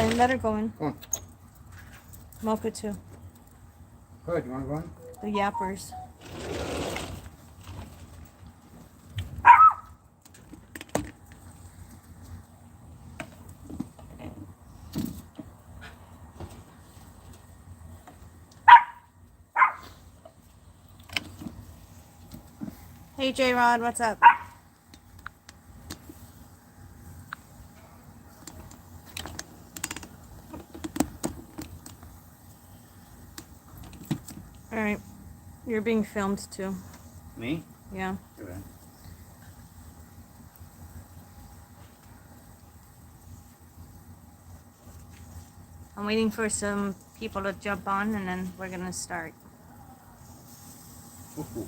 in. Let her go in. Come on. Mocha too. Go ahead. You want to go in? The yappers. Hey J-Rod, what's up? Alright. You're being filmed too. Me? Yeah. Go ahead. I'm waiting for some people to jump on and then we're gonna start. Ooh,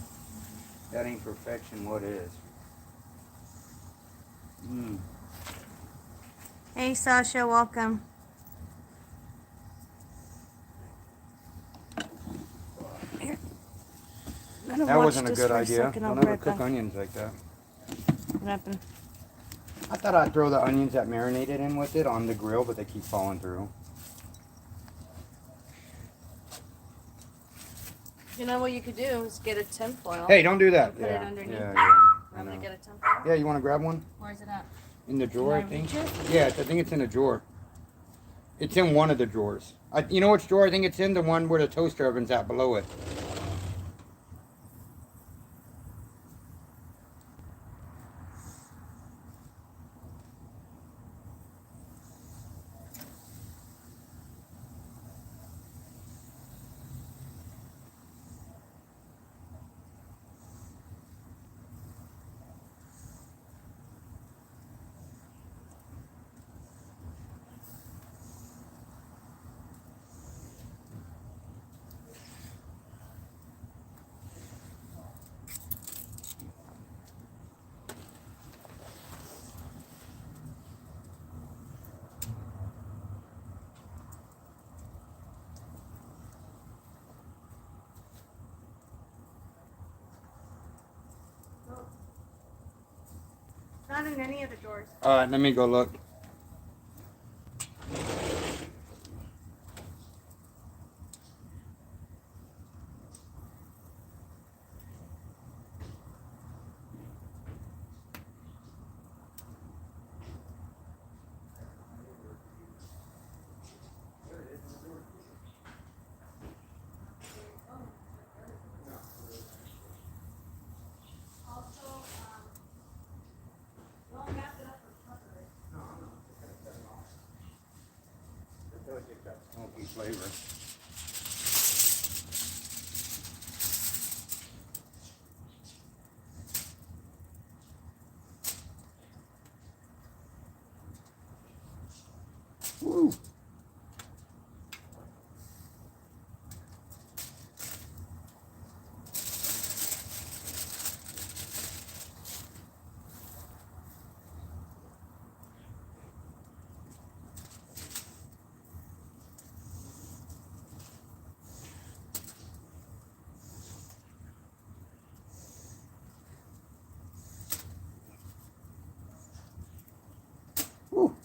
that ain't perfection. What is? Hey Sasha, welcome. Here. That wasn't a good idea. Don't ever cook onions like that. What happened? I thought I'd throw the onions that marinated in with it on the grill, but they keep falling through. You know what you could do is get a tinfoil. Hey, don't do that. Put it underneath. Yeah. I'm gonna get a tinfoil. Yeah, you want to grab one? Where's it at? In the drawer, I think. Reach it? Yeah, I think it's in a drawer. It's in one of the drawers. You know which drawer I think it's in? The one where the toaster oven's at below it. Not in any of the drawers. Alright, let me go look. Smoky flavor. Woo! Woo!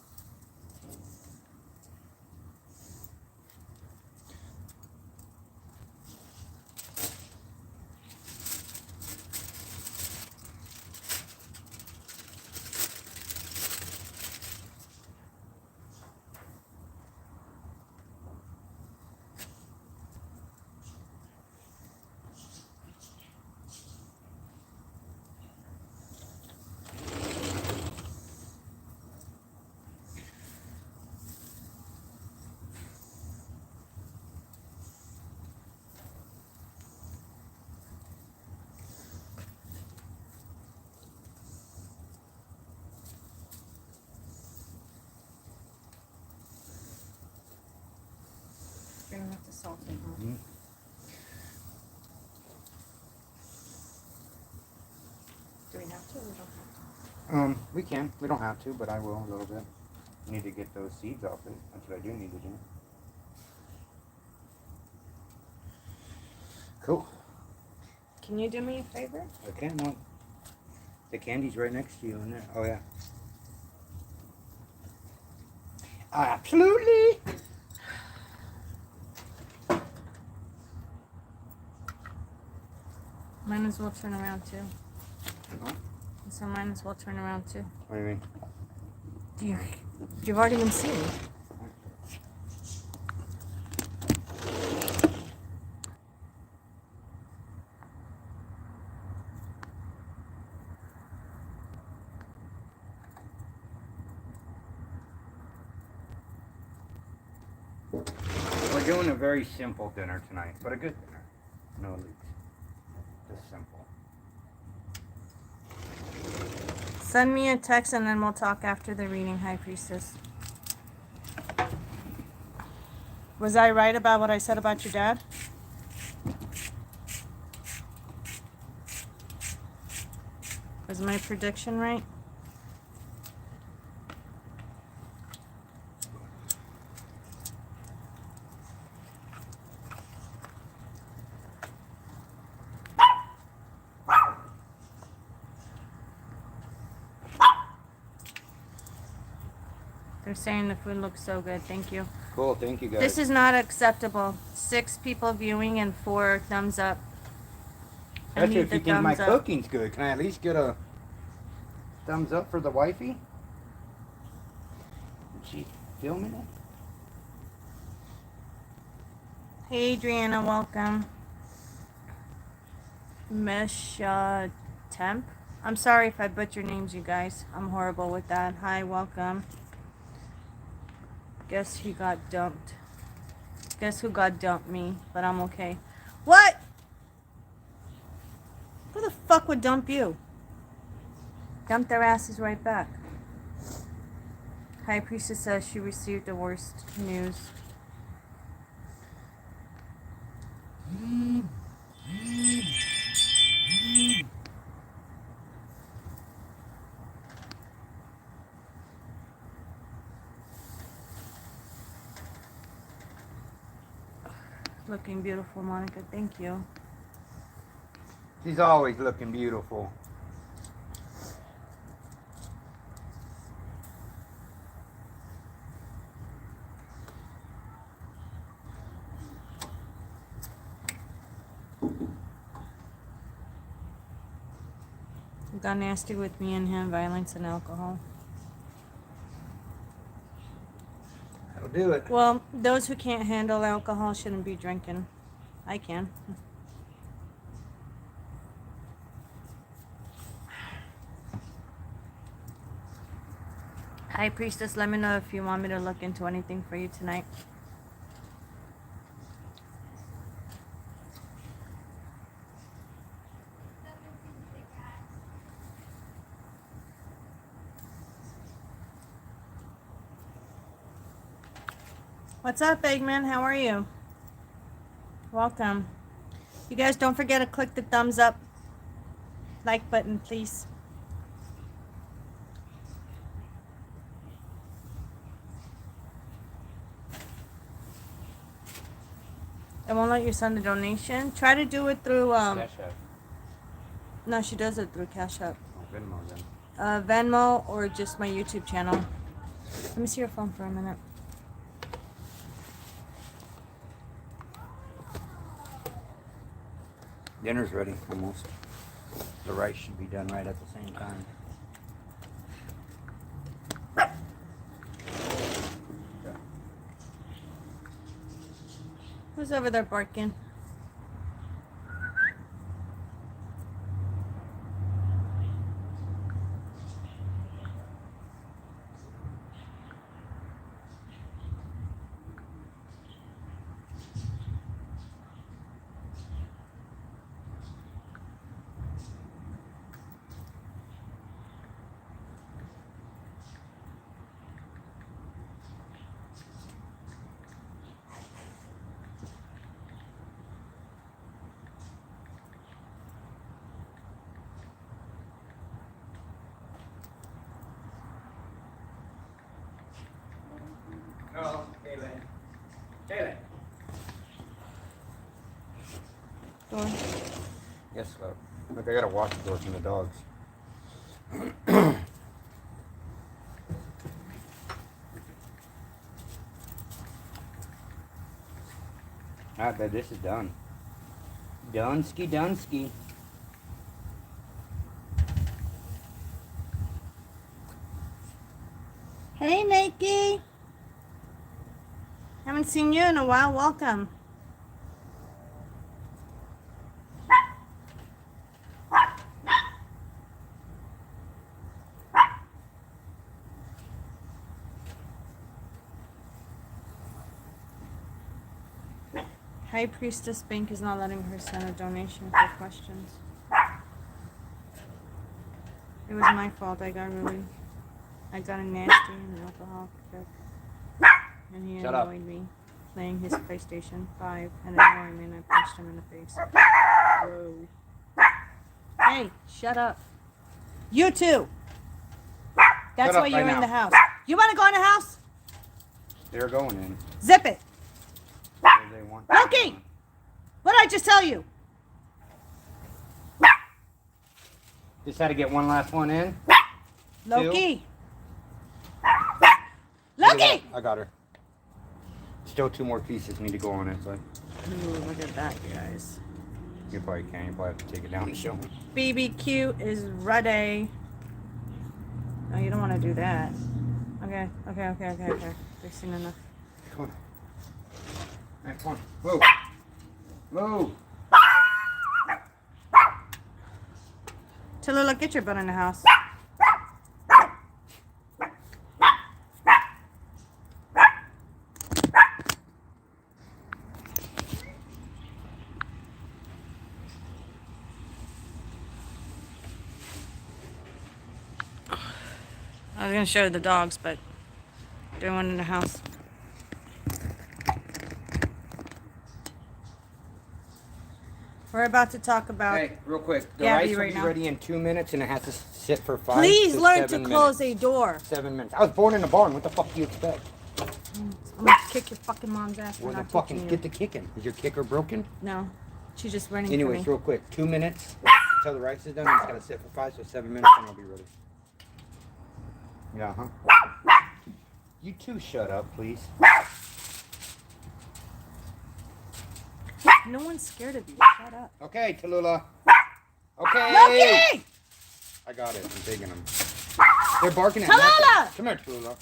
You're gonna have to salt it, huh? Mm-hmm. Do we have to or we don't have to? We can. We don't have to, but I will a little bit. Need to get those seeds off it. That's what I do need to do. Cool. Can you do me a favor? I can. Well, the candy's right next to you in there. Oh, yeah. Absolutely. Might as well turn around too. Huh? So might as well turn around too. What do you mean? You've already been seen. We're doing a very simple dinner tonight, but a good dinner. No leaks. Just simple. Send me a text and then we'll talk after the reading, High Priestess. Was I right about what I said about your dad? Was my prediction right? They're saying the food looks so good. Thank you. Cool, thank you guys. This is not acceptable. 6 people viewing and 4 thumbs up. Especially if you think my thumbs up. cooking's good. Can I at least get a thumbs up for the wifey? Is she filming it? Hey Adriana, welcome. Mesh Temp. I'm sorry if I butcher names, you guys. I'm horrible with that. Hi, welcome. Guess he got dumped. Guess who got dumped? Me, but I'm okay. What? Who the fuck would dump you? Dump their asses right back. High Priestess says she received the worst news. Looking beautiful, Monica. Thank you. She's always looking beautiful. Got nasty with me and him, violence and alcohol. That'll do it. Well, those who can't handle alcohol shouldn't be drinking. I can. High Priestess, let me know if you want me to look into anything for you tonight. What's up, Eggman? How are you? Welcome. You guys don't forget to click the thumbs up like button, please. I won't let you send a donation. Try to do it through Cash App. No, she does it through Cash App. Oh, Venmo then. Venmo or just my YouTube channel. Let me see your phone for a minute. Dinner's ready, almost. The rice should be done right at the same time. Who's over there barking? Oh, Kaylin. Kaylin. Door. Yes, love. Look, I gotta watch the door from the dogs. I bet this is done. Dunsky, Dunsky. Hey, Nikki. Haven't seen you in a while. Welcome. High Priestess Bank is not letting her send a donation for questions. It was my fault. I got a nasty and alcohol trip. And he annoyed me playing his PlayStation 5 and ignoring me, and I punched him in the face. Whoa. Hey, shut up. You too. That's why you're in the house. You want to go in the house? They're going in. Zip it. They want Loki! What did I just tell you? Just had to get one last one in. Loki! Loki! I got her. Still 2 more pieces need to go on it, but Ooh, look at that, you guys. you probably can't. You probably have to take it down and show me. BBQ is ready. No, you don't want to do that. Okay. We've seen enough. Come on. All right, come on. Whoa. Whoa. Tallulah, get your butt in the house. I was going to show you the dogs, but doing one in the house. We're about to talk about... Hey, real quick. The Gabby rice will right be now. ready in 2 minutes, and it has to sit for 5 Please to learn to 7 close minutes. a door. 7 minutes. I was born in a barn. What the fuck do you expect? I'm going to kick your fucking mom's ass for Where the not fucking teaching get you. the kicking? Is your kicker broken? No. She's just running Anyways, for me. real quick. 2 minutes until the rice is done. It's got to sit for 5, so 7 minutes, and I'll be ready. Yeah, huh? You two shut up, please. No one's scared of you. Shut up. Okay, Tallulah. Okay. Loki! I got it. I'm taking them. They're barking at Tallulah! nothing. Come here, Tallulah.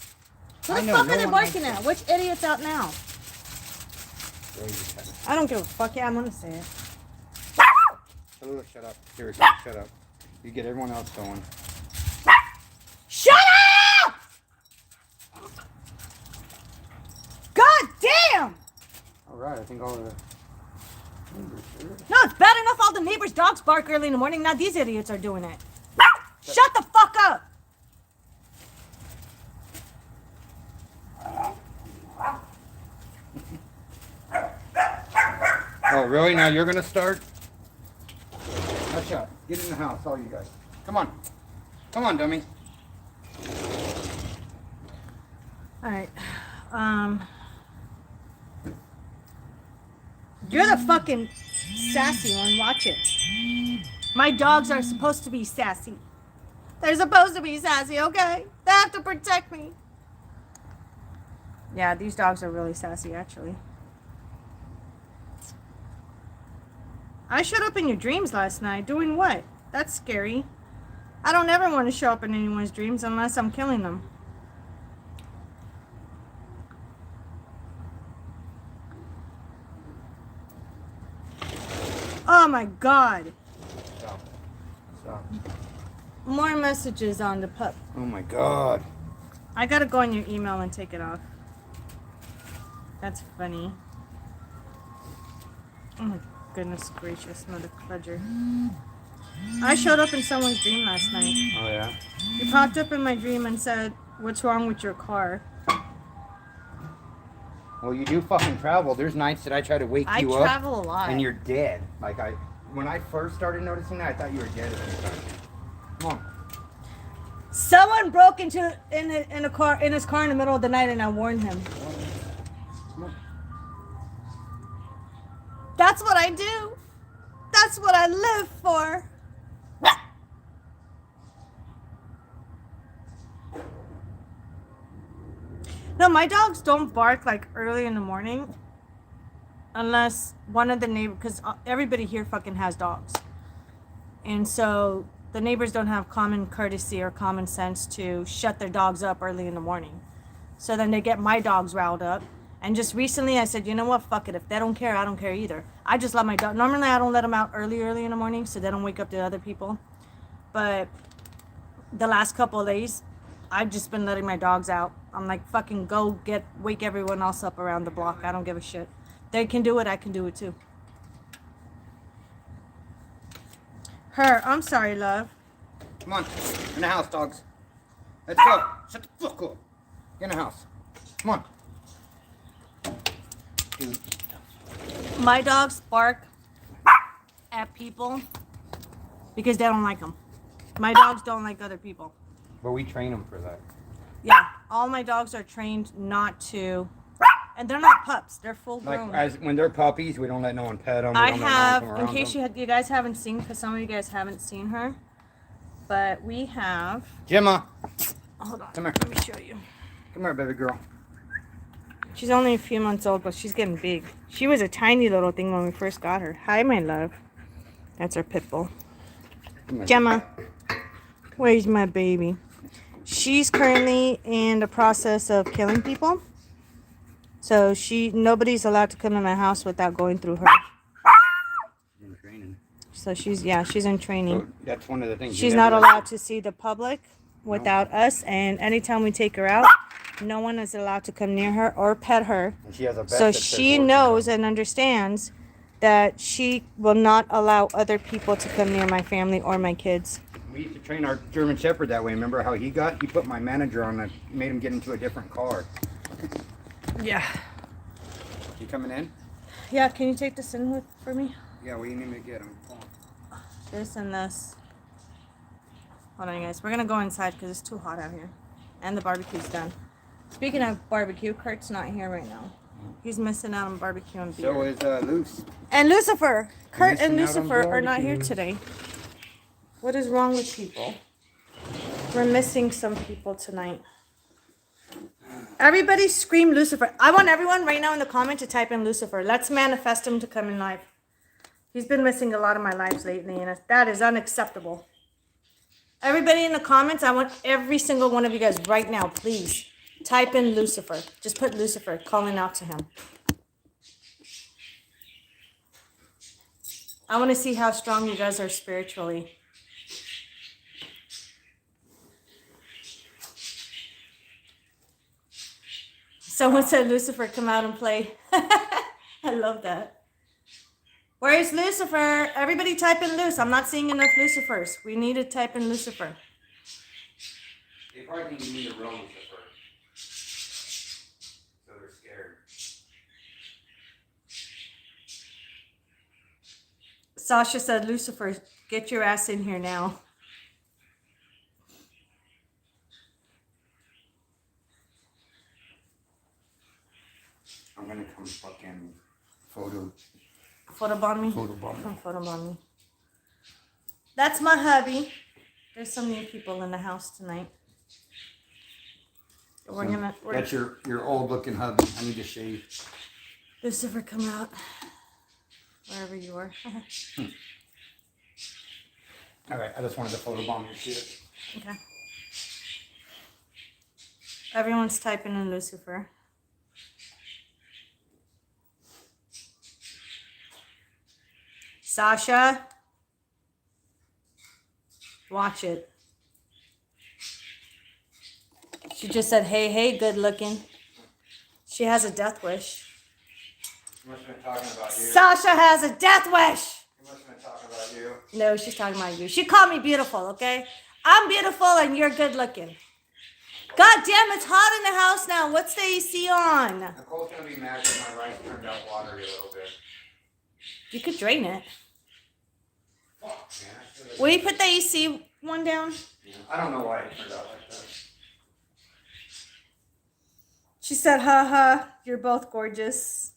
Who I the know, fuck no are they one barking likes at? Which idiot's out now? Really just had it. I don't give a fuck. Yeah, I'm gonna say it. Tallulah, shut up. Seriously, shut up. You get everyone else going. Shut up! God damn! Alright, I think all of the... No, it's bad enough all the neighbors' dogs bark early in the morning. Now these idiots are doing it. Shut the fuck up! Oh, really? Now you're going to start? Hush up. Get in the house, all you guys. Come on. Come on, dummy. Alright. You're the fucking sassy one. Watch it. My dogs are supposed to be sassy. They're supposed to be sassy, okay? They have to protect me. Yeah, these dogs are really sassy, actually. I showed up in your dreams last night. Doing what? That's scary. I don't ever want to show up in anyone's dreams unless I'm killing them. Oh my god. Stop. Stop. More messages on the pup. Oh my god. I gotta go on your email and take it off. That's funny. Oh my goodness gracious, mother cludger. I showed up in someone's dream last night. Oh yeah? You popped up in my dream and said, "What's wrong with your car?" Well, you do fucking travel. There's nights that I try to wake I you up. travel a lot. And you're dead. Like when I first started noticing that, I thought you were dead at the time. Come on. Someone broke into in his car in the middle of the night, and I warned him. Come on. That's what I do. That's what I live for. No, my dogs don't bark like early in the morning. unless one of the neighbors, because everybody here fucking has dogs. And so the neighbors don't have common courtesy or common sense to shut their dogs up early in the morning. So then they get my dogs riled up. And just recently I said, you know what, fuck it. If they don't care, I don't care either. I just let my dog, normally I don't let them out early in the morning so they don't wake up the other people. But the last couple of days, I've just been letting my dogs out. I'm like, fucking go wake everyone else up around the block. I don't give a shit. They can do it, I can do it too. I'm sorry, love. Come on, in the house, dogs. Let's go. Shut the fuck up. Get in the house. Come on. Dude. My dogs bark at people because they don't like them. My dogs don't like other people. But we train them for that. Yeah, all my dogs are trained not to, and they're not pups. They're full grown. Like when they're puppies, we don't let no one pet them. I have, in case you guys haven't seen, because some of you guys haven't seen her, but we have. Gemma. Hold on. Come here. Let me show you. Come here, baby girl. She's only a few months old, but she's getting big. She was a tiny little thing when we first got her. Hi, my love. That's our pit bull. Gemma. Where's my baby? She's currently in the process of killing people. So nobody's allowed to come in my house without going through her. In training. So she's in training. So that's one of the things. She's not allowed to see the public without us, and anytime we take her out, no one is allowed to come near her or pet her. And she has a vest So that says she working knows on. and understands that she will not allow other people to come near my family or my kids. We used to train our German Shepherd that way. Remember how he put my manager on it, made him get into a different car. Yeah. You coming in? Yeah, can you take this in for me? Yeah, well, you need me to get him. This and this. Hold on, guys. We're going to go inside because it's too hot out here. And the barbecue's done. Speaking of barbecue, Kurt's not here right now. He's missing out on barbecue and beer. So is Luce. And Lucifer. Kurt and Missing out on Lucifer are not here barbecue. today. What is wrong with people? We're missing some people tonight. Everybody scream Lucifer. I want everyone right now in the comment to type in Lucifer. Let's manifest him to come in live. He's been missing a lot of my lives lately, and that is unacceptable. Everybody in the comments, I want every single one of you guys right now, please, type in Lucifer. Just put Lucifer, calling out to him. I want to see how strong you guys are spiritually. Someone said, Lucifer, come out and play. I love that. Where's Lucifer? Everybody type in Luce. I'm not seeing enough Lucifers. We need to type in Lucifer. They probably think you need a real Lucifer. So they're scared. Sasha said, Lucifer, get your ass in here now. I'm gonna come fucking photobomb Photobomb me? Come photobomb me. That's my hubby. There's some new people in the house tonight. That's your old looking hubby. I need to shave. Lucifer, come out. Wherever you are. Alright, I just wanted to photobomb your shit. Okay. Everyone's typing in Lucifer. Sasha, watch it. She just said, hey, hey, good looking. She has a death wish. She must have been talking about you. Sasha has a death wish. She must have been talking about you. No, she's talking about you. She called me beautiful, okay? I'm beautiful and you're good looking. God damn, it's hot in the house now. What's the AC on? Nicole's gonna be mad because my rice turned out watery a little bit. You could drain it. Fuck, man. Will you put the AC one down? Yeah, I don't know why it turned out like that. She said, haha, you're both gorgeous.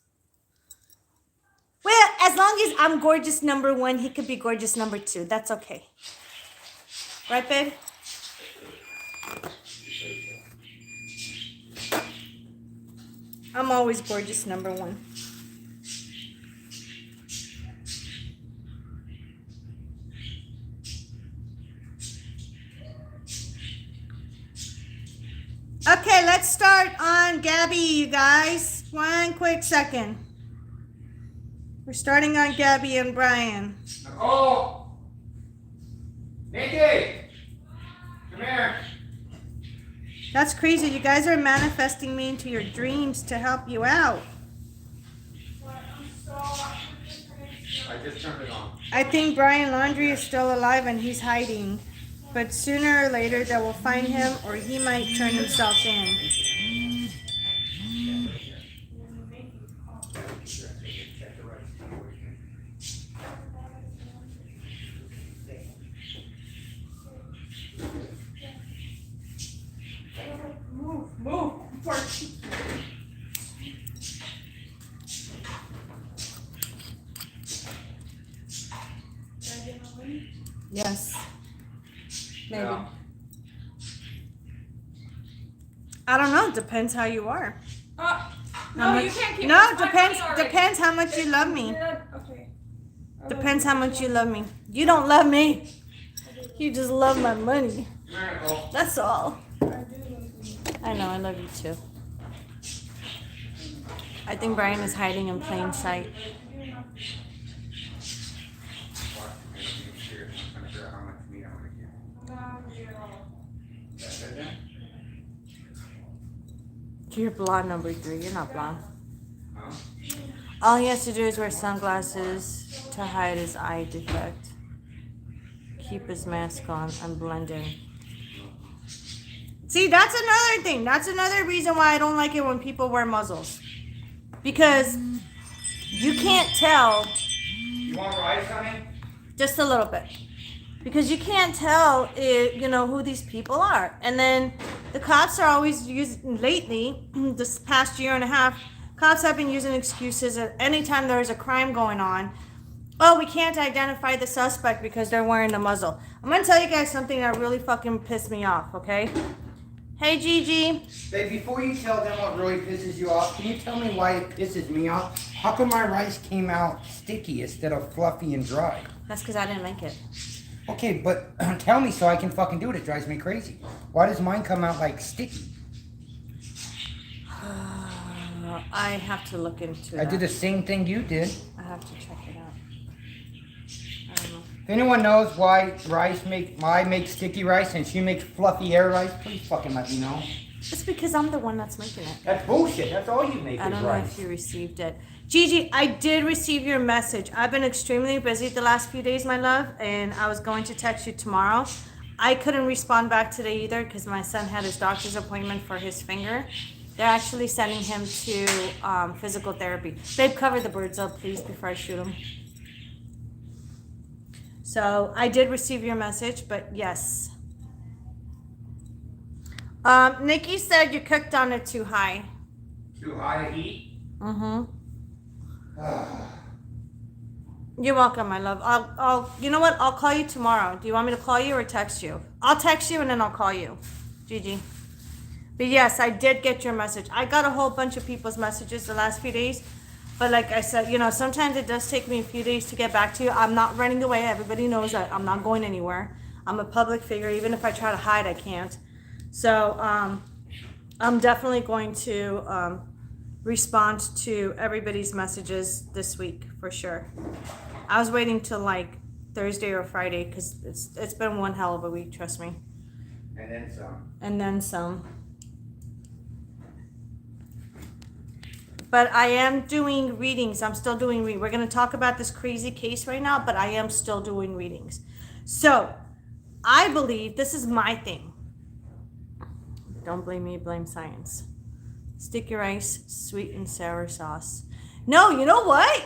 Well, as long as I'm gorgeous number 1, he could be gorgeous number 2. That's okay. Right, babe? I'm always gorgeous number 1. Okay, let's start on Gabby, you guys. One quick second. We're starting on Gabby and Brian. Nicole! Nikki! Come here. That's crazy. You guys are manifesting me into your dreams to help you out. I just turned it on. I think Brian Laundrie is still alive and he's hiding. But sooner or later they will find him or he might turn himself in. Move. Yes. Maybe. Yeah. I don't know. Depends how you are. No, you can't keep. No, this. depends how much you love me. Okay. Depends how much you love me. You don't love me. You just love my money. Come here, Nicole. That's all. I do love you. I know. I love you too. I think Brian is hiding in plain sight. You're blonde number 3. You're not blonde. Huh? All he has to do is wear sunglasses to hide his eye defect. Keep his mask on and blend in. See, that's another thing. That's another reason why I don't like it when people wear muzzles. Because you can't tell. You want rice, honey? Just a little bit. Because you can't tell, who these people are. And then the cops are always using, lately, this past year and a half, cops have been using excuses at any time there's a crime going on. Oh, we can't identify the suspect because they're wearing a muzzle. I'm going to tell you guys something that really fucking pissed me off, okay? Hey, Gigi. Babe, before you tell them what really pisses you off, can you tell me why it pisses me off? How come my rice came out sticky instead of fluffy and dry? That's because I didn't make it. Okay, but tell me so I can fucking do it. It drives me crazy. Why does mine come out like sticky? I have to look into it. I did the same thing you did. I have to check it out. I don't know. If anyone knows why I make sticky rice and she makes fluffy air rice, please fucking let me know. It's because I'm the one that's making it. That's bullshit. That's all you make I is don't know rice. if you received it. Gigi, I did receive your message. I've been extremely busy the last few days, my love, and I was going to text you tomorrow. I couldn't respond back today either because my son had his doctor's appointment for his finger. They're actually sending him to physical therapy. Babe, cover the birds up, please, before I shoot them. So I did receive your message, but yes. Nikki said you cooked on it too high. Too high to eat? Mm-hmm. You're welcome, my love. I'll. You know what? I'll call you tomorrow. Do you want me to call you or text you? I'll text you and then I'll call you, Gigi. But yes, I did get your message. I got a whole bunch of people's messages the last few days. But like I said, sometimes it does take me a few days to get back to you. I'm not running away. Everybody knows that I'm not going anywhere. I'm a public figure. Even if I try to hide, I can't. So I'm definitely going to respond to everybody's messages this week for sure. I was waiting till like Thursday or Friday because it's been one hell of a week, trust me. And then some. And then some. But I am doing readings. I'm still doing readings. We're going to talk about this crazy case right now, but I am still doing readings. So I believe this is my thing. Don't blame me, blame science. Sticky rice, sweet and sour sauce. No, you know what?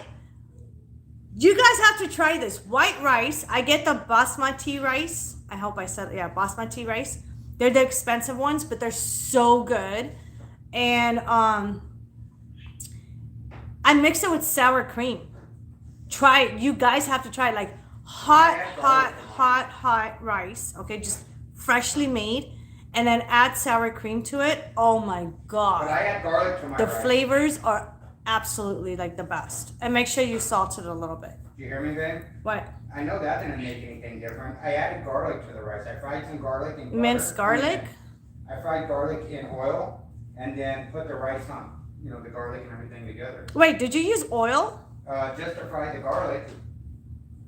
You guys have to try this. White rice. I get the basmati rice. I hope I said, yeah, basmati rice. They're the expensive ones, but they're so good. And I mix it with sour cream. Try it. You guys have to try it. Like hot rice. Okay, just freshly made. And then add sour cream to it. Oh my God. But I add garlic to my The rice. flavors are absolutely like the best. And make sure you salt it a little bit. You hear me, babe? What? I know that didn't make anything different. I added garlic to the rice. I fried some garlic and butter. Minced garlic? I fried garlic in oil and then put the rice on, the garlic and everything together. Wait, did you use oil? Just to fry the garlic.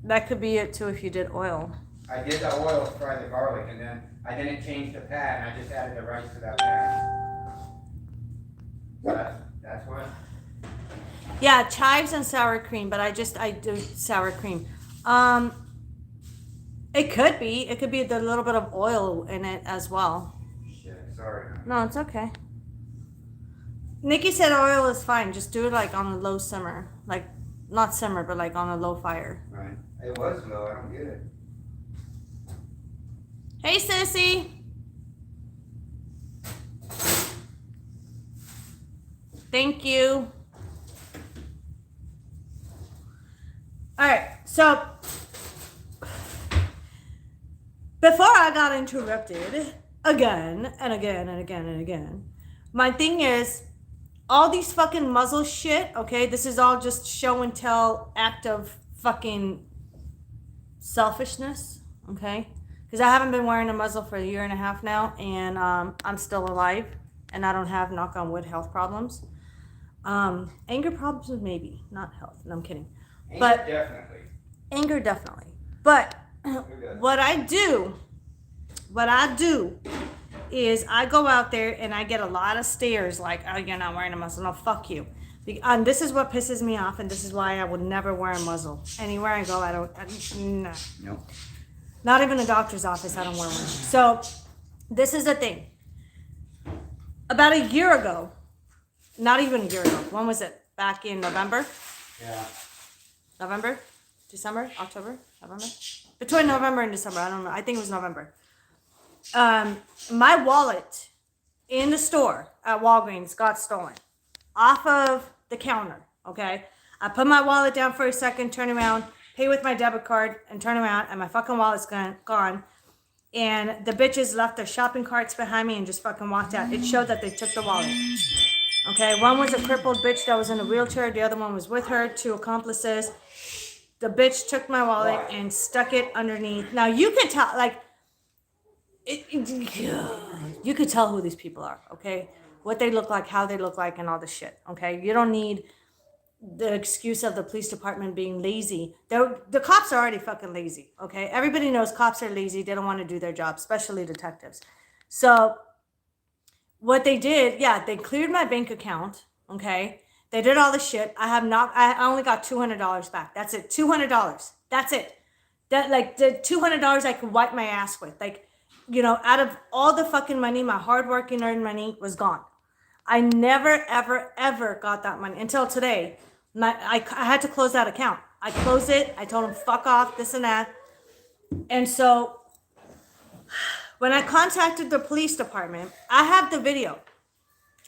That could be it too if you did oil. I did the oil to fry the garlic, and then I didn't change the pan. I just added the rice to that pan. So that's what. Yeah, chives and sour cream, but I do sour cream. It could be the little bit of oil in it as well. Shit, sorry. No, it's okay. Nikki said oil is fine. Just do it like on a low simmer, like not simmer, but like on a low fire. Right. It was low. I don't get it. Hey, sissy. Thank you. All right, so before I got interrupted again and again and again and again, my thing is all these fucking muzzle shit, okay? This is all just show and tell act of fucking selfishness, okay? Because I haven't been wearing a muzzle for a year and a half now, and I'm still alive, and I don't have, knock on wood, health problems. Anger problems, maybe, not health. No, I'm kidding. But anger definitely. But what I do is I go out there and I get a lot of stares like, oh, you're not wearing a muzzle. No, fuck you. And this is what pisses me off, and this is why I would never wear a muzzle. Anywhere I go, no. Nope. Not even a doctor's office, I don't wear one. So this is the thing. About a year ago, not even a year ago, when was it? Back in November? Yeah. November? December? October? November? Between November and December, I don't know. I think it was November. My wallet in the store at Walgreens got stolen off of the counter, okay? I put my wallet down for a second, turn around, pay with my debit card, and turn around, and my fucking wallet's gone. And the bitches left their shopping carts behind me and just fucking walked out. It showed that they took the wallet. Okay, one was a crippled bitch that was in a wheelchair. The other one was with her, 2 accomplices. The bitch took my wallet and stuck it underneath. Now you can tell, like, you could tell who these people are, okay? What they look like, how they look like, and all this shit, okay? You don't need the excuse of the police department being lazy. The cops are already fucking lazy, okay? Everybody knows cops are lazy. They don't want to do their job, especially detectives. So what they did, they cleared my bank account, okay? They did all the shit. I only got $200 back. That's it, $200. That's it. That, like, the $200 I could wipe my ass with. Like, out of all the fucking money, my hardworking earned money was gone. I never, ever, ever got that money until today. I had to close that account. I closed it. I told them, fuck off, this and that. And so when I contacted the police department, I have the video.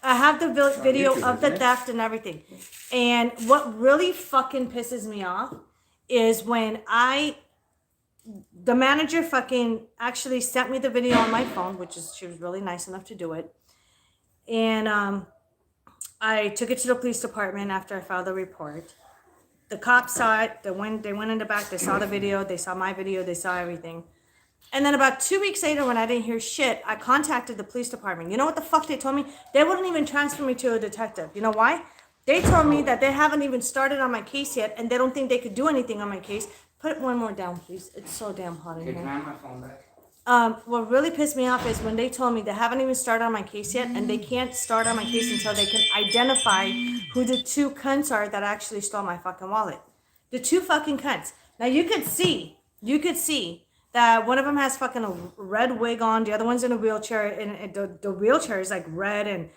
I have the video of the theft and everything. And what really fucking pisses me off is when the manager fucking actually sent me the video on my phone, she was really nice enough to do it. And I took it to the police department after I filed the report. The cops saw it. They went in the back. They saw the video. They saw my video. They saw everything. And then about 2 weeks later, when I didn't hear shit, I contacted the police department. You know what the fuck they told me? They wouldn't even transfer me to a detective. You know why? They told me that they haven't even started on my case yet, and they don't think they could do anything on my case. Put one more down, please. It's so damn hot in here. Can I have my phone back? What really pissed me off is when they told me they haven't even started on my case yet, and they can't start on my case until they can identify who the 2 cunts are that actually stole my fucking wallet. The 2 fucking cunts. Now you could see that one of them has fucking a red wig on, the other one's in a wheelchair, and the wheelchair is like red, and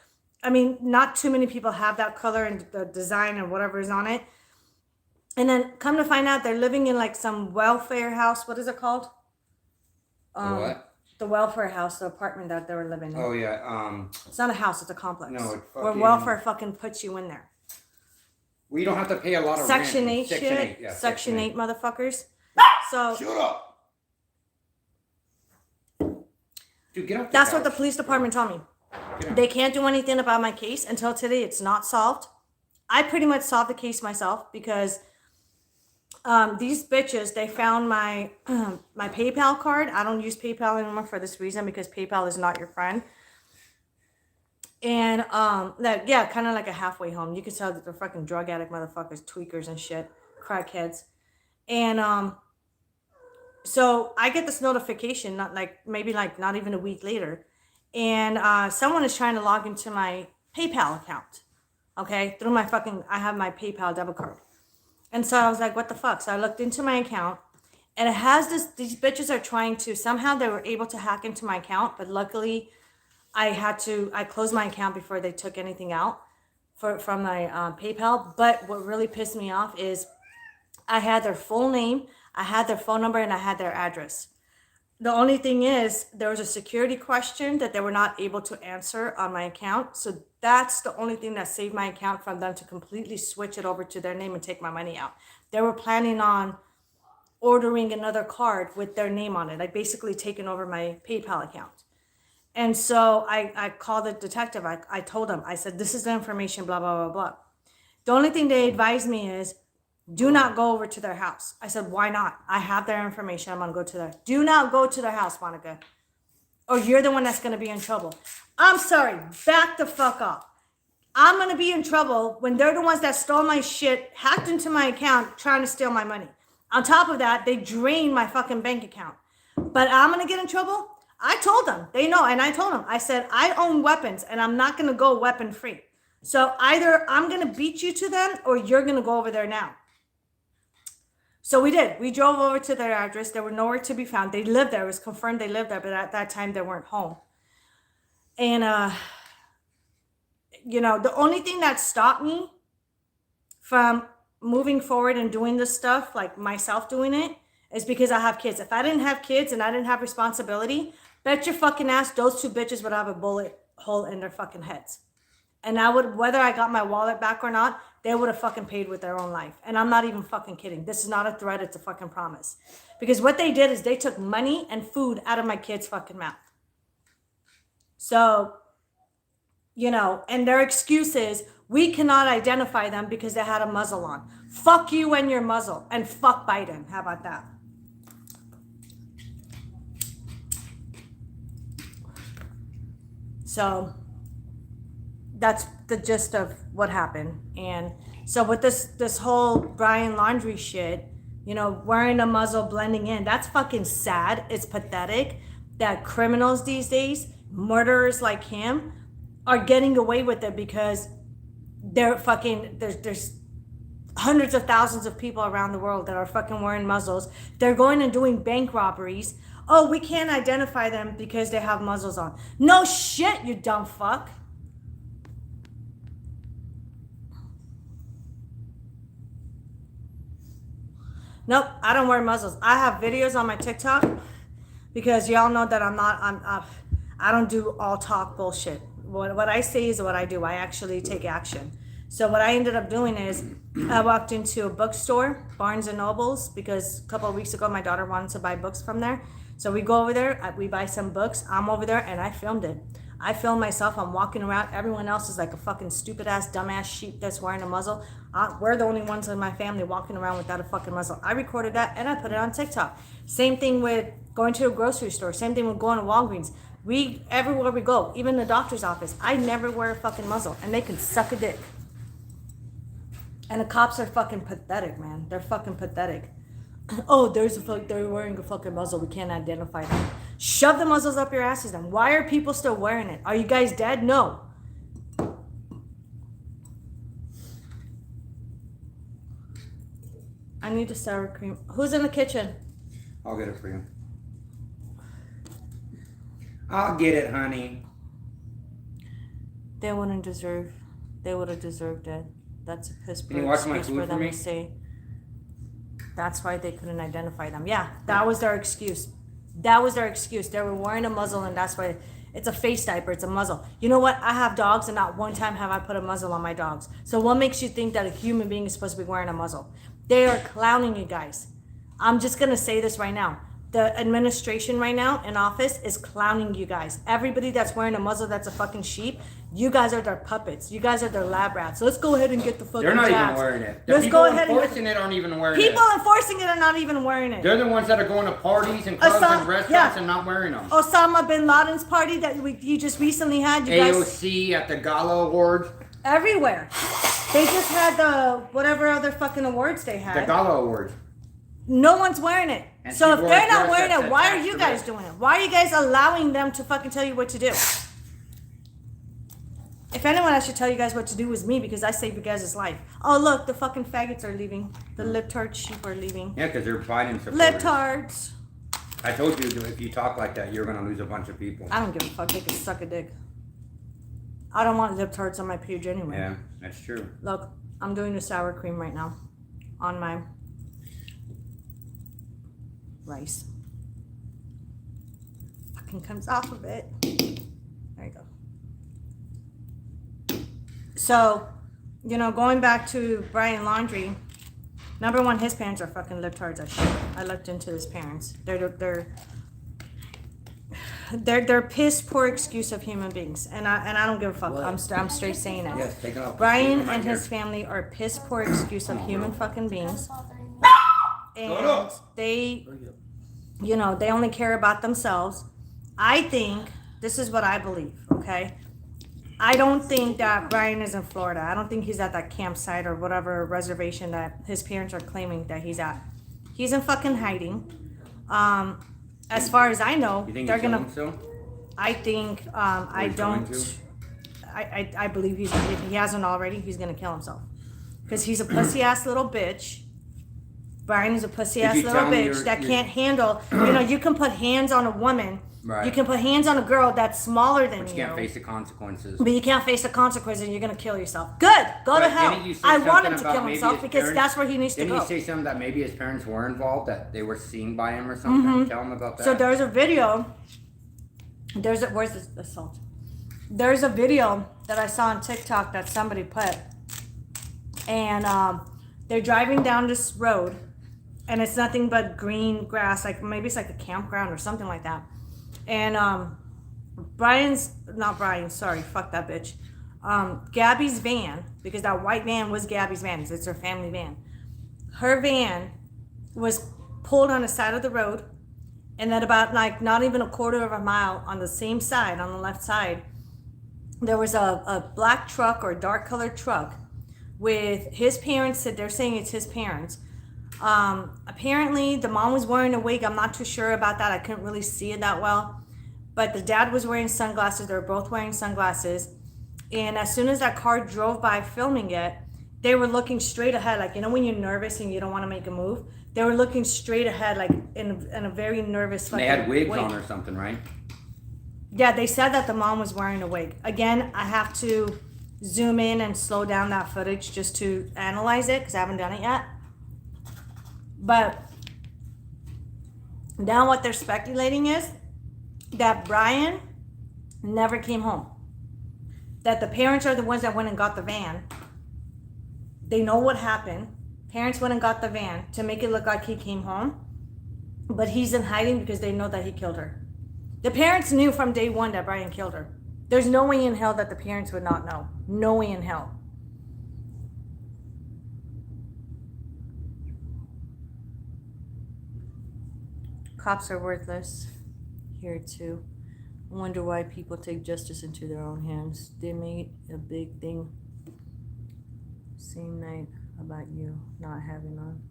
I mean, not too many people have that color and the design and whatever is on it. And then come to find out, they're living in like some welfare house. What is it called? What? The welfare house, the apartment that they were living in. Oh, yeah. It's not a house, it's a complex. No, it's where fucking... welfare fucking puts you in there. We don't have to pay a lot of Section rent. 8 shit. 8. Yeah, Section 8 motherfuckers. So... Shut up! Dude, get up. That's what the police department told me. They can't do anything about my case until today. It's not solved. I pretty much solved the case myself because these bitches, they found my my PayPal card. I don't use PayPal anymore for this reason because PayPal is not your friend. And that yeah, kind of like a halfway home. You could tell that they're fucking drug addict motherfuckers, tweakers and shit, crackheads. And so I get this notification, not like maybe like not even a week later, and someone is trying to log into my PayPal account. Okay, through my fucking, I have my PayPal debit card, and so I was like, what the fuck? So I looked into my account, and it has this. These bitches are trying to somehow they were able to hack into my account, but luckily, I closed my account before they took anything out from my PayPal. But what really pissed me off is I had their full name, I had their phone number, and I had their address. The only thing is, there was a security question that they were not able to answer on my account. So that's the only thing that saved my account from them to completely switch it over to their name and take my money out. They were planning on ordering another card with their name on it, like basically taking over my PayPal account. And so I called the detective. I told him, I said, this is the information, blah, blah, blah, blah. The only thing they advised me is, do not go over to their house. I said, why not? I have their information. I'm going to go to their... Do not go to their house, Monica. Or you're the one that's going to be in trouble. I'm sorry. Back the fuck up. I'm going to be in trouble when they're the ones that stole my shit, hacked into my account, trying to steal my money. On top of that, they drained my fucking bank account. But I'm going to get in trouble? I told them. They know. And I told them. I said, I own weapons and I'm not going to go weapon free. So either I'm going to beat you to them or you're going to go over there now. So we did. We drove over to their address. They were nowhere to be found. They lived there. It was confirmed they lived there, but at that time they weren't home. And, you know, the only thing that stopped me from moving forward and doing this stuff, like myself doing it, is because I have kids. If I didn't have kids and I didn't have responsibility, bet your fucking ass those two bitches would have a bullet hole in their fucking heads. And I would, whether I got my wallet back or not, they would have fucking paid with their own life. And I'm not even fucking kidding. This is not a threat. It's a fucking promise. Because what they did is they took money and food out of my kid's fucking mouth. So, you know, and their excuse is, we cannot identify them because they had a muzzle on. Fuck you and your muzzle. And fuck Biden. How about that? So that's the gist of what happened. And so with this whole Brian Laundrie shit, you know, wearing a muzzle, blending in, that's fucking sad. It's pathetic that criminals these days, murderers like him, are getting away with it because they're fucking, there's hundreds of thousands of people around the world that are fucking wearing muzzles. They're going and doing bank robberies. Oh, we can't identify them because they have muzzles on. No shit, you dumb fuck. Nope, I don't wear muzzles. I have videos on my TikTok because y'all know that I don't do all talk bullshit. What I say is what I do. I actually take action. So what I ended up doing is I walked into a bookstore, Barnes and Nobles, because a couple of weeks ago my daughter wanted to buy books from there. So we go over there, we buy some books. I'm over there and I filmed it. I filmed myself. I'm walking around. Everyone else is like a fucking stupid ass, dumbass sheep that's wearing a muzzle. We're the only ones in my family walking around without a fucking muzzle. I recorded that and I put it on TikTok. Same thing with going to a grocery store. Same thing with going to Walgreens. Everywhere we go, even the doctor's office, I never wear a fucking muzzle and they can suck a dick. And the cops are fucking pathetic, man. They're fucking pathetic. Oh, they're wearing a fucking muzzle. We can't identify them. Shove the muzzles up your asses then. Why are people still wearing it? Are you guys dead? No. I need a sour cream. Who's in the kitchen? I'll get it for you. I'll get it, honey. They would have deserved it. That's a piss Can you watch my excuse food for them for me? to say. That's why they couldn't identify them. Yeah, that was their excuse. They were wearing a muzzle and that's why it's a face diaper. It's a muzzle. You know what? I have dogs and not one time have I put a muzzle on my dogs. So what makes you think that a human being is supposed to be wearing a muzzle? They are clowning you guys. I'm just going to say this right now. the administration right now in office is clowning you guys. Everybody that's wearing a muzzle that's a fucking sheep, you guys are their puppets. You guys are their lab rats. Let's go ahead and get the fucking They're not jabs. even wearing it. The Let's people go ahead and enforcing it aren't even wearing it. People enforcing it are not even wearing it. They're the ones that are going to parties and clubs and restaurants and not wearing them. Osama bin Laden's party that you just recently had. You guys, AOC at the Gala Awards. everywhere. They just had the whatever other fucking awards they had. The Gala Awards. No one's wearing it. And So if people they're not are wearing dressed it, as why are you activists. guys doing it? Why are you guys allowing them to fucking tell you what to do? If anyone I should tell you guys what to do is me, because I saved you guys' life. Oh look, the fucking faggots are leaving. The libtard sheep are leaving. Yeah, because they're Biden supporters. Libtards. I told you if you talk like that, you're going to lose a bunch of people. I don't give a fuck. They can suck a dick. I don't want libtards on my page anyway. Yeah, that's true. Look, I'm doing the sour cream right now on my rice. Fucking comes off of it. There you go. So, going back to Brian Laundrie, number one, his parents are fucking libtards as shit. I looked into his parents. They're piss poor excuse of human beings, and I don't give a fuck. I'm straight saying it. Yes, take it off. Brian and his family are piss poor excuse of human fucking beings, and they only care about themselves. I think this is what I believe. Okay, I don't think that Brian is in Florida. I don't think he's at that campsite or whatever reservation that his parents are claiming that he's at. He's in fucking hiding. As far as I know, You think they're he's gonna. going still? I think I he's going don't. to? I believe if he hasn't already, he's gonna kill himself because he's a pussy ass little bitch. Brian is a pussy ass you little tell me bitch that you're- can't handle. You can put hands on a woman. Right. You can put hands on a girl that's smaller than But you can't face the consequences. But you can't face the consequences, and you're gonna kill yourself. Good, go to But hell. didn't you say I want him something to about kill maybe himself his because parents- that's where he needs to Didn't go. you say something that maybe his parents were involved, that they were seen by him or something? Tell him about that. So there's a video. Where's the salt? There's a video that I saw on TikTok that somebody put, and they're driving down this road, and it's nothing but green grass, like maybe it's like a campground or something like that. And fuck that bitch. Gabby's van, because that white van was Gabby's van, it's her family van. Her van was pulled on the side of the road, and then about like not even a quarter of a mile on the same side, on the left side, there was a black truck or dark colored truck with his parents. They're saying it's his parents. Apparently the mom was wearing a wig. I'm not too sure about that. I couldn't really see it that well. But the dad was wearing sunglasses. They were both wearing sunglasses. And as soon as that car drove by filming it, they were looking straight ahead. Like, when you're nervous and you don't want to make a move, they were looking straight ahead, like in a very nervous fucking They had wigs way. on or something, right? Yeah, they said that the mom was wearing a wig. Again, I have to zoom in and slow down that footage just to analyze it because I haven't done it yet. But now what they're speculating is that Brian never came home. That the parents are the ones that went and got the van. They know what happened. Parents went and got the van to make it look like he came home. But he's in hiding because they know that he killed her. The parents knew from day one that Brian killed her. There's no way in hell that the parents would not know. No way in hell. Cops are worthless here too. I wonder why people take justice into their own hands. They made a big thing same night about you not having on.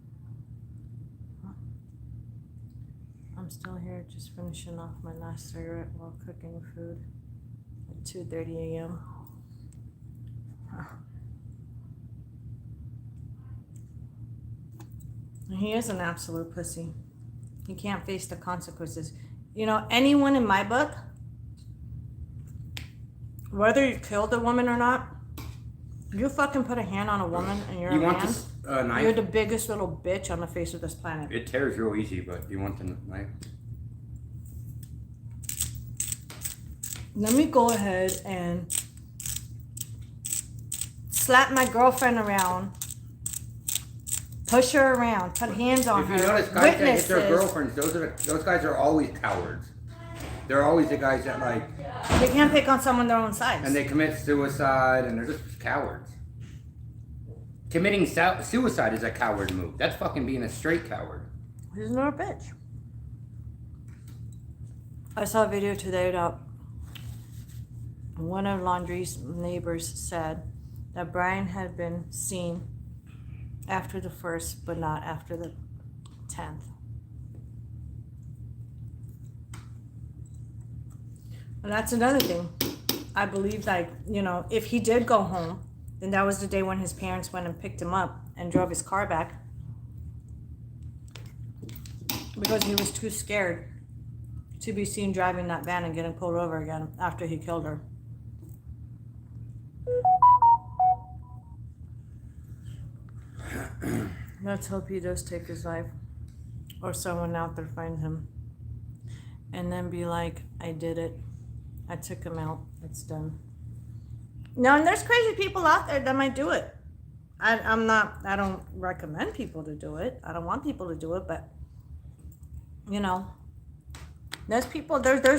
I'm still here just finishing off my last cigarette while cooking food at 2:30 a.m. He is an absolute pussy. He can't face the consequences. Anyone in my book, whether you killed a woman or not, you fucking put a hand on a woman and you're You a want man, this knife? you're the biggest little bitch on the face of this planet. It tears real easy, but you want the knife? Let me go ahead and slap my girlfriend around push her around, put hands on If her. you notice, guys that hit Witnesses. their girlfriends, those guys are always cowards. They're always the guys that like. They can't pick on someone their own size. And they commit suicide, and they're just cowards. Committing suicide is a coward move. That's fucking being a straight coward. He's not a bitch. I saw a video today that one of Laundrie's neighbors said that Brian had been seen after the 1st, but not after the 10th. And that's another thing. I believe, like, you know, if he did go home, then that was the day when his parents went and picked him up and drove his car back. Because he was too scared to be seen driving that van and getting pulled over again after he killed her. Let's hope he does take his life. Or someone out there find him. And then be like, I did it. I took him out. It's done. No, and there's crazy people out there that might do it. I don't recommend people to do it. I don't want people to do it, but you know, there's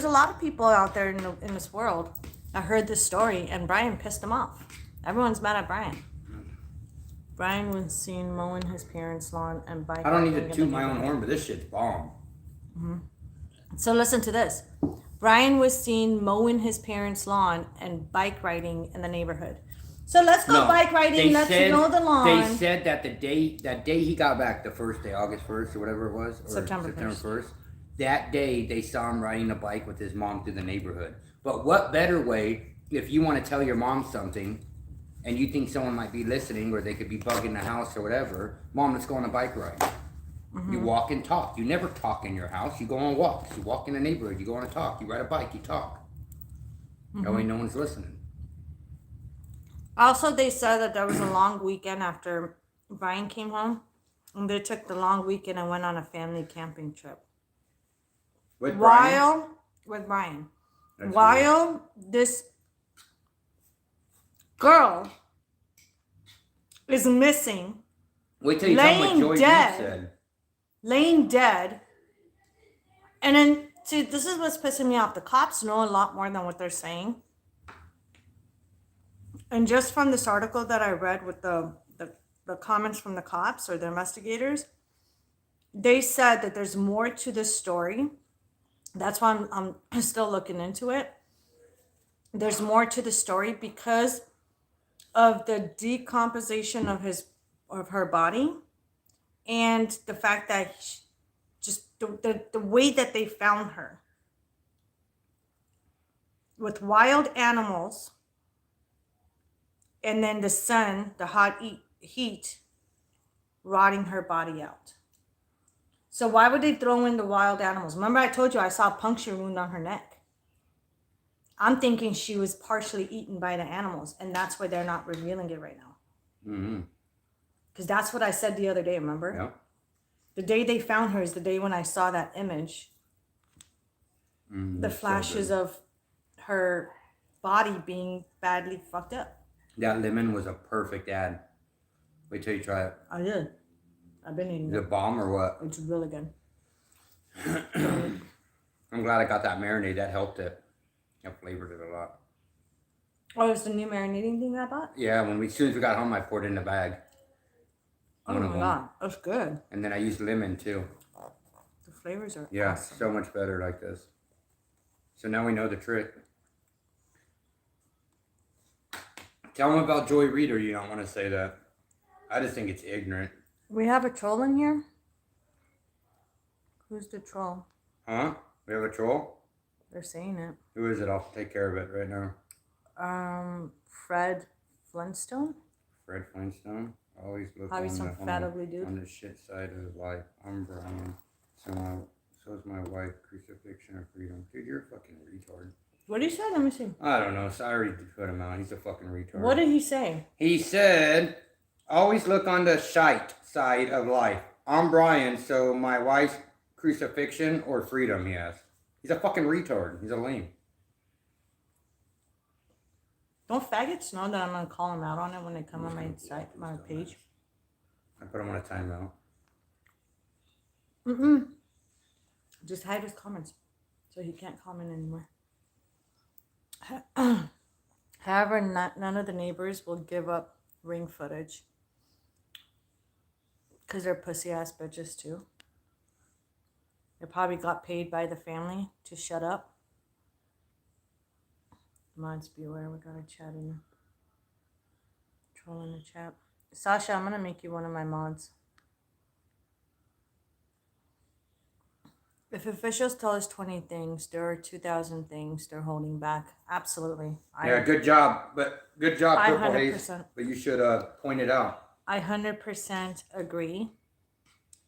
a lot of people out there in this world. I heard this story and Brian pissed them off. Everyone's mad at Brian. Brian was seen mowing his parents' lawn and biking. I don't need to toot my own horn, but this shit's bomb. Mm-hmm. So listen to this. Brian was seen mowing his parents' lawn and bike riding in the neighborhood. So let's go bike riding. Let's mow the lawn. They said that that day he got back, the first day, August 1st or whatever it was, or September 1st. That day they saw him riding a bike with his mom through the neighborhood. But what better way, if you want to tell your mom something and you think someone might be listening or they could be bugging the house or whatever, Mom, let's go on a bike ride. Mm-hmm. You walk and talk. You never talk in your house. You go on walks. You walk in the neighborhood. You go on a talk. You ride a bike. You talk. Mm-hmm. That way no one's listening. Also, they said that there was a long weekend after Brian came home. And they took the long weekend and went on a family camping trip. With Brian? With Brian. That's While weird. This girl is missing. Wait till you tell me what Joy Reid said. Laying dead. And then, see, this is what's pissing me off. The cops know a lot more than what they're saying. And just from this article that I read with the comments from the cops or the investigators, they said that there's more to this story. That's why I'm still looking into it. There's more to the story because of the decomposition of her body and the fact that just the way that they found her with wild animals, and then the sun, the hot heat rotting her body out. So why would they throw in the wild animals? Remember I told you I saw a puncture wound on her neck. I'm thinking she was partially eaten by the animals, and that's why they're not revealing it right now. Mm-hmm. Because that's what I said the other day, remember? Yeah. The day they found her is the day when I saw that image. The flashes of her body being badly fucked up. That lemon was a perfect ad. Wait till you try it. I did. I've been eating it. Is it bomb or what? It's really good. I'm glad I got that marinade. That helped it. That flavored it a lot. Oh, it's the new marinating thing I bought? Yeah, as soon as we got home, I poured it in the bag. Oh my god, that's good. And then I used lemon too. The flavors are awesome. So much better like this. So now we know the trick. Tell them about Joy Reid, or you don't want to say that. I just think it's ignorant. We have a troll in here? Who's the troll? Huh? We have a troll? They're saying it. Who is it? I'll take care of it right now. Fred Flintstone? Fred Flintstone? Always look Probably some fat ugly dude. On the shit side of life. I'm Brian. So is my wife. Crucifixion or freedom. Dude, you're a fucking retard. What did he say? Let me see. I don't know. So I already put him out. He's a fucking retard. What did he say? He said, always look on the shite side of life. I'm Brian, so my wife's crucifixion or freedom, he asked. He's a fucking retard. He's a lame. Don't faggots know that I'm going to call them out on it when they come on my page? I put him on a timeout. Just hide his comments, so he can't comment anymore. However, none of the neighbors will give up ring footage. Because they're pussy ass bitches too. They probably got paid by the family to shut up. Mods beware, we got a chat in. Troll in the chat. Sasha, I'm gonna make you one of my mods. If officials tell us 20 things, there are 2,000 things they're holding back. Absolutely. Yeah, good job. But good job, Purple 100%. Haze. But you should point it out. I 100% agree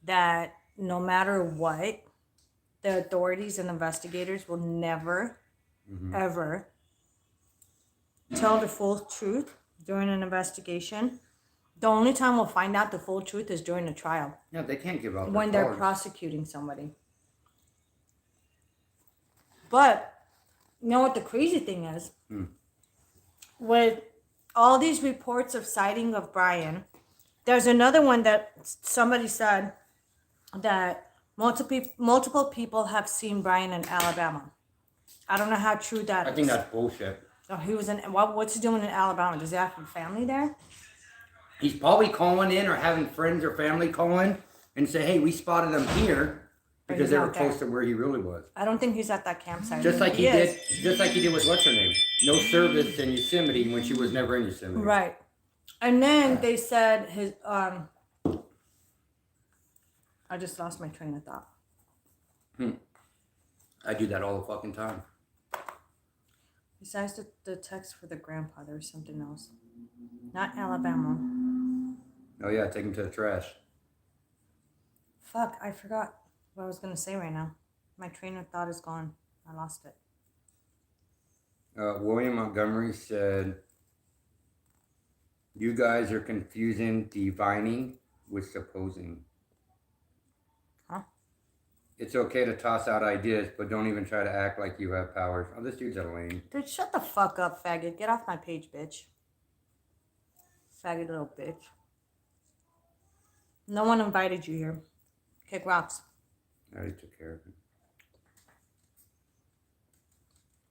that no matter what, the authorities and investigators will never, ever tell the full truth during an investigation. The only time we'll find out the full truth is during a trial. Yeah, they can't give out when their they're cards. prosecuting somebody. But you know what the crazy thing is? With all these reports of sighting of Brian, there's another one that somebody said that multiple people have seen Brian in Alabama. I don't know how true that is. I think that's bullshit. So he was in. What's he doing in Alabama? Does he have a family there? He's probably calling in or having friends or family call in and say, "Hey, we spotted him here," because they were close to where he really was. I don't think he's at that campsite. Just like he did with what's her name? No service in Yosemite when she was never in Yosemite. Right. And then they said his I just lost my train of thought. I do that all the fucking time. Besides the text for the grandpa, there was something else. Not Alabama. Oh yeah, take him to the trash. Fuck, I forgot what I was gonna say right now. My train of thought is gone. I lost it. William Montgomery said, "You guys are confusing divining with supposing. Huh? It's okay to toss out ideas, but don't even try to act like you have powers." Oh, this dude's a lame. Dude, shut the fuck up, faggot. Get off my page, bitch. Faggot little bitch. No one invited you here. Kick rocks. I already took care of it.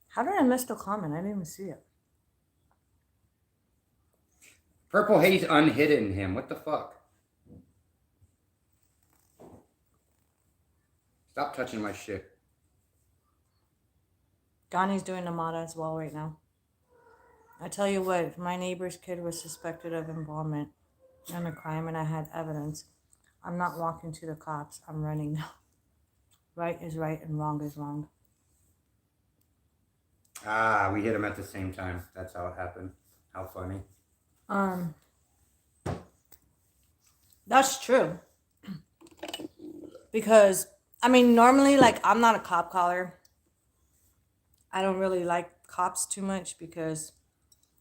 How did I miss the comment? I didn't even see it. Purple Haze unhidden him. What the fuck? Stop touching my shit. Donnie's doing the mod as well right now. I tell you what, if my neighbor's kid was suspected of involvement in a crime and I had evidence, I'm not walking to the cops. I'm running now. Right is right and wrong is wrong. Ah, we hit him at the same time. That's how it happened. How funny. That's true. Because, I mean, normally, like, I'm not a cop caller. I don't really like cops too much because,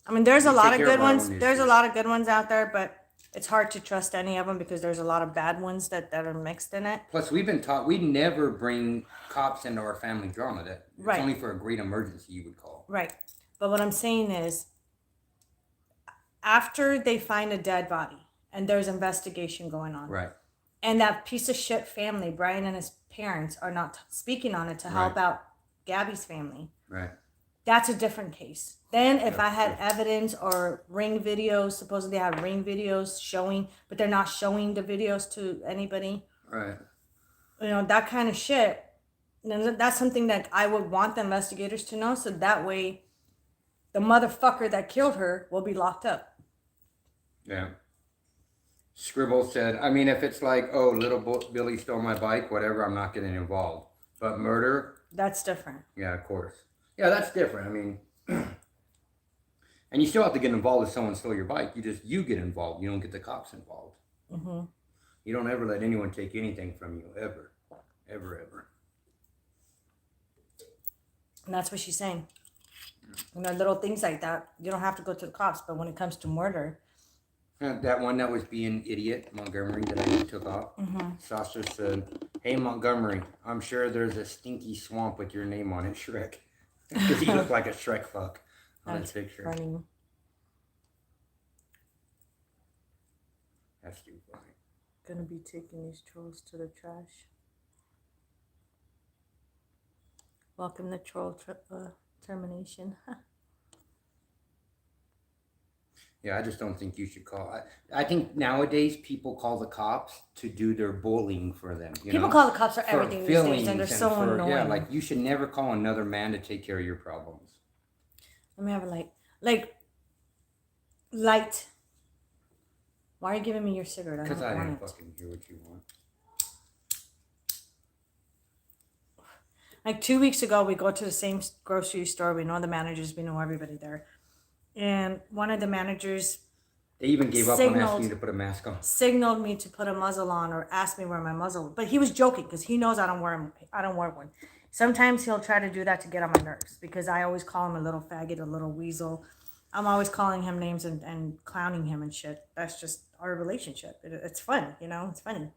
I mean, there's a lot of good ones. There's a lot of good ones out there, but it's hard to trust any of them because there's a lot of bad ones that are mixed in it. Plus, we've been taught we never bring cops into our family drama. That it's Right. only for a great emergency you would call. Right. But what I'm saying is, after they find a dead body and there's investigation going on, Right. and that piece of shit family, Brian and his parents, are not speaking on it to help out Gabby's family, Right. that's a different case. Then if I had evidence or ring videos, supposedly I have ring videos showing, but they're not showing the videos to anybody, Right. you know, that kind of shit, then that's something that I would want the investigators to know, so that way the motherfucker that killed her will be locked up. Yeah. Scribble said, I mean, if it's like, oh, little Billy stole my bike, whatever, I'm not getting involved. But murder? That's different. Yeah, of course. Yeah, that's different. I mean, and you still have to get involved if someone stole your bike. You get involved. You don't get the cops involved. Mm-hmm. You don't ever let anyone take anything from you, ever. Ever, ever. And that's what she's saying. You know, little things like that, you don't have to go to the cops, but when it comes to murder, That one that was being idiot, Montgomery, that I took off. Sasha said, hey, Montgomery, I'm sure there's a stinky swamp with your name on it, Shrek. Because he looked like a Shrek fuck on his picture. Funny. That's too funny. gonna be taking these trolls to the trash. Welcome to troll termination. Yeah, I just don't think you should call. I think nowadays people call the cops to do their bullying for them. People call the cops for everything these days, and they're so annoying. Yeah, like you should never call another man to take care of your problems. Let me have a light. Light. Why are you giving me your cigarette? Because I don't didn't want it. fucking hear what you want. Like 2 weeks ago, we go to the same grocery store. We know the managers. We know everybody there. And one of the managers They even gave up on asking you to put a mask on. Signaled me to put a muzzle on or asked me where my muzzle. But he was joking because he knows I don't wear one. Sometimes he'll try to do that to get on my nerves because I always call him a little faggot, a little weasel. I'm always calling him names and clowning him and shit. That's just our relationship. It's fun, it's funny.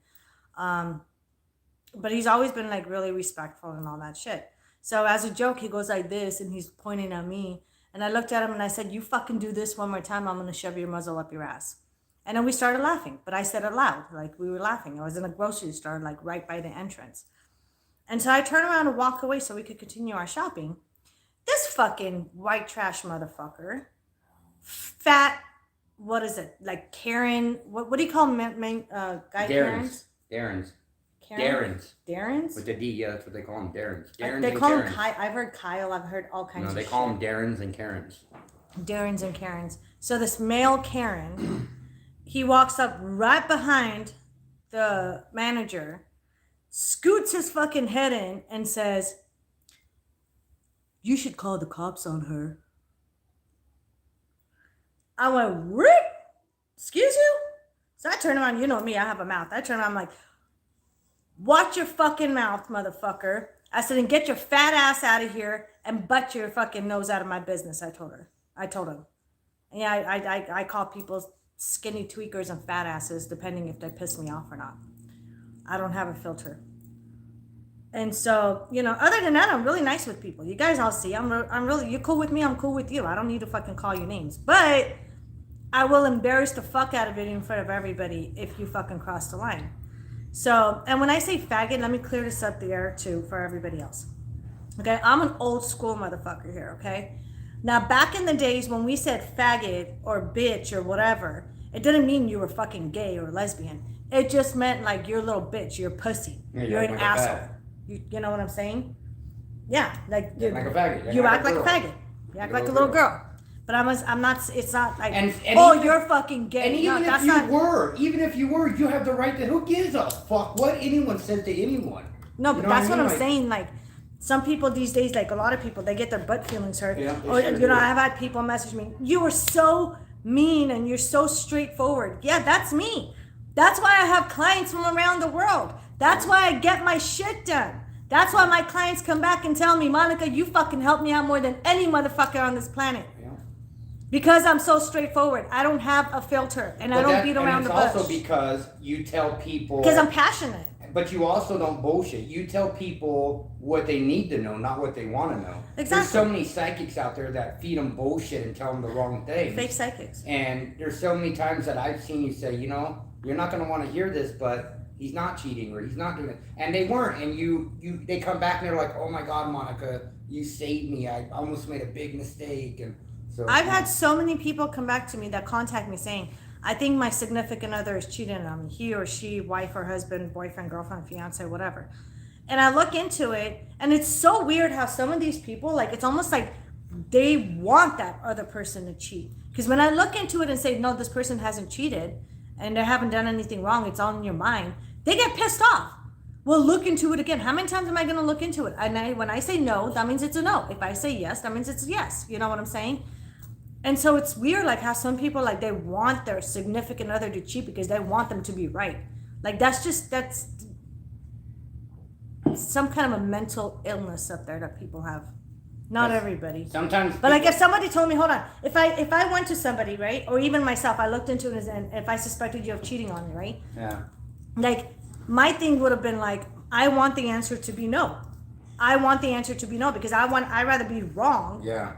But he's always been like really respectful and all that shit. So as a joke, he goes like this and he's pointing at me. And I looked at him and I said, you fucking do this one more time, I'm going to shove your muzzle up your ass. And then we started laughing, but I said it loud, like we were laughing. I was in a grocery store, like right by the entrance. And so I turned around and walked away so we could continue our shopping. This fucking white trash motherfucker, fat, what is it? Like Karen, what do you call guy Karens? Darrens? With the D, yeah, that's what they call them, Darrens. Darrens they and call Karens. them Kyle. I've heard Kyle. I've heard all kinds of shit. No, they call them Darrens and Karens. Darrens and Karens. So this male Karen, he walks up right behind the manager, scoots his fucking head in and says, you should call the cops on her. I went, rip! Excuse you? So I turn around, you know me, I have a mouth. I turn around, I'm like, watch your fucking mouth, motherfucker. I said, and get your fat ass out of here and butt your fucking nose out of my business, I told him. Yeah, I call people skinny tweakers and fat asses, depending if they piss me off or not. I don't have a filter. And so, other than that, I'm really nice with people. You guys all see, I'm really, you're cool with me, I'm cool with you. I don't need to fucking call you names. But I will embarrass the fuck out of it in front of everybody if you fucking cross the line. So, and when I say faggot, let me clear this up there too for everybody else. Okay, I'm an old school motherfucker here, okay? Now, back in the days when we said faggot or bitch or whatever, it didn't mean you were fucking gay or lesbian. It just meant like you're a little bitch, you're a pussy, you're an asshole. You know what I'm saying? Yeah, like a faggot. You act like a faggot. You act like a little girl. But I'm not. It's not like you're fucking gay. And even if you were, you have the right to. Who gives a fuck what anyone says to anyone? No, but that's what I'm saying. Like some people these days, like a lot of people, they get their butt feelings hurt. Yeah, or I've had people message me. You were so mean and you're so straightforward. Yeah, that's me. That's why I have clients from around the world. That's why I get my shit done. That's why my clients come back and tell me, Monica, you fucking helped me out more than any motherfucker on this planet. Yeah. Because I'm so straightforward. I don't have a filter and I don't beat around the bush. It's also because you tell people. Because I'm passionate. But you also don't bullshit. You tell people what they need to know, not what they want to know. Exactly. There's so many psychics out there that feed them bullshit and tell them the wrong thing. Fake psychics. And there's so many times that I've seen you say, you're not going to want to hear this, but he's not cheating or he's not doing it. And they weren't. And they come back and they're like, oh my God, Monica, you saved me. I almost made a big mistake. And so I've had so many people come back to me that contact me saying, I think my significant other is cheating on me. He or she, wife or husband, boyfriend, girlfriend, fiance, whatever. And I look into it and it's so weird how some of these people, like it's almost like they want that other person to cheat. Because when I look into it and say, no, this person hasn't cheated and they haven't done anything wrong, it's all in your mind, they get pissed off. Well, look into it again. How many times am I going to look into it? And when I say no, that means it's a no. If I say yes, that means it's a yes. You know what I'm saying? And so it's weird, like how some people, like they want their significant other to cheat because they want them to be right. Like that's some kind of a mental illness up there that people have. Not everybody. Sometimes. But like if somebody told me, hold on, if I went to somebody, right, or even myself, I looked into it and if I suspected you of cheating on me, right? Yeah. Like my thing would have been like, I want the answer to be no. I want the answer to be no because I'd rather be wrong. Yeah.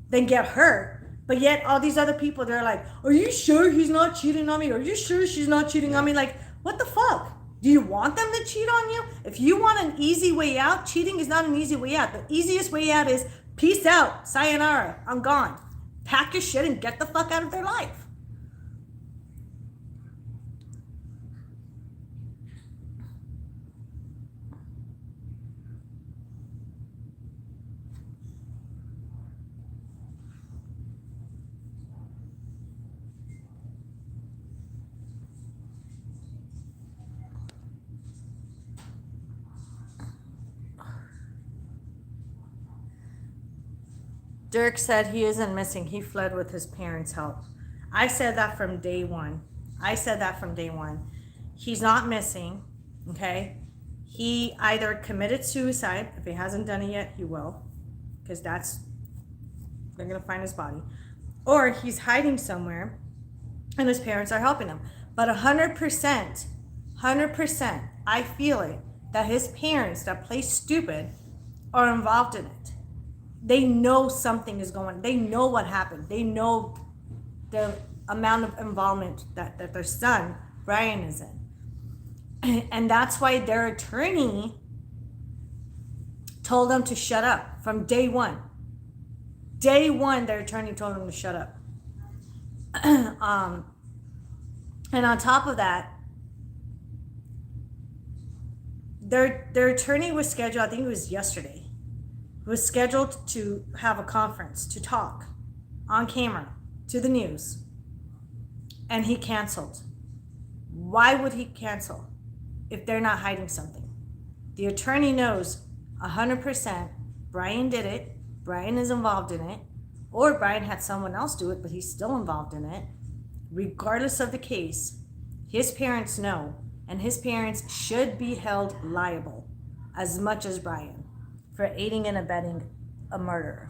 Than get hurt. But yet all these other people, they're like, are you sure he's not cheating on me? Are you sure she's not cheating on me? Like, What the fuck? Do you want them to cheat on you? If you want an easy way out, cheating is not an easy way out. The easiest way out is peace out, sayonara, I'm gone. Pack your shit and get the fuck out of their life. Dirk said he isn't missing. He fled with his parents' help. I said that from day one. He's not missing, okay? He either committed suicide. If he hasn't done it yet, he will. Because they're going to find his body. Or he's hiding somewhere and his parents are helping him. But 100%, I feel it, that his parents that play stupid are involved in it. They know something is going on. They know what happened. They know the amount of involvement that their son, Brian, is in. And that's why their attorney told them to shut up from day one. Day one, their attorney told them to shut up. And on top of that, their attorney was scheduled, I think it was yesterday, was scheduled to have a conference to talk on camera to the news, and he canceled. Why would he cancel if they're not hiding something? The attorney knows 100% Brian did it, Brian is involved in it, or Brian had someone else do it, but he's still involved in it. Regardless of the case, his parents know, and his parents should be held liable as much as Brian for aiding and abetting a murderer.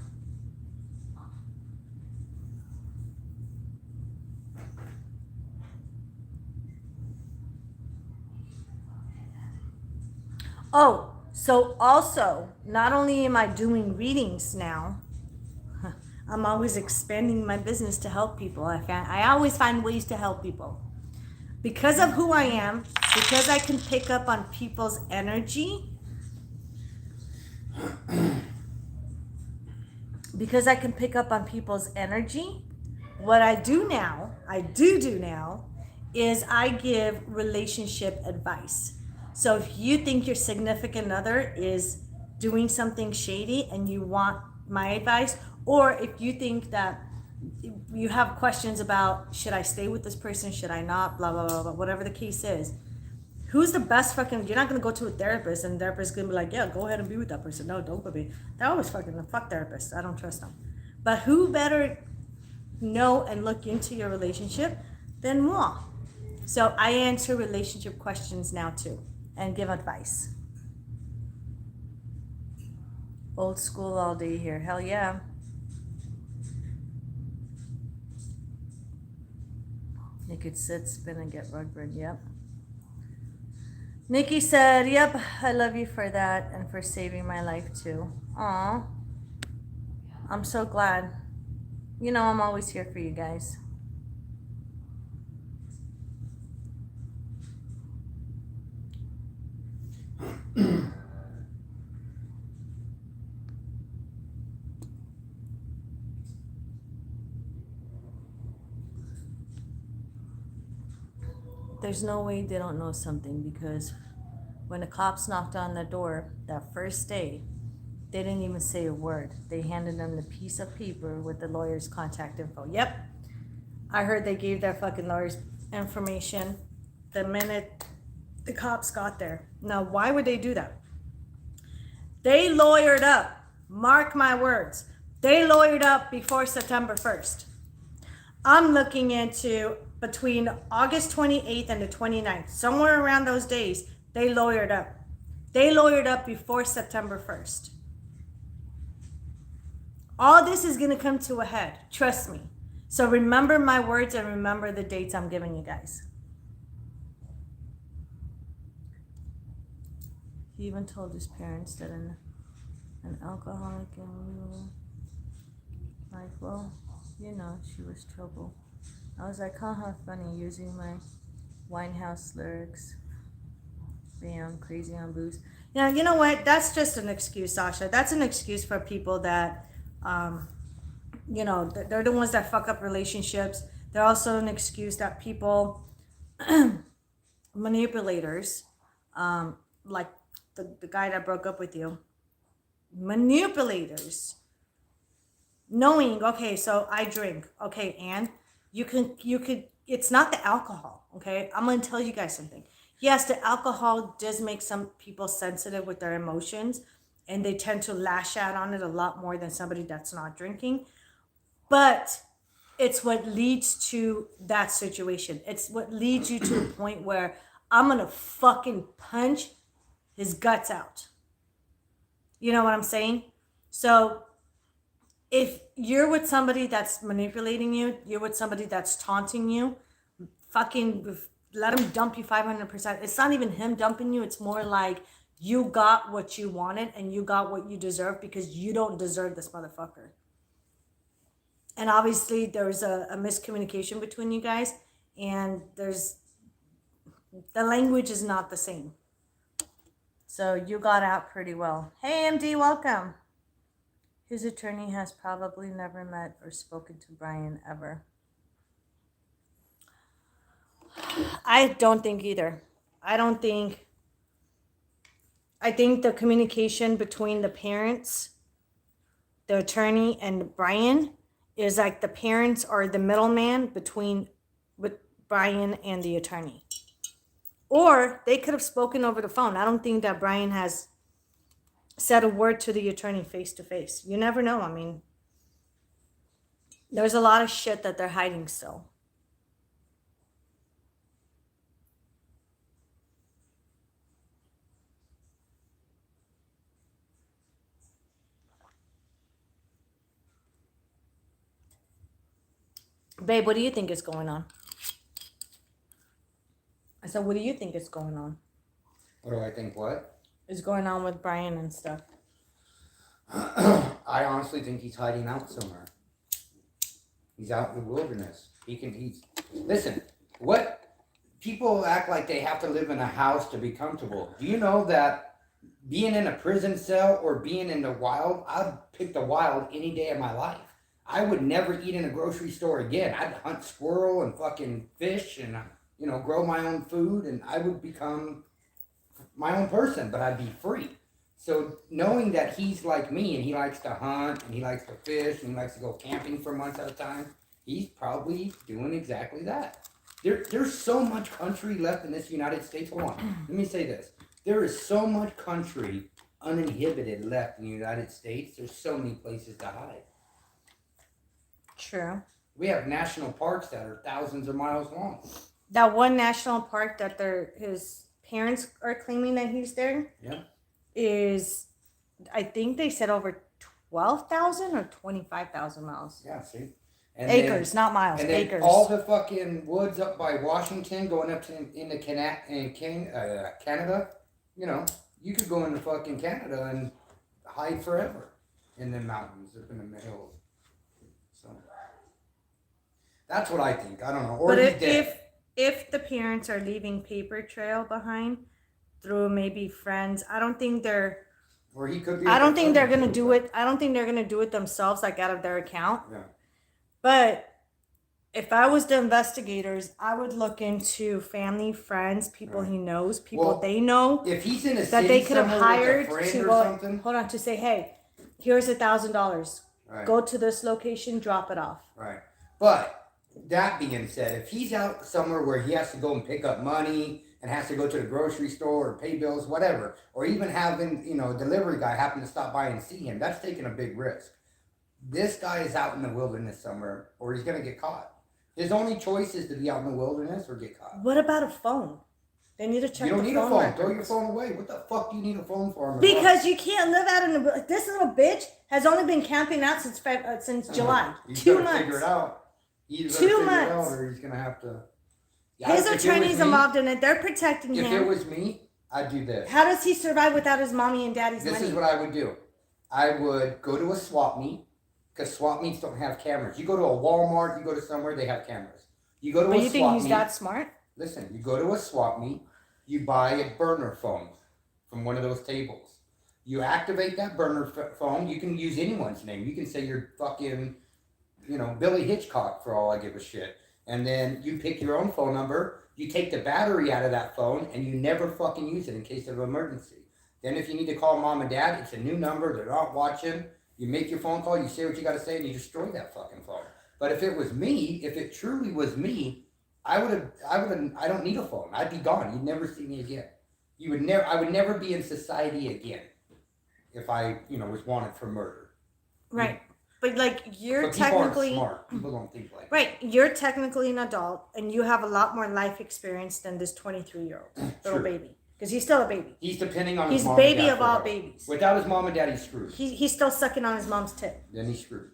Oh, so also, not only am I doing readings now, I'm always expanding my business to help people. I always find ways to help people. Because of who I am, because I can pick up on people's energy, what I do now, is I give relationship advice. So if you think your significant other is doing something shady and you want my advice, or if you think that you have questions about, should I stay with this person, should I not, blah, blah, blah, blah, whatever the case is, who's the best fucking, you're not going to go to a therapist and the therapist is going to be like, yeah, go ahead and be with that person. No, don't be. They're always fuck therapists. I don't trust them. But who better know and look into your relationship than moi? So I answer relationship questions now too and give advice. Old school all day here. Hell yeah. You could sit, spin, and get rug burn. Yep. Nikki said, yep, I love you for that and for saving my life too. Aw. I'm so glad. You know, I'm always here for you guys. There's no way they don't know something, because when the cops knocked on the door that first day, they didn't even say a word. They handed them the piece of paper with the lawyer's contact info. Yep. I heard they gave their fucking lawyer's information the minute the cops got there. Now, why would they do that? They lawyered up. Mark my words. They lawyered up before September 1st. I'm looking into between August 28th and the 29th, somewhere around those days, they lawyered up. They lawyered up before September 1st. All this is going to come to a head. Trust me. So remember my words and remember the dates I'm giving you guys. He even told his parents that an alcoholic and we were like, well, you know, she was trouble. I was like, haha, funny, using my Winehouse lyrics. Bam, crazy on booze. Yeah, you know what? That's just an excuse, Sasha. That's an excuse for people that, they're the ones that fuck up relationships. They're also an excuse that people, manipulators, like the guy that broke up with you, manipulators, knowing, okay, so I drink, okay, and you could, it's not the alcohol, okay? I'm gonna tell you guys something. Yes, the alcohol does make some people sensitive with their emotions, and they tend to lash out on it a lot more than somebody that's not drinking. But it's what leads to that situation. It's what leads you to a point where I'm gonna fucking punch his guts out. You know what I'm saying? So if you're with somebody that's manipulating you, you're with somebody that's taunting you, fucking let him dump you 500%. It's not even him dumping you. It's more like you got what you wanted and you got what you deserve because you don't deserve this motherfucker. And obviously there's a miscommunication between you guys, and the language is not the same. So you got out pretty well. Hey, MD, welcome. His attorney has probably never met or spoken to Brian ever. I don't think either. I think the communication between the parents, the attorney, and Brian is like the parents are the middleman between with Brian and the attorney. Or they could have spoken over the phone. I don't think that Brian has said a word to the attorney face to face. You never know. I mean, there's a lot of shit that they're hiding still. Babe, what do you think is going on? I said, what do you think is going on? What do I think? What is going on with Brian and stuff? I honestly think he's hiding out somewhere. He's out in the wilderness. Listen, what people act like they have to live in a house to be comfortable. Do you know that being in a prison cell or being in the wild, I'd pick the wild any day of my life. I would never eat in a grocery store again. I'd hunt squirrel and fucking fish and, grow my own food, and I would become my own person, but I'd be free. So knowing that he's like me and he likes to hunt and he likes to fish and he likes to go camping for months at a time, he's probably doing exactly that. There's so much country left in this United States. Hold on, let me say this. There is so much country uninhibited left in the United States. There's so many places to hide. True. We have national parks that are thousands of miles long. That one national park that his parents are claiming that he's there. Yeah. Is, I think they said over 12,000 or 25,000 miles. Yeah, see? And acres, not miles, and acres. Then all the fucking woods up by Washington going up to into Canada, you could go into fucking Canada and hide forever in the mountains, up in the hills. So that's what I think. I don't know. Or but if the parents are leaving paper trail behind through maybe friends, I don't think they're. Or he could be. I don't think they're gonna do it. I don't think they're gonna do it themselves, like out of their account. Yeah. But if I was the investigators, I would look into family, friends, people he knows, people they know. If he's in a that they could have hired to go, hold on, to say, hey, here's $1,000. Right. Go to this location, drop it off. Right. But that being said, if he's out somewhere where he has to go and pick up money and has to go to the grocery store or pay bills, whatever, or even having, a delivery guy happen to stop by and see him, that's taking a big risk. This guy is out in the wilderness somewhere, or he's going to get caught. His only choice is to be out in the wilderness or get caught. What about a phone? They need to check the phone. You don't need a phone. Throw your phone away. What the fuck do you need a phone for? Because you can't live out in the... This little bitch has only been camping out since July. He's 2 months. Figure it out. He's 2 months. Or he's going to have to... His attorney's involved in it. They're protecting him. If it was me, I'd do this. How does he survive without his mommy and daddy's money? This is what I would do. I would go to a swap meet, because swap meets don't have cameras. You go to a Walmart, you go to somewhere, they have cameras. You go to a swap meet. But you think he's that smart? Listen, you go to a swap meet, you buy a burner phone from one of those tables. You activate that burner phone. You can use anyone's name. You can say you're fucking, Billy Hitchcock for all I give a shit. And then you pick your own phone number. You take the battery out of that phone and you never fucking use it in case of emergency. Then if you need to call mom and dad, it's a new number. They're not watching. You make your phone call. You say what you got to say and you destroy that fucking phone. But if it was me, if it truly was me, I don't need a phone. I'd be gone. You'd never see me again. I would never be in society again if I, was wanted for murder. Right. But like you're but people technically aren't smart. People don't think like right. You're technically an adult, and you have a lot more life experience than this 23-year-old little baby, because he's still a baby. He's depending on his his mom baby and dad of all forever. babies. Without his mom and dad, he's screwed. He's still sucking on his mom's tit. Then he's screwed.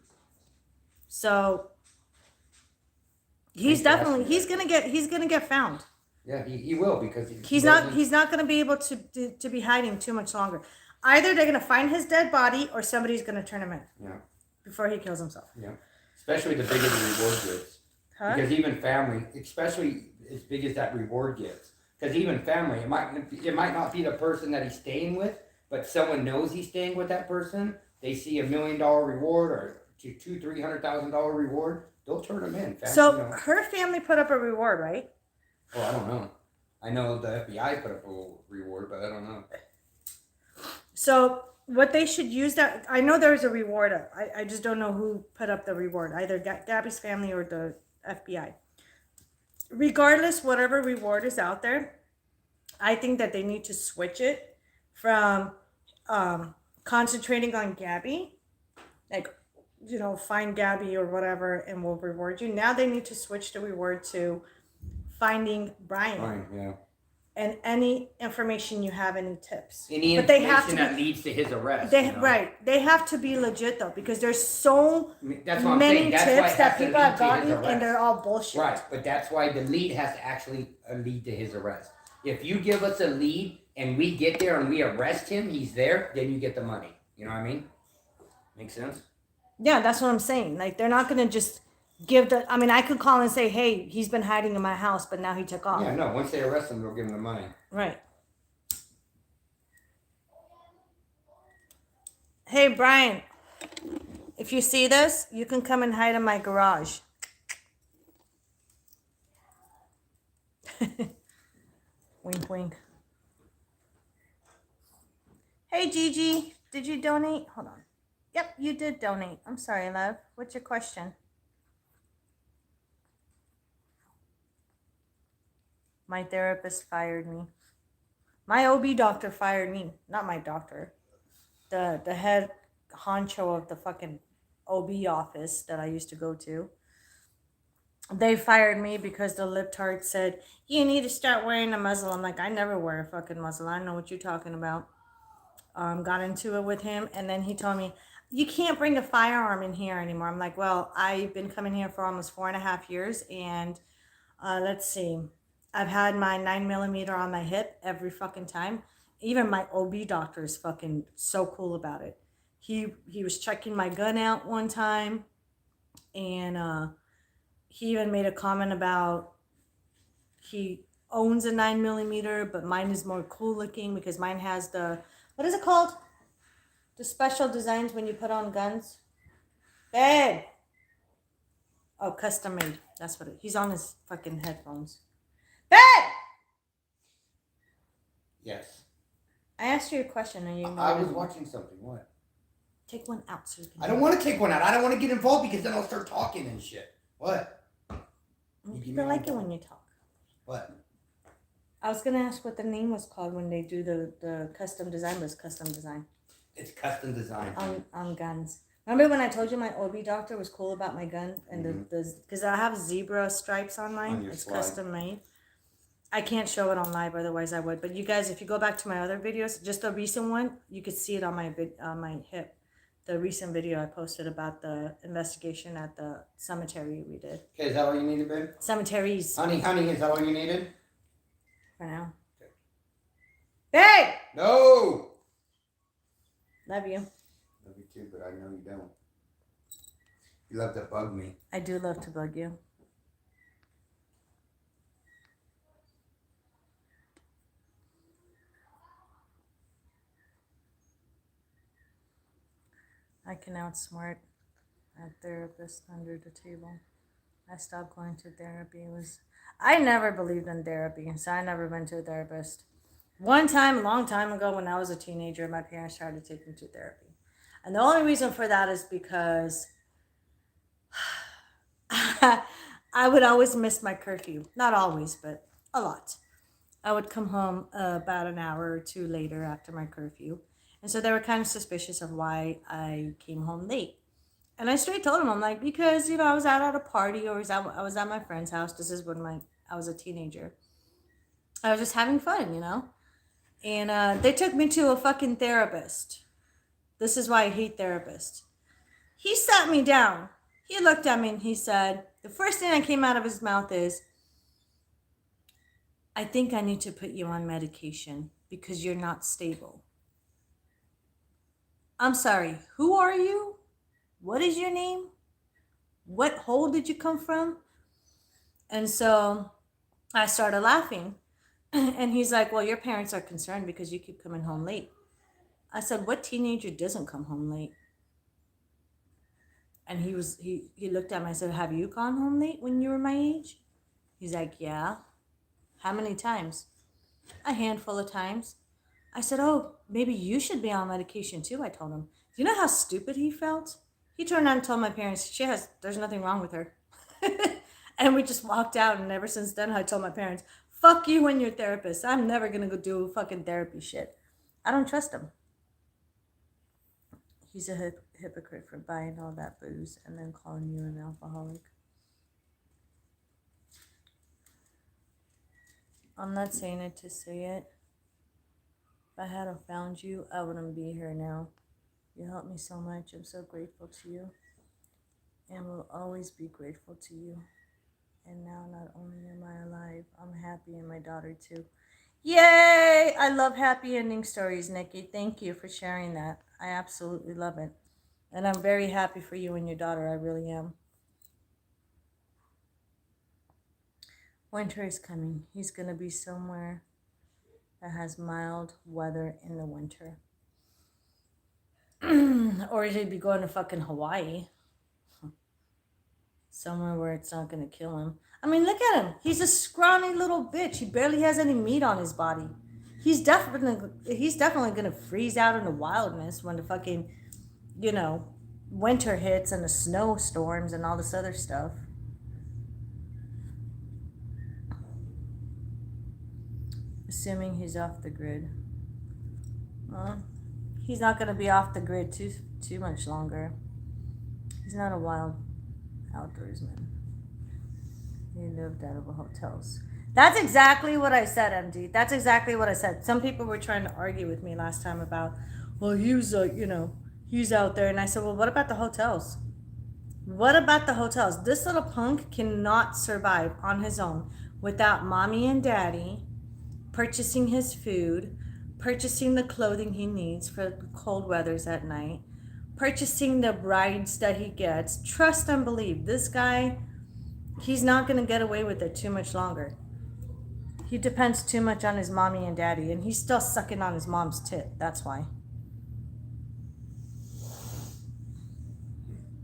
So he's gonna get found. Yeah, he will, because he's not gonna be able to be hiding too much longer. Either they're gonna find his dead body, or somebody's gonna turn him in. Yeah. Before he kills himself. Yeah. Especially the bigger the reward gets. Huh? Because even family, especially as big as that reward gets, because even family, it might not be the person that he's staying with, but someone knows he's staying with that person. They see $1 million reward or $200,000-$300,000 reward. They'll turn him in. So her family put up a reward, right? Oh, I don't know. I know the FBI put up a reward, but I don't know. So what they should use that, I know there's a reward. I just don't know who put up the reward, either Gabby's family or the FBI. Regardless, whatever reward is out there, I think that they need to switch it from concentrating on Gabby, like, find Gabby or whatever and we'll reward you. Now they need to switch the reward to finding Brian. Yeah. And any information you have, any tips. Any but they information have to that leads to his arrest. Right. They have to be legit, though, because there's so that's what many tips that people have gotten, and they're all bullshit. Right, but that's why the lead has to actually lead to his arrest. If you give us a lead and we get there and we arrest him, he's there, then you get the money. You know what I mean? Make sense? Yeah, that's what I'm saying. Like, they're not going to just give I could call and say, hey, he's been hiding in my house, but now he took off. Yeah, no, once they arrest him, they'll give him the money. Right. Hey, Brian, if you see this, you can come and hide in my garage. Wink, wink. Hey, Gigi, did you donate? Hold on. Yep, you did donate. I'm sorry, love. What's your question? My therapist fired me. My OB doctor fired me. Not my doctor. The head honcho of the fucking OB office that I used to go to. They fired me because the libtard said, you need to start wearing a muzzle. I'm like, I never wear a fucking muzzle. I know what you're talking about. Got into it with him. And then he told me, you can't bring a firearm in here anymore. I'm like, well, I've been coming here for almost 4.5 years. And let's see. I've had my 9mm on my hip every fucking time. Even my OB doctor is fucking so cool about it. He was checking my gun out one time, and he even made a comment about he owns a 9mm, but mine is more cool looking because mine has the, what is it called? The special designs when you put on guns. Babe. Oh, custom made. That's what it. He's on his fucking headphones. Babe! Yes. I asked you a question and you... I was watching something. What? Take one out so you can... I don't want to take one out. I don't want to get involved because then I'll start talking and shit. What? People like it when you talk. What? I was going to ask what the name was called when they do the custom design, but it's custom design. It's custom design. On guns. Remember when I told you my OB doctor was cool about my gun? And because I have zebra stripes on mine. It's slide. Custom made. I can't show it on live, otherwise I would. But you guys, if you go back to my other videos, just the recent one, you could see it on my hip. The recent video I posted about the investigation at the cemetery we did. Okay, is that all you needed, babe? Cemeteries. Honey, is that all you needed? For now. Okay. Babe! No! Love you. Love you too, but I know you don't. You love to bug me. I do love to bug you. I can outsmart a therapist under the table. I stopped going to therapy. I never believed in therapy, so I never went to a therapist. One time, a long time ago, when I was a teenager, my parents tried to take me to therapy. And the only reason for that is because I would always miss my curfew. Not always, but a lot. I would come home about an hour or two later after my curfew. And so they were kind of suspicious of why I came home late. And I straight told them, I'm like, because, I was out at a party or I was at my friend's house. This is when I was a teenager. I was just having fun. And they took me to a fucking therapist. This is why I hate therapists. He sat me down. He looked at me and he said, the first thing that came out of his mouth is, I think I need to put you on medication because you're not stable. I'm sorry, who are you? What is your name? What hole did you come from? And so I started laughing. And he's like, well, your parents are concerned because you keep coming home late. I said, what teenager doesn't come home late? And he looked at me and said, have you gone home late when you were my age? He's like, yeah. How many times? A handful of times. I said, oh, maybe you should be on medication too, I told him. Do you know how stupid he felt? He turned around and told my parents, there's nothing wrong with her. And we just walked out, and ever since then, I told my parents, fuck you and your therapist. I'm never going to go do fucking therapy shit. I don't trust him. He's a hypocrite for buying all that booze and then calling you an alcoholic. I'm not saying it to say it. If I hadn't found you, I wouldn't be here now. You helped me so much. I'm so grateful to you. And will always be grateful to you. And now not only am I alive, I'm happy, and my daughter too. Yay! I love happy ending stories, Nikki. Thank you for sharing that. I absolutely love it. And I'm very happy for you and your daughter. I really am. Winter is coming. He's going to be somewhere that has mild weather in the winter. Or he'd be going to fucking Hawaii. Somewhere where it's not going to kill him. I mean, look at him. He's a scrawny little bitch. He barely has any meat on his body. He's definitely going to freeze out in the wilderness when the fucking, winter hits and the snowstorms and all this other stuff. Assuming he's off the grid. Well, he's not going to be off the grid too much longer. He's not a wild outdoorsman. He lived out of hotels. That's exactly what I said, MD. That's exactly what I said. Some people were trying to argue with me last time about, well, he's out there. And I said, well, what about the hotels? What about the hotels? This little punk cannot survive on his own without mommy and daddy purchasing his food, purchasing the clothing he needs for cold weathers at night, purchasing the rides that he gets. Trust and believe. This guy, he's not going to get away with it too much longer. He depends too much on his mommy and daddy, and he's still sucking on his mom's tit. That's why.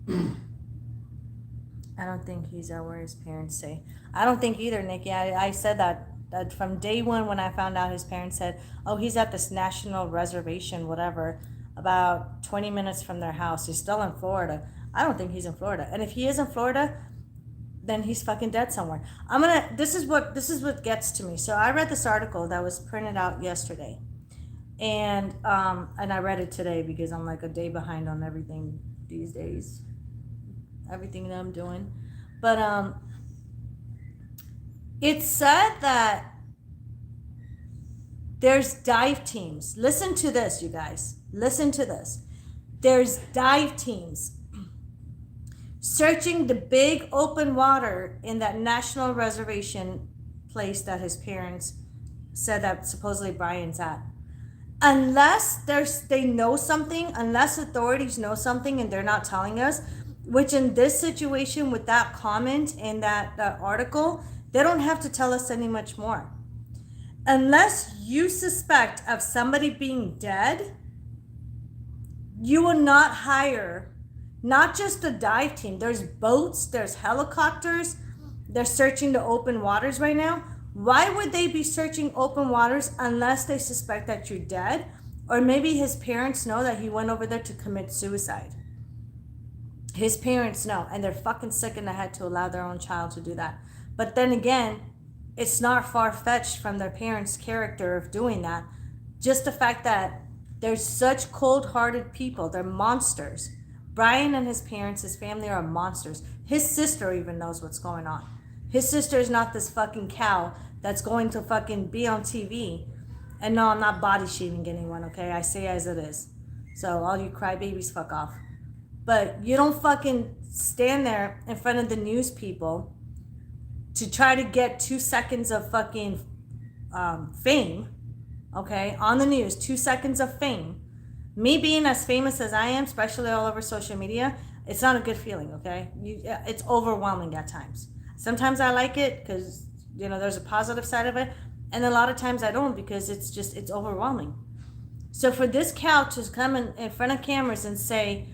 I don't think he's where his parents say. I don't think either, Nikki. I said that from day one when I found out his parents said, oh, he's at this national reservation, whatever, about 20 minutes from their house. He's still in Florida. I don't think he's in Florida. And if he is in Florida, then he's fucking dead somewhere. This is what gets to me. So I read this article that was printed out yesterday. And I read it today because I'm like a day behind on everything these days. Everything that I'm doing. But it said that there's dive teams. Listen to this, you guys. Listen to this. There's dive teams searching the big open water in that national reservation place that his parents said that supposedly Brian's at. Unless they know something, unless authorities know something and they're not telling us, which in this situation with that comment in that article, they don't have to tell us any much more. Unless you suspect of somebody being dead, You will not hire not just a dive team. There's boats, there's helicopters. They're searching the open waters right now. Why would they be searching open waters unless they suspect that you're dead? Or maybe his parents know that he went over there to commit suicide. His parents know, and they're fucking sick in the head to allow their own child to do that. But then again, it's not far-fetched from their parents' character of doing that. Just the fact that they're such cold-hearted people. They're monsters. Brian and his parents, his family are monsters. His sister even knows what's going on. His sister is not this fucking cow that's going to fucking be on TV. And no, I'm not body shaming anyone, okay? I say as it is. So all you crybabies, fuck off. But you don't fucking stand there in front of the news people to try to get 2 seconds of fucking fame, okay? On the news, 2 seconds of fame. Me being as famous as I am, especially all over social media, it's not a good feeling, okay? It's overwhelming at times. Sometimes I like it because, you know, there's a positive side of it. And a lot of times I don't because it's overwhelming. So for this cow to come in front of cameras and say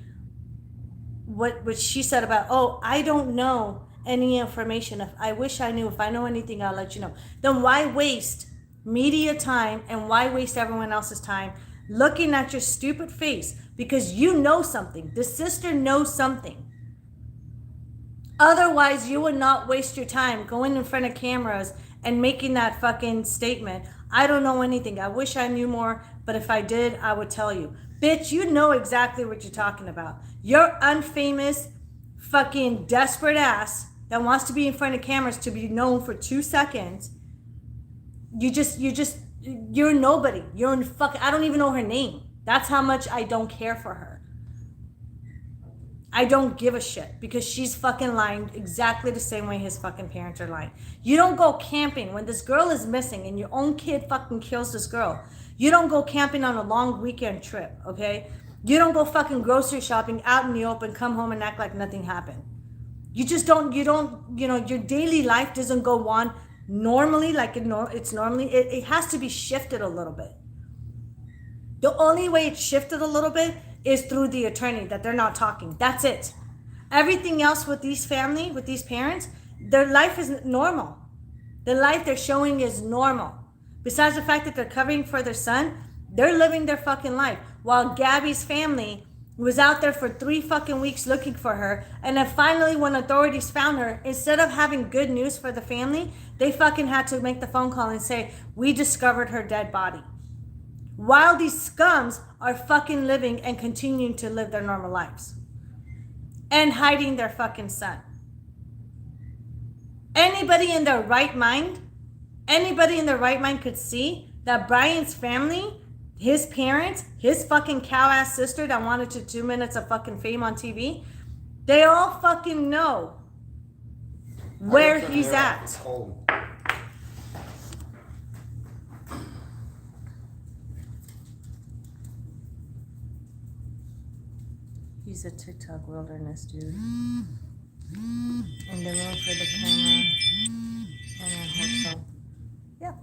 what she said about, oh, I don't know any information. If I wish I knew. If I know anything, I'll let you know. Then why waste media time and why waste everyone else's time looking at your stupid face? Because you know something. The sister knows something. Otherwise, you would not waste your time going in front of cameras and making that fucking statement. I don't know anything. I wish I knew more, but if I did, I would tell you. Bitch, you know exactly what you're talking about. You're unfamous, fucking desperate ass that wants to be in front of cameras to be known for 2 seconds. You're nobody. You're fucking, I don't even know her name. That's how much I don't care for her. I don't give a shit because she's fucking lying exactly the same way his fucking parents are lying. You don't go camping when this girl is missing and your own kid fucking kills this girl. You don't go camping on a long weekend trip, okay? You don't go fucking grocery shopping out in the open, come home and act like nothing happened. You just don't, you know, your daily life doesn't go on normally like it's normally. It has to be shifted a little bit. The only way it's shifted a little bit is through the attorney that they're not talking. That's it. Everything else with these family, with these parents, their life is normal. The life they're showing is normal. Besides the fact that they're covering for their son, they're living their fucking life. While Gabby's family was out there for 3 fucking weeks looking for her. And then finally when authorities found her, instead of having good news for the family, they fucking had to make the phone call and say, we discovered her dead body. While these scums are fucking living and continuing to live their normal lives. And hiding their fucking son. Anybody in their right mind could see that Brian's family, his parents, his fucking cow-ass sister that wanted 2 minutes of fucking fame on TV, they all fucking know where he's at. He's a TikTok wilderness dude. And the room for the camera. And I hope so. Yep.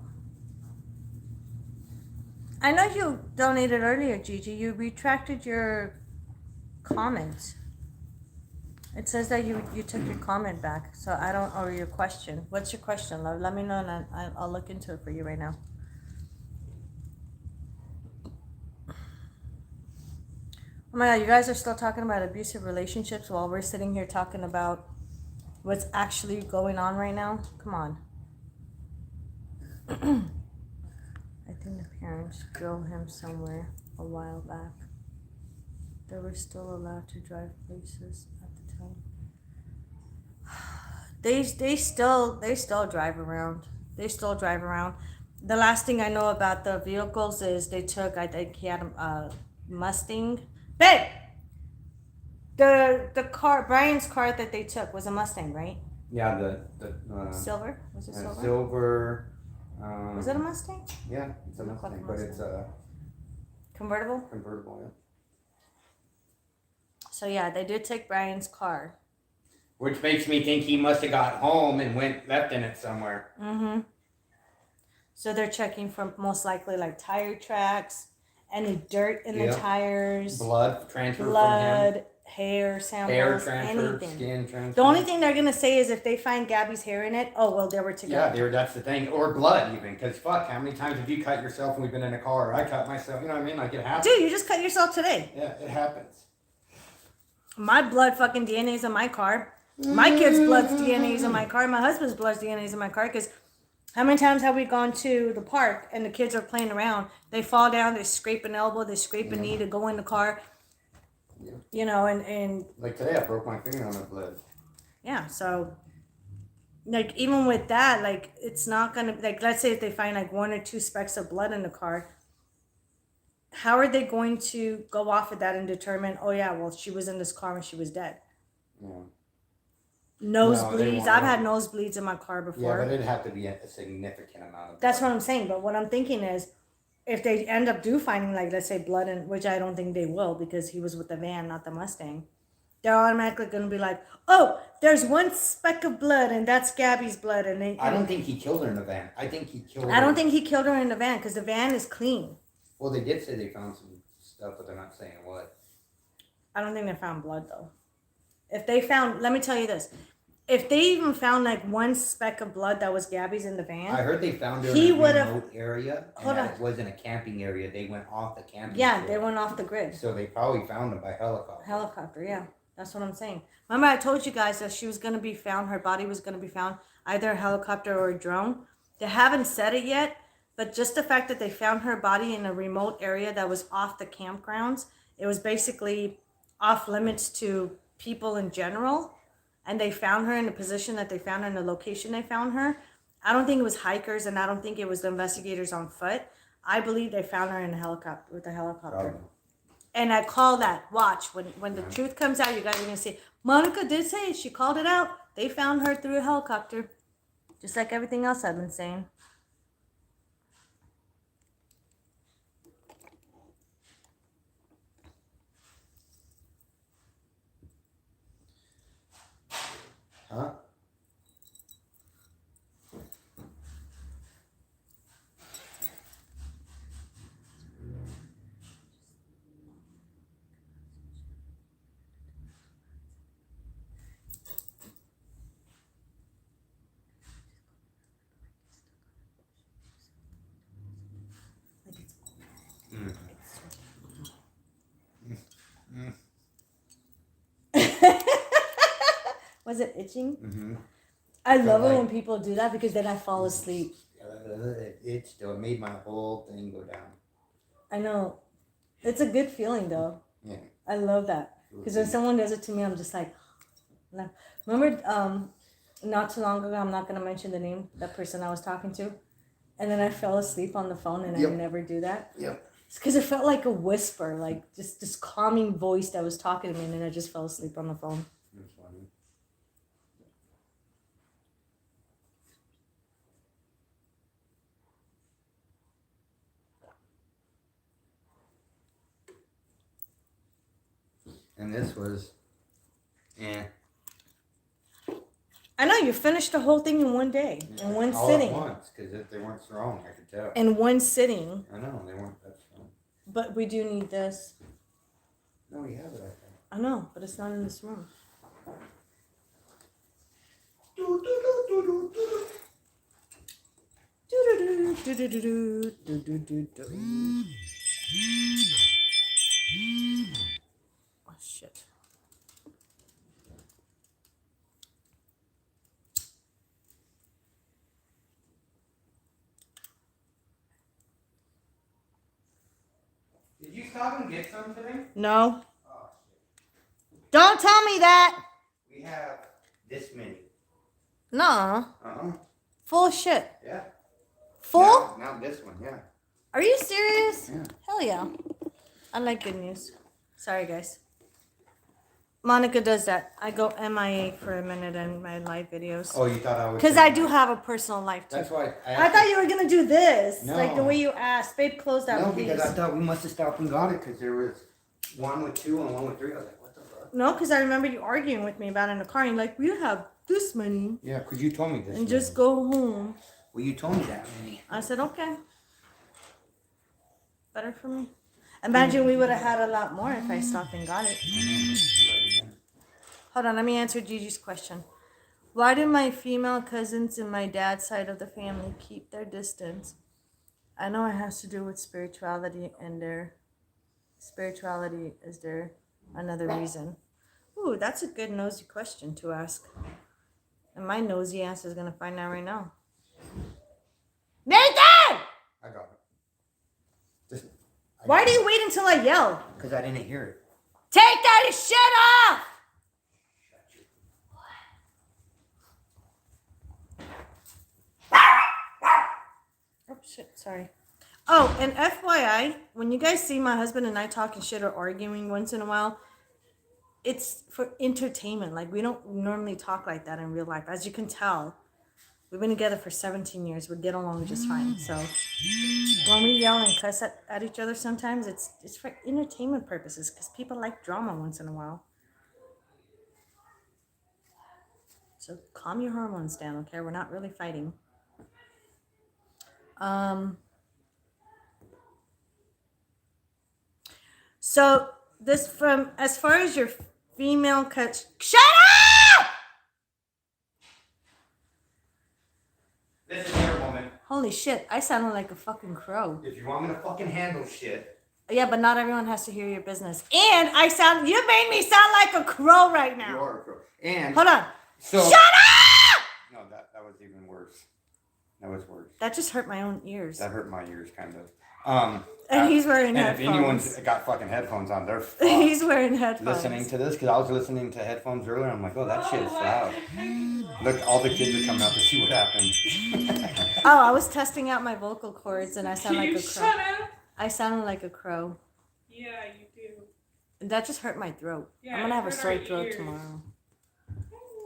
I know you donated earlier, Gigi. You retracted your comment. It says that you took your comment back. So I don't, or your question. What's your question, love? Let me know and I'll look into it for you right now. Oh my God, you guys are still talking about abusive relationships while we're sitting here talking about what's actually going on right now? Come on. I think the parents drove him somewhere a while back. They were still allowed to drive places at the time. They still drive around. They still drive around. The last thing I know about the vehicles is they took, I think he had a Mustang. Babe, the car, Brian's car that they took was a Mustang, right? Yeah, the silver? Was it silver? Silver. Was it a Mustang? Yeah, it's a Mustang, but it's a convertible. Convertible, yeah. So yeah, they did take Brian's car. Which makes me think he must have got home and left in it somewhere. Mm-hmm. So they're checking for most likely like tire tracks. any dirt in the Yeah. tires, Blood transfer from him. blood, hair samples, Hair transfer, anything. skin transfer. The only thing they're gonna say is if they find Gabby's hair in it, oh well, they were together. Yeah, that's the thing. Or blood even. Because fuck, how many times have you cut yourself when we've been in a car? Or I cut myself, you know what I mean? Like it happens. Dude, you just cut yourself today. Yeah, it happens. My blood fucking DNA's in my car. My kids' blood's DNA's in my car. My husband's blood's DNA's in my car. Because how many times have we gone to the park and the kids are playing around? They fall down, they scrape an elbow, they scrape a knee to go in the car. Yeah. You know, and like today, I broke my finger on the blood. Yeah, so like even with that, like it's not gonna like let's say if they find like 1 or 2 specks of blood in the car, how are they going to go off of that and determine, oh yeah, well she was in this car when she was dead? Yeah. Nosebleeds. No, I've had nosebleeds in my car Yeah, before. but it'd have to be a significant amount of That's blood. what I'm saying. But what I'm thinking is, if they end up finding like let's say blood in, which I don't think they will because he was with the van, not the Mustang. They're automatically going to be like, oh, there's 1 speck of blood, and that's Gabby's blood. And I don't think he killed her in the van. I think he killed her. I don't think he killed her in the van because the van is clean. Well, they did say they found some stuff, but they're not saying what. I don't think they found blood, though. If they found, let me tell you this. If they even found like 1 speck of blood that was Gabby's in the van. I heard they found her He in a would've- remote area. Hold and on. It wasn't a camping area. They went off the camping Yeah, field. they went off the grid. So they probably found them by helicopter. Helicopter, yeah. That's what I'm saying. Remember I told you guys that she was going to be found, her body was going to be found, either a helicopter or a drone. They haven't said it yet, but just the fact that they found her body in a remote area that was off the campgrounds, it was basically off limits to people in general, and they found her in the position that they found her in the location they found her. I don't think it was hikers, and I don't think it was the investigators on foot. I believe they found her in a helicopter, with a helicopter. Probably. And I call that. Watch. When the truth comes out, you guys are going to see. Monica did say it. She called it out. They found her through a helicopter. Just like everything else I've been saying. Huh? Was it itching? Mm-hmm. I love it when people do that because then I fall asleep. It still made my whole thing go down. I know. It's a good feeling though. Yeah. I love that. Because when someone does it to me, I'm just like, no. Remember, not too long ago, I'm not going to mention the name, that person I was talking to. And then I fell asleep on the phone and Yep. I never do that. Yep. It's because it felt like a whisper, like just this calming voice that was talking to me, and then I just fell asleep on the phone. That's funny. And this was, I know, you finished the whole thing in one day, in one all sitting. at once, because they weren't strong, I could tell. In one sitting. I know, they weren't that strong. But we do need this. No, we have it, I think. I know, but it's not in this room. Oh, shit. Did you stop and get some today? No. Oh, Don't tell me that. shit. We have this many. No. Uh-huh. Full of shit. Yeah. Full? Now this one, yeah. Are you serious? Yeah. Hell yeah. I like good news. Sorry, guys. Monica does that. I go MIA for a minute in my live videos. Oh, you thought I was... Because I do have a personal life, too. That's why I thought you were going to do this. No. Like the way you asked. Babe, close that, No, please. because I thought we must have stopped and got it, because there was one with 2 and one with 3. I was like, what the fuck? No, because I remember you arguing with me about it in the car. And you're like, we have this many. Yeah, because you told me this. And just go home. Well, you told me that many. I said, okay. Better for me. Imagine we would have had a lot more if I stopped and got it. Hold on, let me answer Gigi's question. Why do my female cousins in my dad's side of the family keep their distance? I know it has to do with spirituality, and their spirituality is there another reason. Ooh, that's a good nosy question to ask. And my nosy ass is gonna find out right now. Nathan! I got it. Why do you wait until I yell? Because I didn't hear it. Take that shit off! Oh shit, sorry. Oh, and FYI, when you guys see my husband and I talking shit or arguing once in a while, it's for entertainment. Like, we don't normally talk like that in real life. As you can tell, we've been together for 17 years. We get along just fine. So when we yell and cuss at each other sometimes, it's for entertainment purposes, because people like drama once in a while. So calm your hormones down, okay? We're not really fighting. So this from, as far as your female cut, shut up! Listen here, woman. Holy shit, I sounded like a fucking crow. If you want me to fucking handle shit. Yeah, but not everyone has to hear your business. And you made me sound like a crow right now. You are a crow. And hold on. So, shut up! No, that was even worse. That was worse. That just hurt my own ears. That hurt my ears, kind of. And he's wearing headphones. If anyone's got fucking headphones on, they're he's wearing headphones. Listening to this, because I was listening to headphones earlier. I'm like, oh, that shit is loud. Look, all the kids are coming out to see what happened. Oh, I was testing out my vocal cords, and I sound like a crow. Shut up. I sounded like a crow. Yeah, you do. That just hurt my throat. Yeah, I'm gonna have a sore throat tomorrow.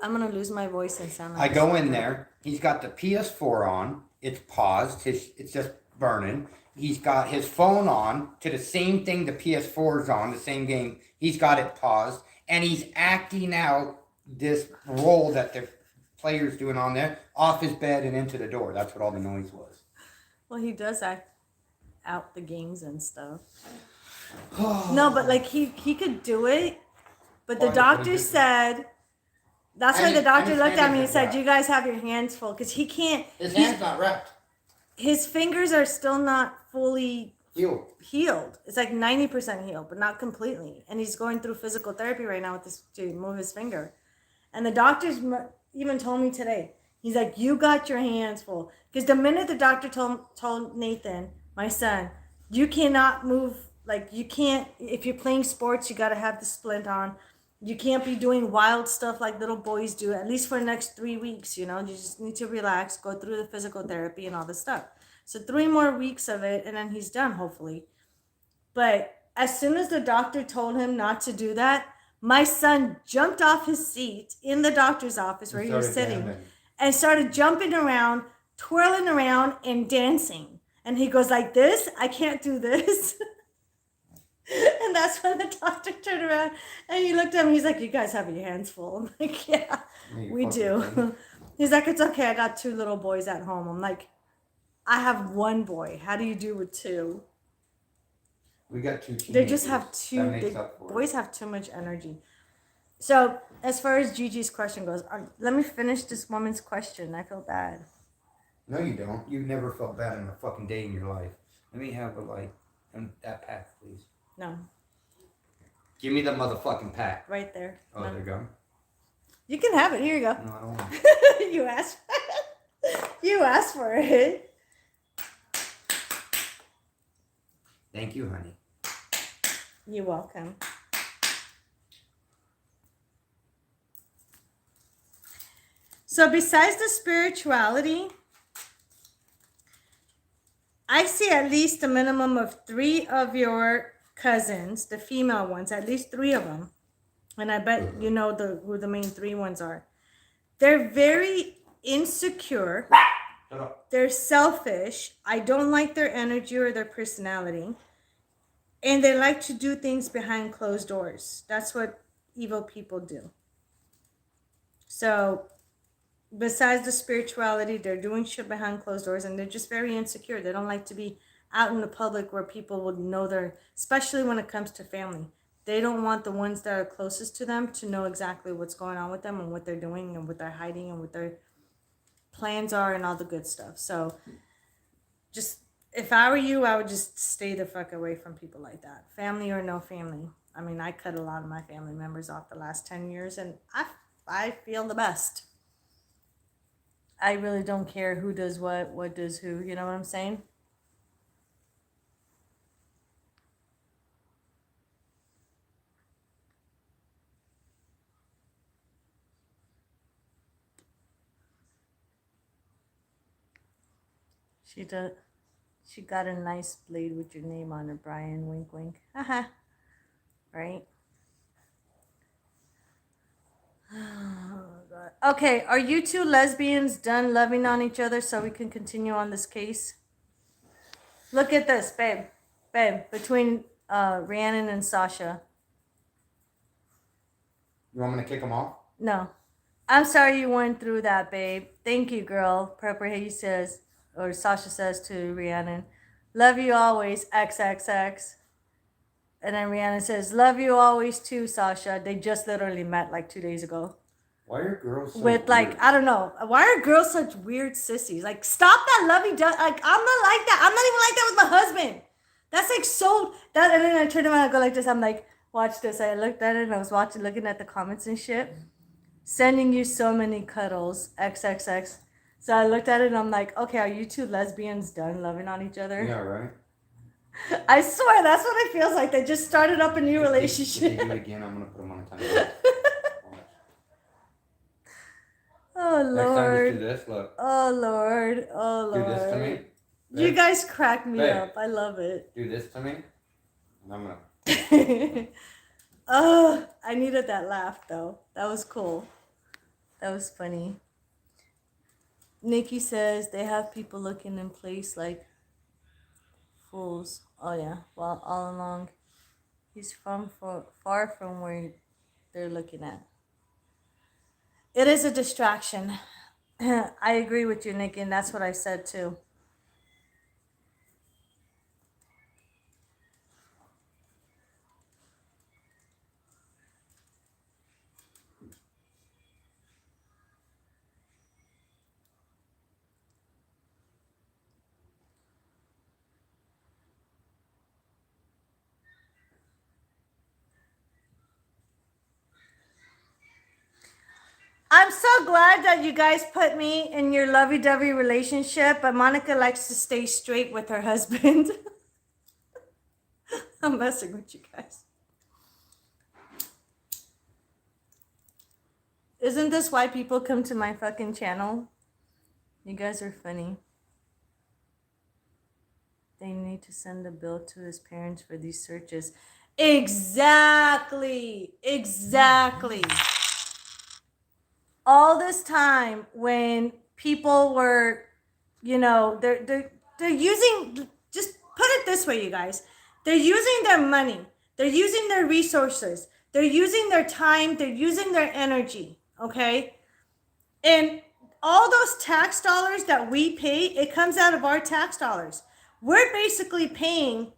I'm gonna lose my voice and sound like I go in there. He's got the PS4 on. It's paused. It's just burning. He's got his phone on to the same thing the PS4 is on, the same game. He's got it paused. And he's acting out this role that the player's doing on there, off his bed and into the door. That's what all the noise was. Well, he does act out the games and stuff. No, but like he could do it. But the doctor said, that's why the doctor looked at me and said, you guys have your hands full. Because he can't. His hand's not wrapped. His fingers are still not fully healed. It's like 90% healed, but not completely. And he's going through physical therapy right now with this to move his finger. And the doctors even told me today, he's like, you got your hands full. Because the minute the doctor told Nathan, my son, you cannot move, like you can't, if you're playing sports, you got to have the splint on. You can't be doing wild stuff like little boys do, at least for the next 3 weeks, you know. You just need to relax, go through the physical therapy and all this stuff. So 3 more weeks of it, and then he's done, hopefully. But as soon as the doctor told him not to do that, my son jumped off his seat in the doctor's office where he was sitting and started jumping around, twirling around, and dancing. And he goes like this, I can't do this. And that's when the doctor turned around and he looked at me. He's like, you guys have your hands full. I'm like, yeah, we do. He's like, it's okay. I got 2 little boys at home. I'm like, I have 1 boy. How do you do with 2? We got 2 teenagers. They just have 2. Boys have too much energy. So as far as Gigi's question goes, let me finish this woman's question. I feel bad. No, you don't. You never felt bad in a fucking day in your life. Let me have a light and that pack, please. No. Give me the motherfucking pack. Right there. Oh, no. there you go. You can have it. Here you go. No, I don't want it. You asked for it. You asked for it. Thank you, honey. You're welcome. So besides the spirituality, I see at least a minimum of 3 of your cousins, the female ones, at least 3 of them. And I bet you know who the main 3 ones are. They're very insecure. They're selfish. I don't like their energy or their personality. And they like to do things behind closed doors. That's what evil people do. So besides the spirituality, they're doing shit behind closed doors, and they're just very insecure. They don't like to be out in the public where people would know their, especially when it comes to family. They don't want the ones that are closest to them to know exactly what's going on with them and what they're doing and what they're hiding and what their plans are and all the good stuff. So just, if I were you, I would just stay the fuck away from people like that. Family or no family. I mean, I cut a lot of my family members off the last 10 years and I feel the best. I really don't care who does what does who, you know what I'm saying? She got a nice blade with your name on it, Brian. Wink, wink. Haha. Right? Oh, God. Okay, are you two lesbians done loving on each other so we can continue on this case? Look at this, babe. Babe, between Rhiannon and Sasha. You want me to kick them off? No. I'm sorry you went through that, babe. Thank you, girl. Purple Haze says, or Sasha says to Rhiannon, love you always, XXX. And then Rhiannon says, love you always too, Sasha. They just literally met like 2 days ago. Why are girls so with like, weird? I don't know. Why are girls such weird sissies? Like, stop that lovey-dovey. Like, I'm not like that. I'm not even like that with my husband. That's like so, that, and then I turned around and go like this. I'm like, watch this. I looked at it and I was looking at the comments and shit. Sending you so many cuddles, XXX. So I looked at it and I'm like, okay, are you two lesbians done loving on each other? Yeah, right. I swear, that's what it feels like. They just started up a new relationship. If they do it again, I'm gonna put them on a timeout. Oh, Lord. Next time, just do this. Look. Oh, Lord. Oh, Lord. Do this to me. You Babe. guys crack me Babe. up. I love it. Do this to me. And I'm gonna. Oh, I needed that laugh, though. That was cool. That was funny. Nikki says they have people looking in place like fools. Oh, yeah. Well, all along, he's far from where they're looking at. It is a distraction. I agree with you, Nikki, and that's what I said, too. I'm so glad that you guys put me in your lovey-dovey relationship, but Monica likes to stay straight with her husband. I'm messing with you guys. Isn't this why people come to my fucking channel? You guys are funny. They need to send a bill to his parents for these searches. Exactly. Exactly. All this time when people were, you know, they're using, just put it this way, you guys. They're using their money. They're using their resources. They're using their time. They're using their energy, okay? And all those tax dollars that we pay, it comes out of our tax dollars. We're basically paying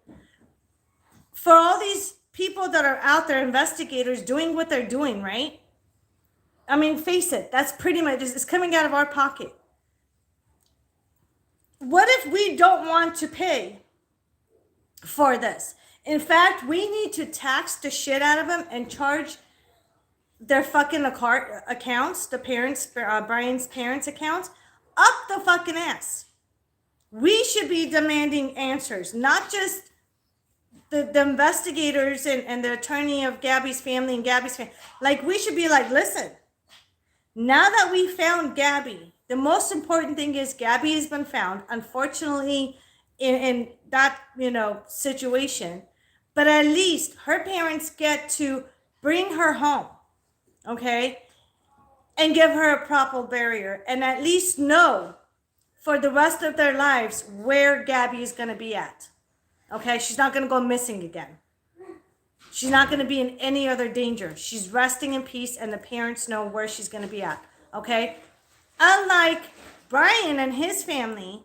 for all these people that are out there, investigators, doing what they're doing, right? I mean, face it, that's pretty much, it's coming out of our pocket. What if we don't want to pay for this? In fact, we need to tax the shit out of them and charge their fucking accounts, the parents, Brian's parents' accounts, up the fucking ass. We should be demanding answers, not just the investigators and the attorney of Gabby's family and Gabby's family. Like, we should be like, listen, now that we found Gabby, the most important thing is Gabby has been found, unfortunately, in that, you know, situation. But at least her parents get to bring her home, okay? And give her a proper burial and at least know for the rest of their lives where Gabby is going to be at. Okay? She's not going to go missing again. She's not going to be in any other danger. She's resting in peace and the parents know where she's going to be at. Okay? Unlike Brian and his family,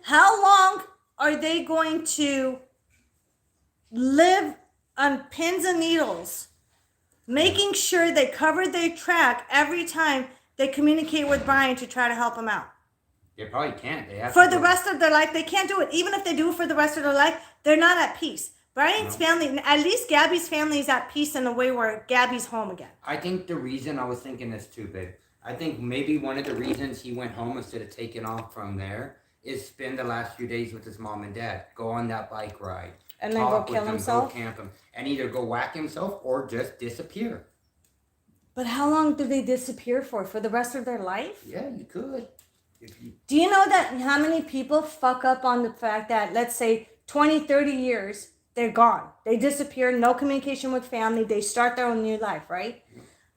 how long are they going to live on pins and needles, making sure they cover their track every time they communicate with Brian to try to help him out? They probably can't. They have For to the go- rest of their life, they can't do it. Even if they do it for the rest of their life, they're not at peace. Brian's family, at least Gabby's family, is at peace in a way where Gabby's home again. I think the reason I was thinking this too, babe. I think maybe one of the reasons he went home instead of taking off from there is spend the last few days with his mom and dad. Go on that bike ride. And then go talk kill with himself? Go camp him. And either go whack himself or just disappear. But how long do they disappear for? For the rest of their life? Yeah, you could. Do you know that how many people fuck up on the fact that, let's say, 20, 30 years, they're gone. They disappear, no communication with family. They start their own new life, right?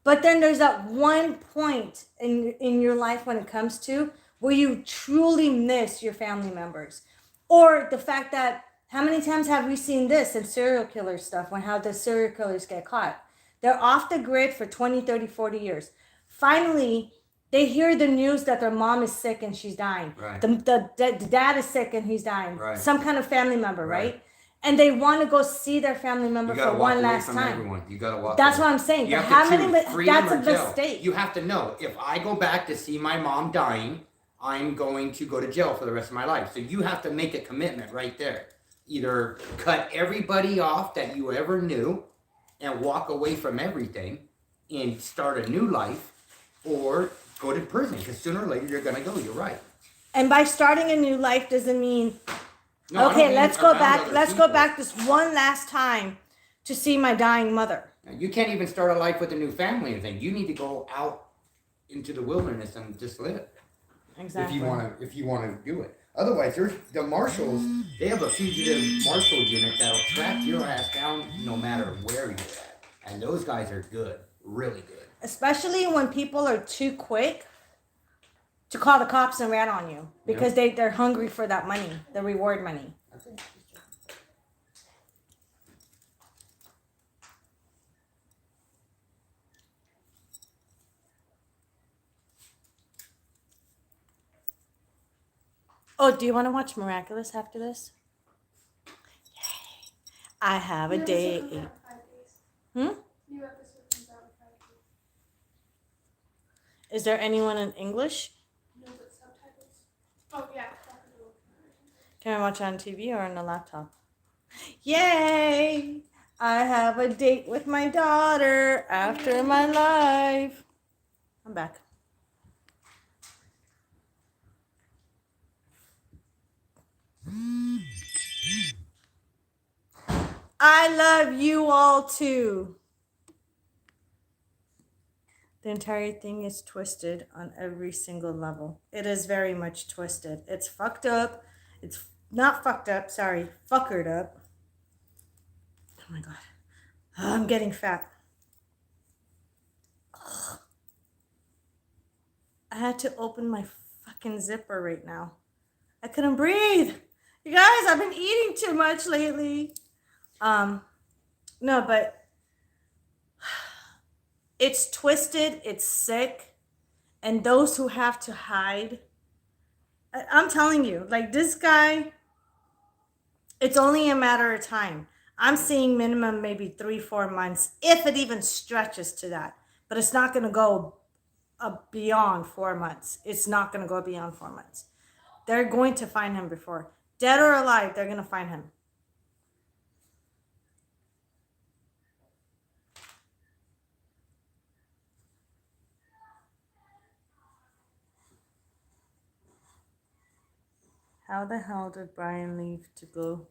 But then there's that one point in your life when it comes to where you truly miss your family members. Or the fact that, how many times have we seen this in serial killer stuff, when how the serial killers get caught? They're off the grid for 20, 30, 40 years. Finally, they hear the news that their mom is sick and she's dying. Right. The dad is sick and he's dying. Right. Some kind of family member, right? And they want to go see their family member for one last time. Everyone. You gotta walk That's away. what I'm saying. You But have how to many? choose freedom That's a or jail. mistake. You have to know, if I go back to see my mom dying, I'm going to go to jail for the rest of my life. So you have to make a commitment right there. Either cut everybody off that you ever knew and walk away from everything and start a new life, or go to prison, because sooner or later you're gonna go. You're right. And by starting a new life doesn't mean, No, I don't okay, mean let's go around back. other Let's go people. back this one last time to see my dying mother. You can't even start a life with a new family or anything. You need to go out into the wilderness and just live. Exactly. If you wanna do it. Otherwise, there's the marshals. They have a fugitive marshal unit that'll track your ass down no matter where you're at. And those guys are good, really good. Especially when people are too quick to call the cops and rat on you because they're hungry for that money, the reward money. Oh, do you want to watch Miraculous after this? Yay. I have a date. New episode comes out in 5 days. Is there anyone in English? No, but subtitles. Oh yeah. Can I watch it on TV or on the laptop? Yay! I have a date with my daughter after my life. I'm back. I love you all too. The entire thing is twisted on every single level. It is very much twisted. It's fucked up. It's not fucked up, sorry. Fuckered up. Oh my god. I'm getting fat. Ugh. I had to open my fucking zipper right now. I couldn't breathe. You guys, I've been eating too much lately. No, but it's twisted, it's sick, and those who have to hide, I'm telling you, like this guy, it's only a matter of time. I'm seeing minimum maybe 3-4 months, if it even stretches to that. But it's not going to go beyond 4 months. It's not going to go beyond 4 months. They're going to find him before. Dead or alive, they're going to find him. How the hell did Brian leave to go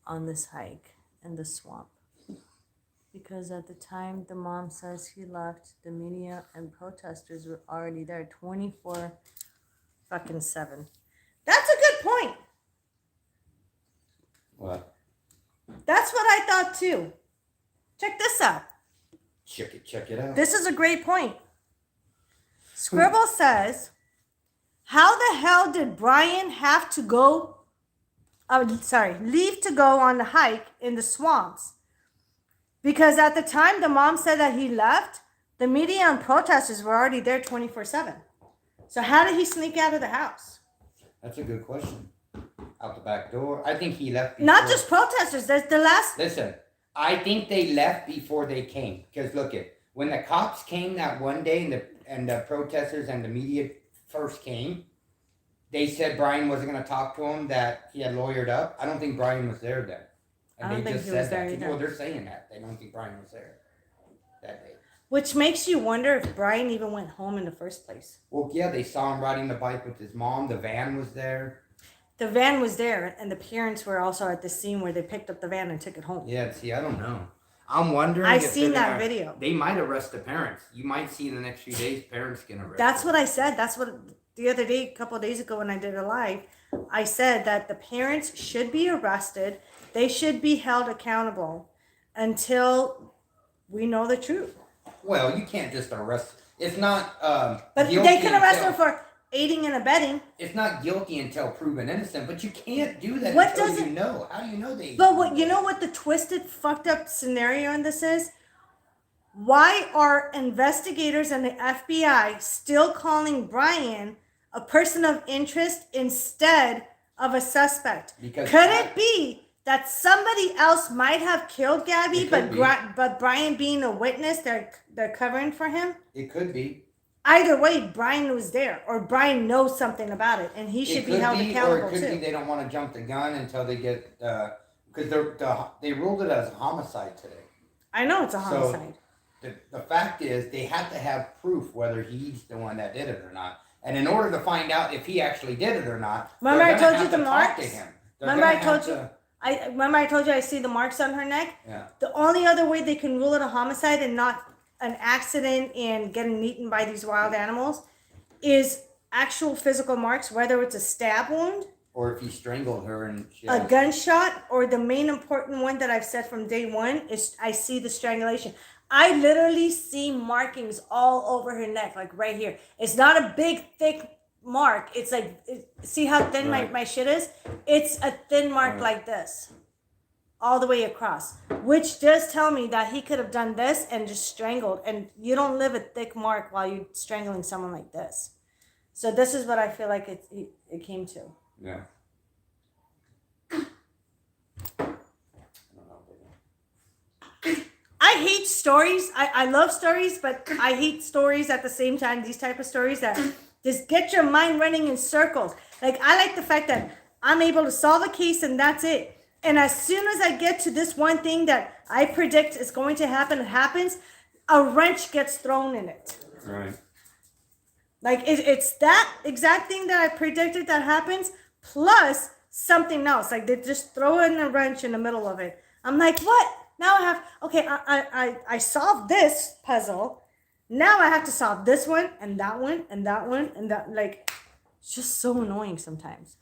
on this hike in the swamp? Because at the time the mom says he left, the media and protesters were already there 24 fucking 7. That's a good point. What? That's what I thought too. Check this out. Check it out. This is a great point. Scribble says, how the hell did Brian have to go, leave to go on the hike in the swamps? Because at the time the mom said that he left, the media and protesters were already there 24/7. So how did he sneak out of the house? That's a good question. Out the back door. I think he left. Not just protesters. There's the last. Listen, I think they left before they came. Because look it, when the cops came that one day and the protesters and the media first came, they said Brian wasn't going to talk to him, that he had lawyered up. I don't think Brian was there then. And I don't they think just he said was there that. either. Well, they're saying that. They don't think Brian was there that day. Which makes you wonder if Brian even went home in the first place. Well, yeah, they saw him riding the bike with his mom. The van was there. The van was there, and the parents were also at the scene where they picked up the van and took it home. Yeah, see, I don't know. I'm wondering. I've if seen they're that gonna- video. They might arrest the parents. You might see in the next few days parents getting arrested. That's what I said. That's what the other day, a couple of days ago when I did a live, I said that the parents should be arrested. They should be held accountable until we know the truth. Well, you can't just arrest. It's not. But guilty they can arrest until- them for aiding and abetting. It's not guilty until proven innocent, but you can't do that What until does you it- know. How do you know they? But what you know what the twisted, fucked up scenario in this is? Why are investigators and the FBI still calling Brian a person of interest instead of a suspect? Because Could it be that somebody else might have killed Gabby, It but could be. but Brian being a witness, they're covering for him? It could be. Either way, Brian was there, or Brian knows something about it, and he should be held or accountable it could be too. they don't want to jump the gun until they get because they ruled it as a homicide today. I know it's a So- homicide. The fact is they have to have proof whether he's the one that did it or not. And in order to find out if he actually did it or not, Remember they're I gonna told you have to the talk to marks? him. They're Remember I gonna told have you? to- I remember I told you I see the marks on her neck. Yeah. The only other way they can rule it a homicide and not an accident and getting eaten by these wild animals is actual physical marks, whether it's a stab wound, Or if he strangled her and she a has- gunshot, or the main important one that I've said from day one is I see the strangulation. I literally see markings all over her neck, like right here. It's not a big, thick mark. It's like, see how thin Right. my shit is? It's a thin mark Right. like this, all the way across, which does tell me that he could have done this and just strangled. And you don't leave a thick mark while you're strangling someone like this. So this is what I feel like it came to. Yeah. I don't know, baby. I hate stories. I love stories, but I hate stories at the same time. These type of stories that just get your mind running in circles. Like, I like the fact that I'm able to solve a case and that's it. And as soon as I get to this one thing that I predict is going to happen, it happens, a wrench gets thrown in it. Right. Like, it's that exact thing that I predicted that happens, plus something else. Like, they just throw in a wrench in the middle of it. I'm like, what? Now I have, okay, I solved this puzzle. Now I have to solve this one and that one and that one and that. Like, it's just so annoying sometimes.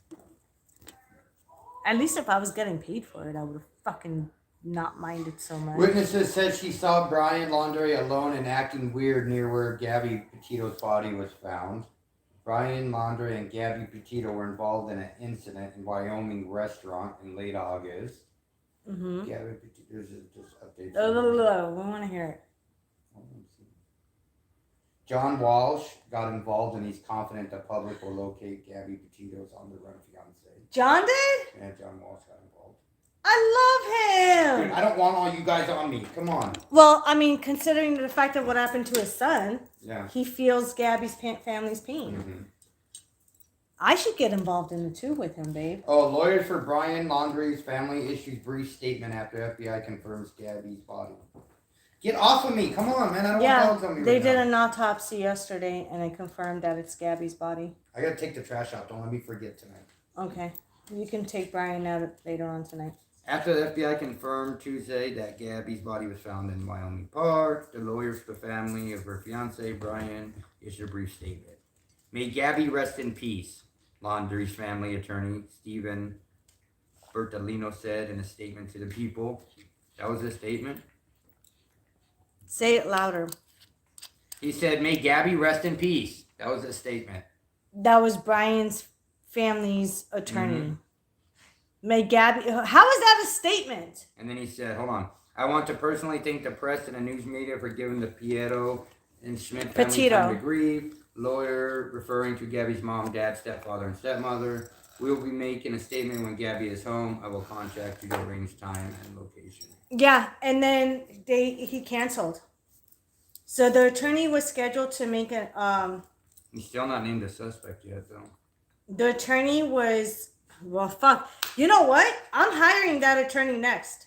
At least if I was getting paid for it, I would have fucking not minded so much. Witnesses said she saw Brian Laundrie alone and acting weird near where Gabby Petito's body was found. Brian Laundrie and Gabby Petito were involved in an incident in Wyoming restaurant in late August. Mm-hmm. Gabby Petito's just updates. We want to hear it. John Walsh got involved and he's confident the public will locate Gabby Petito's on the run fiance. John did? Yeah, John Walsh got involved. I love Dude, him. I don't want all you guys on me. Come on. Well, I mean, considering the fact of what happened to his son, Yeah. he feels Gabby's family's pain. Mm-hmm. I should get involved in it too with him, babe. Oh, lawyers for Brian Laundrie's family issues brief statement after FBI confirms Gabby's body. Get off of me. Come on, man. I don't want dogs on me They right did now. an autopsy yesterday and it confirmed that it's Gabby's body. I gotta take the trash out. Don't let me forget tonight. Okay. You can take Brian out later on tonight. After the FBI confirmed Tuesday that Gabby's body was found in Wyoming Park, the lawyers for the family of her fiance, Brian, issued a brief statement. May Gabby rest in peace, Laundrie's family attorney, Stephen Bertolino, said in a statement to the people. That was his statement. Say it louder. He said, may Gabby rest in peace. That was his statement. That was Brian's family's attorney. Mm-hmm. May Gabby... How is that a statement? And then he said, hold on. I want to personally thank the press and the news media for giving the Pietro and Schmidt family Petito. time to grieve. Lawyer referring to Gabby's mom, dad, stepfather, and stepmother We will be making a statement when Gabby is home. I will contact you to arrange time and location. Yeah, and then he canceled. So the attorney was scheduled to make an He's still not named a suspect yet, though. the attorney was, well, fuck. You know what? I'm hiring that attorney next.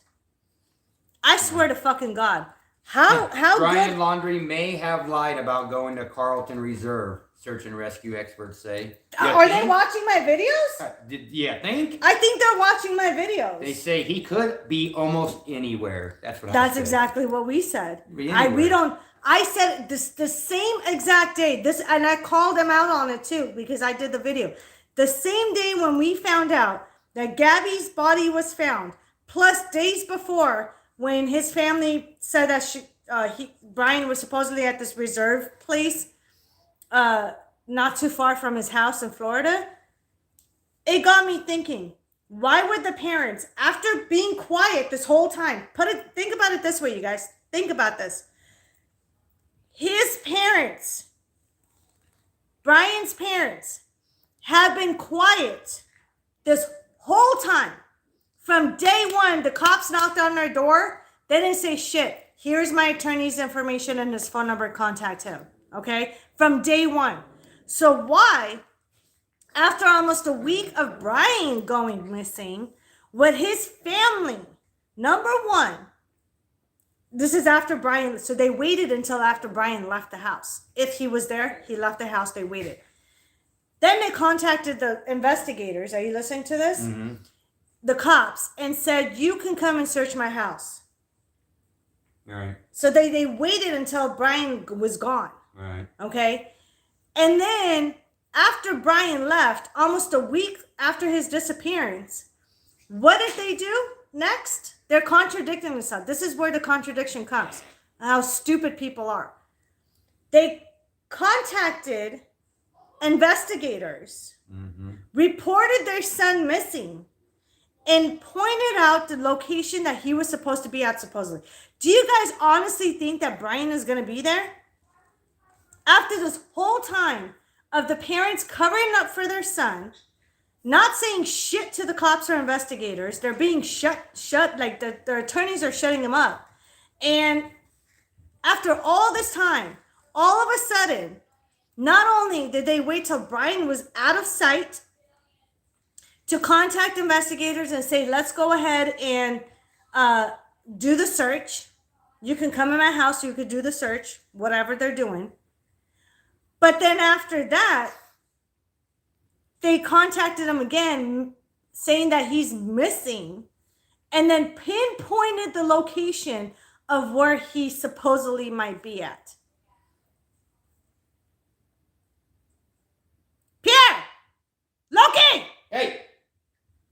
I swear to fucking God. How Brian good? Laundrie may have lied about going to Carlton Reserve. Search and rescue experts say. Are they watching my videos? Yeah, think? I think they're watching my videos. They say he could be almost anywhere. That's what I That's said. exactly what we said. We I said this the same exact day. And I called him out on it too because I did the video. The same day when we found out that Gabby's body was found, plus days before when his family said that Brian was supposedly at this reserve place, not too far from his house in Florida. It got me thinking. Why would the parents, after being quiet this whole time, think about it this way, you guys. Think about this. His parents, Brian's parents, have been quiet this whole time. From day one, the cops knocked on their door. They didn't say shit. Here's my attorney's information and his phone number. Contact him. Okay? From day one. So why, after almost a week of Brian going missing, would his family, number one, this is after Brian, so they waited until after Brian left the house. If he was there, he left the house, they waited. Then they contacted the investigators. Are you listening to this? Mm-hmm. The cops, and said, you can come and search my house. All right. So they waited until Brian was gone. Right. Okay? And then after Brian left, almost a week after his disappearance, what did they do next? They're contradicting themselves. This is where the contradiction comes. How stupid people are. They contacted investigators, reported their son missing, and pointed out the location that he was supposed to be at, supposedly. Do you guys honestly think that Brian is going to be there? After this whole time of the parents covering up for their son, not saying shit to the cops or investigators, they're being shut, like their attorneys are shutting them up. And after all this time, all of a sudden, not only did they wait till Brian was out of sight to contact investigators and say, let's go ahead and do the search. You can come in my house, you could do the search, whatever they're doing. But then after that, they contacted him again, saying that he's missing, and then pinpointed the location of where he supposedly might be at. Pierre! Loki! Hey!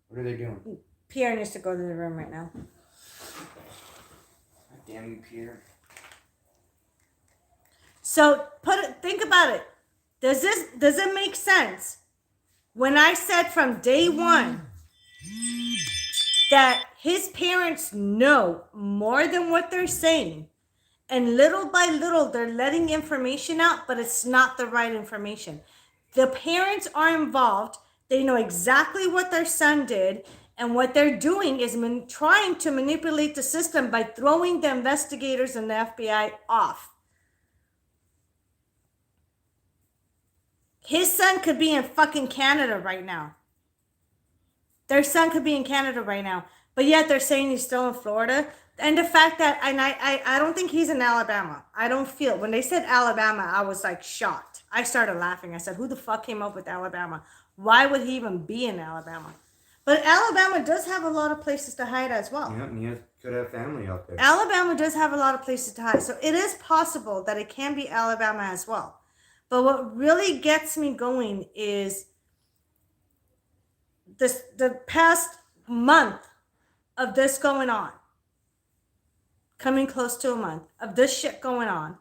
What are they doing? Pierre needs to go to the room right now. God damn you, Peter. So think about it. Does it make sense? When I said from day one that his parents know more than what they're saying, and little by little they're letting information out, but it's not the right information. The parents are involved. They know exactly what their son did, and what they're doing is trying to manipulate the system by throwing the investigators and the FBI off. His son could be in fucking Canada right now. Their son could be in Canada right now. But yet they're saying he's still in Florida. And the fact that, and I don't think he's in Alabama. I don't feel, when they said Alabama, I was like shocked. I started laughing. I said, who the fuck came up with Alabama? Why would he even be in Alabama? But Alabama does have a lot of places to hide as well. Yeah, and he could have family out there. Alabama does have a lot of places to hide. So it is possible that it can be Alabama as well. But what really gets me going is the past month of this going on, coming close to a month of this shit going on.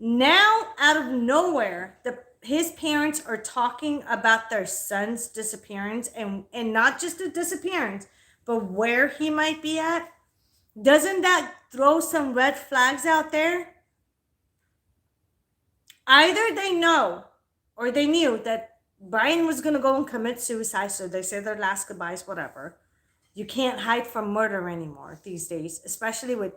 Now, out of nowhere, his parents are talking about their son's disappearance, and not just the disappearance, but where he might be at. Doesn't that throw some red flags out there? Either they know or they knew that Brian was going to go and commit suicide, so they say their last goodbyes, whatever. You can't hide from murder anymore these days, especially with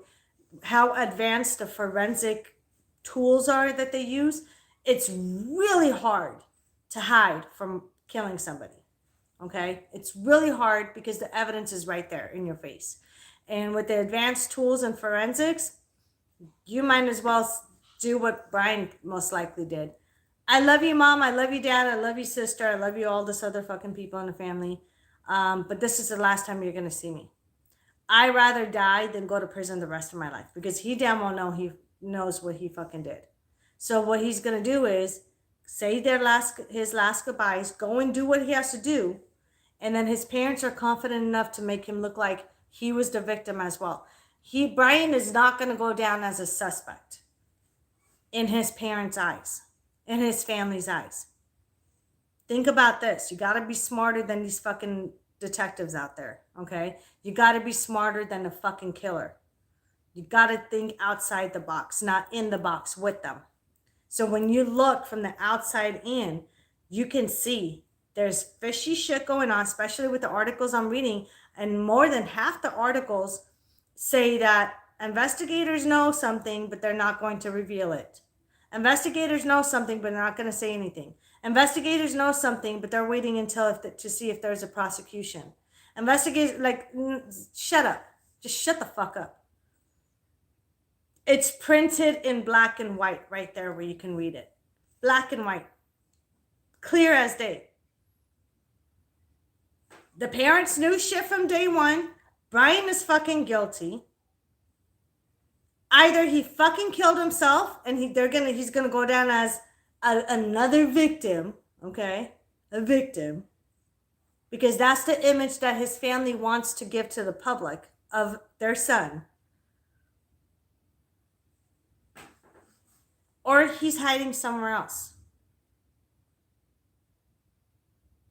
how advanced the forensic tools are that they use. It's really hard to hide from killing somebody. Okay? It's really hard because the evidence is right there in your face. And with the advanced tools and forensics, you might as well do what Brian most likely did. I love you, Mom. I love you, Dad. I love you, sister. I love you, all this other fucking people in the family. But this is the last time you're going to see me. I'd rather die than go to prison the rest of my life, because he damn well knows what he fucking did. So what he's going to do is say his last goodbyes, go and do what he has to do. And then his parents are confident enough to make him look like he was the victim as well. Brian is not going to go down as a suspect in his parents' eyes, in his family's eyes. Think about this. You got to be smarter than these fucking detectives out there, okay? You got to be smarter than a fucking killer. You got to think outside the box, not in the box with them. So when you look from the outside in, you can see there's fishy shit going on, especially with the articles I'm reading. And more than half the articles say that investigators know something, but they're not going to reveal it. Investigators know something, but they're not going to say anything. Investigators know something, but they're waiting until to see if there's a prosecution. Investigators, shut up. Just shut the fuck up. It's printed in black and white right there where you can read it. Black and white. Clear as day. The parents knew shit from day one. Brian is fucking guilty. Either he fucking killed himself and he's gonna go down as another victim, okay? A victim. Because that's the image that his family wants to give to the public of their son. Or he's hiding somewhere else.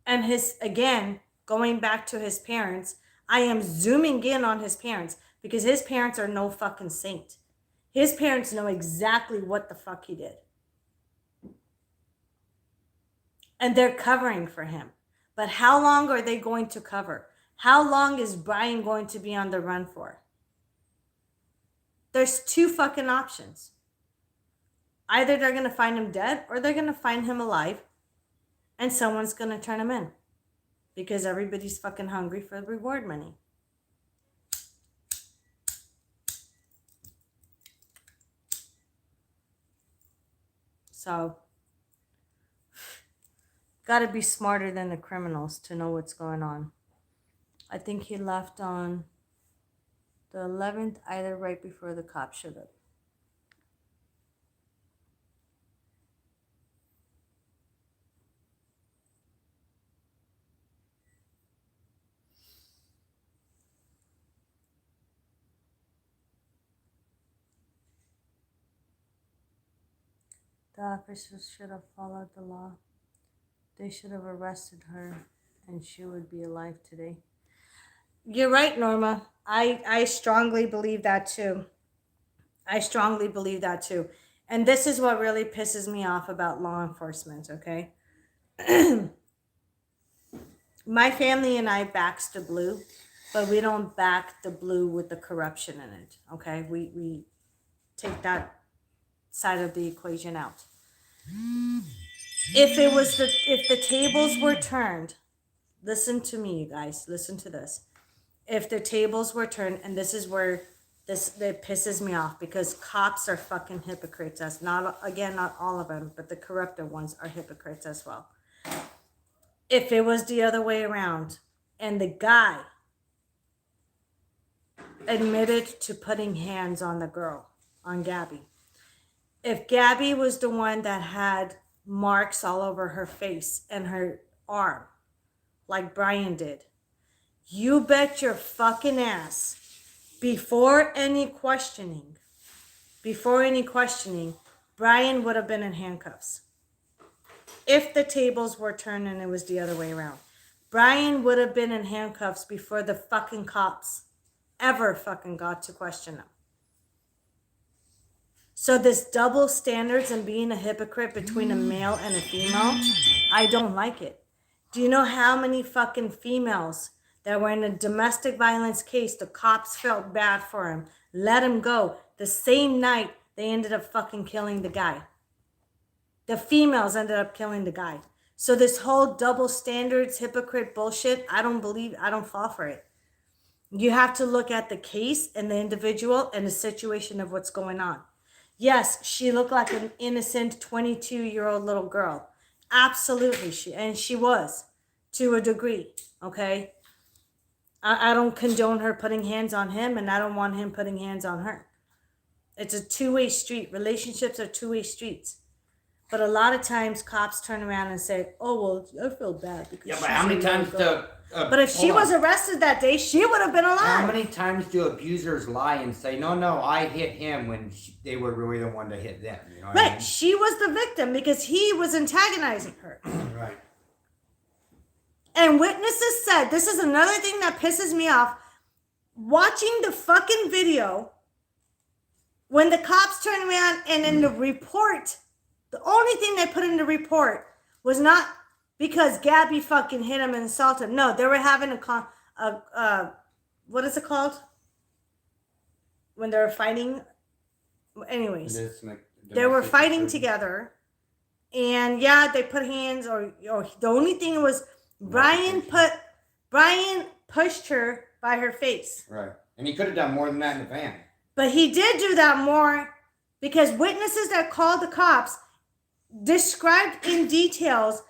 And again, going back to his parents, I am zooming in on his parents because his parents are no fucking saint. His parents know exactly what the fuck he did. And they're covering for him. But how long are they going to cover? How long is Brian going to be on the run for? There's two fucking options. Either they're going to find him dead or they're going to find him alive and someone's going to turn him in. Because everybody's fucking hungry for the reward money. So, gotta be smarter than the criminals to know what's going on. I think he left on the 11th, either right before the cops showed up. The officers should have followed the law. They should have arrested her and she would be alive today. You're right, Norma. I strongly believe that too. I strongly believe that too. And this is what really pisses me off about law enforcement, okay? My family and I backs the blue, but we don't back the blue with the corruption in it, okay? We take that side of the equation out. If the tables were turned, listen to me, you guys, listen to this. If the tables were turned, and this is where that pisses me off, because cops are fucking hypocrites, not all of them, but the corrupted ones are hypocrites as well. If it was the other way around, and the guy admitted to putting hands on the girl, on Gabby, if Gabby was the one that had marks all over her face and her arm, like Brian did, you bet your fucking ass, before any questioning, Brian would have been in handcuffs. If the tables were turned and it was the other way around, Brian would have been in handcuffs before the fucking cops ever fucking got to question him. So this double standards and being a hypocrite between a male and a female, I don't like it. Do you know how many fucking females that were in a domestic violence case, the cops felt bad for him, let him go. The same night, they ended up fucking killing the guy. The females ended up killing the guy. So this whole double standards, hypocrite bullshit, I don't fall for it. You have to look at the case and the individual and the situation of what's going on. Yes, she looked like an innocent 22-year-old little girl. Absolutely, she was, to a degree, okay? I don't condone her putting hands on him, and I don't want him putting hands on her. It's a two-way street. Relationships are two-way streets. But a lot of times cops turn around and say, oh, well, I feel bad. Because Yeah, but how many times do... but if she was arrested that day, she would have been alive. How many times do abusers lie and say, no, I hit him when they were really the one to hit them? You know what I mean? She was the victim because he was antagonizing her. Right. And witnesses said, this is another thing that pisses me off. Watching the fucking video, when the cops turn around and in the report, the only thing they put in the report was not because Gabby fucking hit him and assaulted him. No, they were having what is it called? When they were fighting. Anyways, they were fighting together. And yeah, they put hands or the only thing was Brian pushed her by her face. Right. And he could have done more than that in the van. But he did do that more because witnesses that called the cops described in details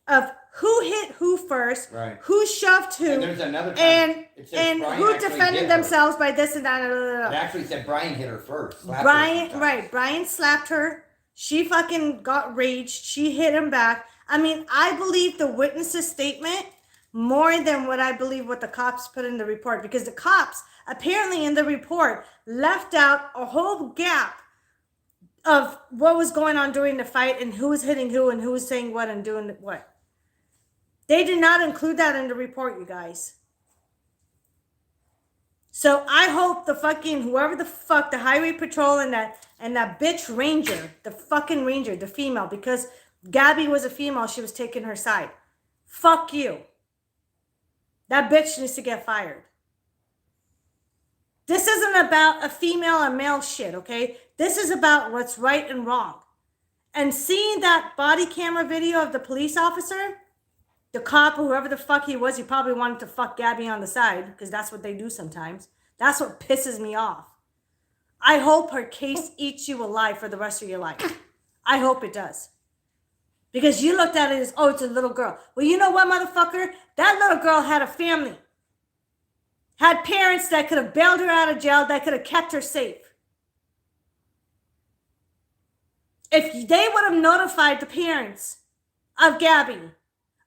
of who hit who first, right, who shoved who, and there's another time and who defended themselves by this and that. It actually said Brian hit her first. Brian slapped her. She fucking got raged. She hit him back. I mean, I believe the witness's statement more than what I believe what the cops put in the report, because the cops apparently in the report left out a whole gap of what was going on during the fight and who was hitting who and who was saying what and doing what. They did not include that in the report, you guys. So I hope the fucking, whoever the fuck, the highway patrol and that bitch ranger, the fucking ranger, the female, because Gabby was a female, she was taking her side. Fuck you. That bitch needs to get fired. This isn't about a female and male shit, okay? This is about what's right and wrong. And seeing that body camera video of the police officer, the cop, whoever the fuck he was, he probably wanted to fuck Gabby on the side, because that's what they do sometimes. That's what pisses me off. I hope her case eats you alive for the rest of your life. I hope it does. Because you looked at it as, oh, it's a little girl. Well, you know what, motherfucker? That little girl had a family. Had parents that could have bailed her out of jail, that could have kept her safe. If they would have notified the parents of Gabby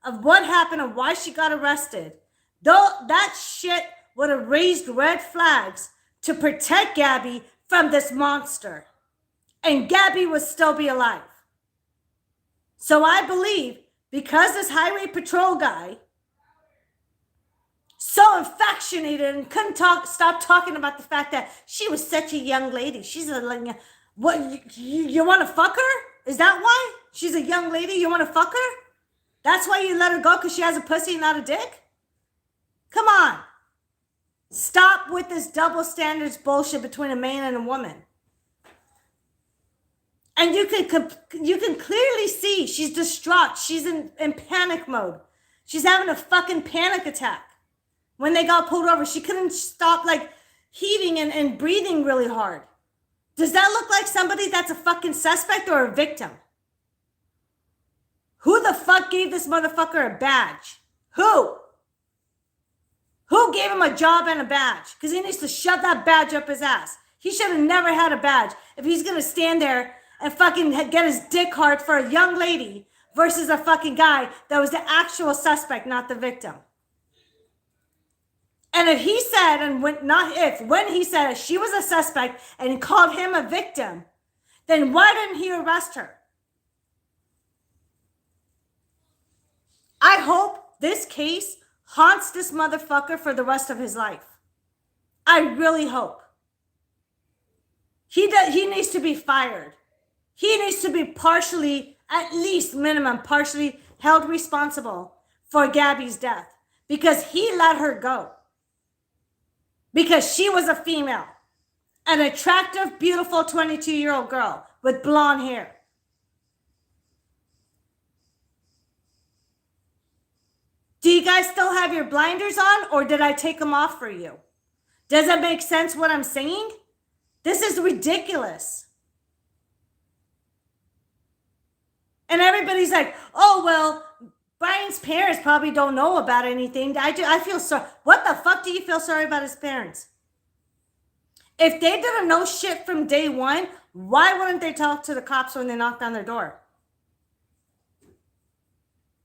of what happened and why she got arrested, though that shit would have raised red flags to protect Gabby from this monster. And Gabby would still be alive. So I believe because this highway patrol guy so infatuated and couldn't stop talking about the fact that she was such a young lady. She's what, you want to fuck her? Is that why? She's a young lady, you want to fuck her? That's why you let her go, because she has a pussy and not a dick? Come on. Stop with this double standards bullshit between a man and a woman. And you can clearly see she's distraught. She's in panic mode. She's having a fucking panic attack. When they got pulled over, she couldn't stop heaving and breathing really hard. Does that look like somebody that's a fucking suspect or a victim? Who the fuck gave this motherfucker a badge? Who? Who gave him a job and a badge? Because he needs to shove that badge up his ass. He should have never had a badge if he's going to stand there and fucking get his dick hard for a young lady versus a fucking guy that was the actual suspect, not the victim. And if he said, when he said she was a suspect and he called him a victim, then why didn't he arrest her? I hope this case haunts this motherfucker for the rest of his life. I really hope. He needs to be fired. He needs to be partially, at least minimum, partially held responsible for Gabby's death because he let her go. Because she was a female, an attractive, beautiful 22-year-old girl with blonde hair. Do you guys still have your blinders on, or did I take them off for you? Does it make sense what I'm saying? This is ridiculous. And everybody's like, oh, well, Brian's parents probably don't know about anything. I feel sorry. What the fuck do you feel sorry about his parents? If they didn't know shit from day one, why wouldn't they talk to the cops when they knocked on their door?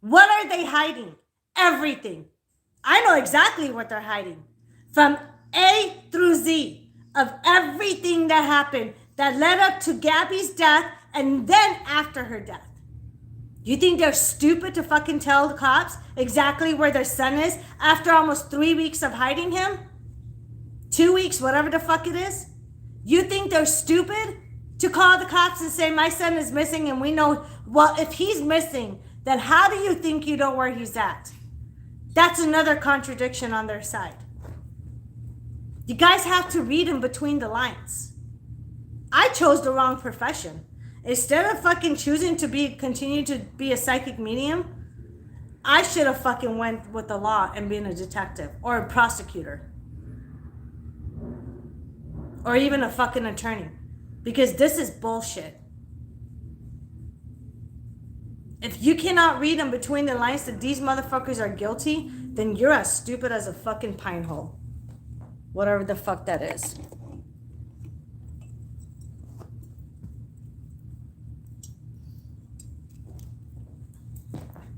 What are they hiding? Everything. I know exactly what they're hiding. From A through Z of everything that happened that led up to Gabby's death and then after her death. You think they're stupid to fucking tell the cops exactly where their son is after almost 3 weeks of hiding him? 2 weeks, whatever the fuck it is? You think they're stupid to call the cops and say, my son is missing and we know, well, if he's missing, then how do you think you know where he's at? That's another contradiction on their side. You guys have to read in between the lines. I chose the wrong profession. Instead of fucking choosing to continue to be a psychic medium, I should have fucking went with the law and been a detective or a prosecutor. Or even a fucking attorney. Because this is bullshit. If you cannot read in between the lines that these motherfuckers are guilty, then you're as stupid as a fucking pine hole. Whatever the fuck that is.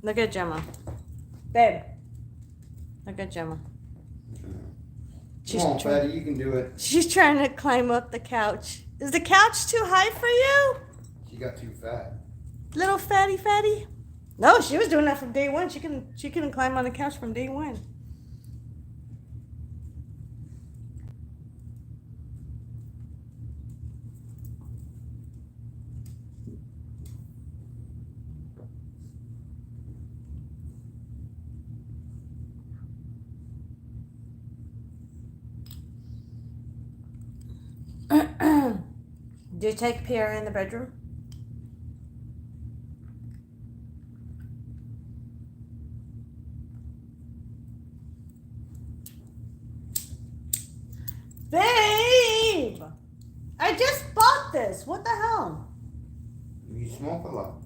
Look at Gemma. Babe. Look at Gemma. Come on, Fatty, you can do it. She's trying to climb up the couch. Is the couch too high for you? She got too fat. Little fatty. No, she was doing that from day one. She couldn't climb on the couch from day one. Do you take Pierre in the bedroom? Babe! I just bought this. What the hell? You smoke a lot.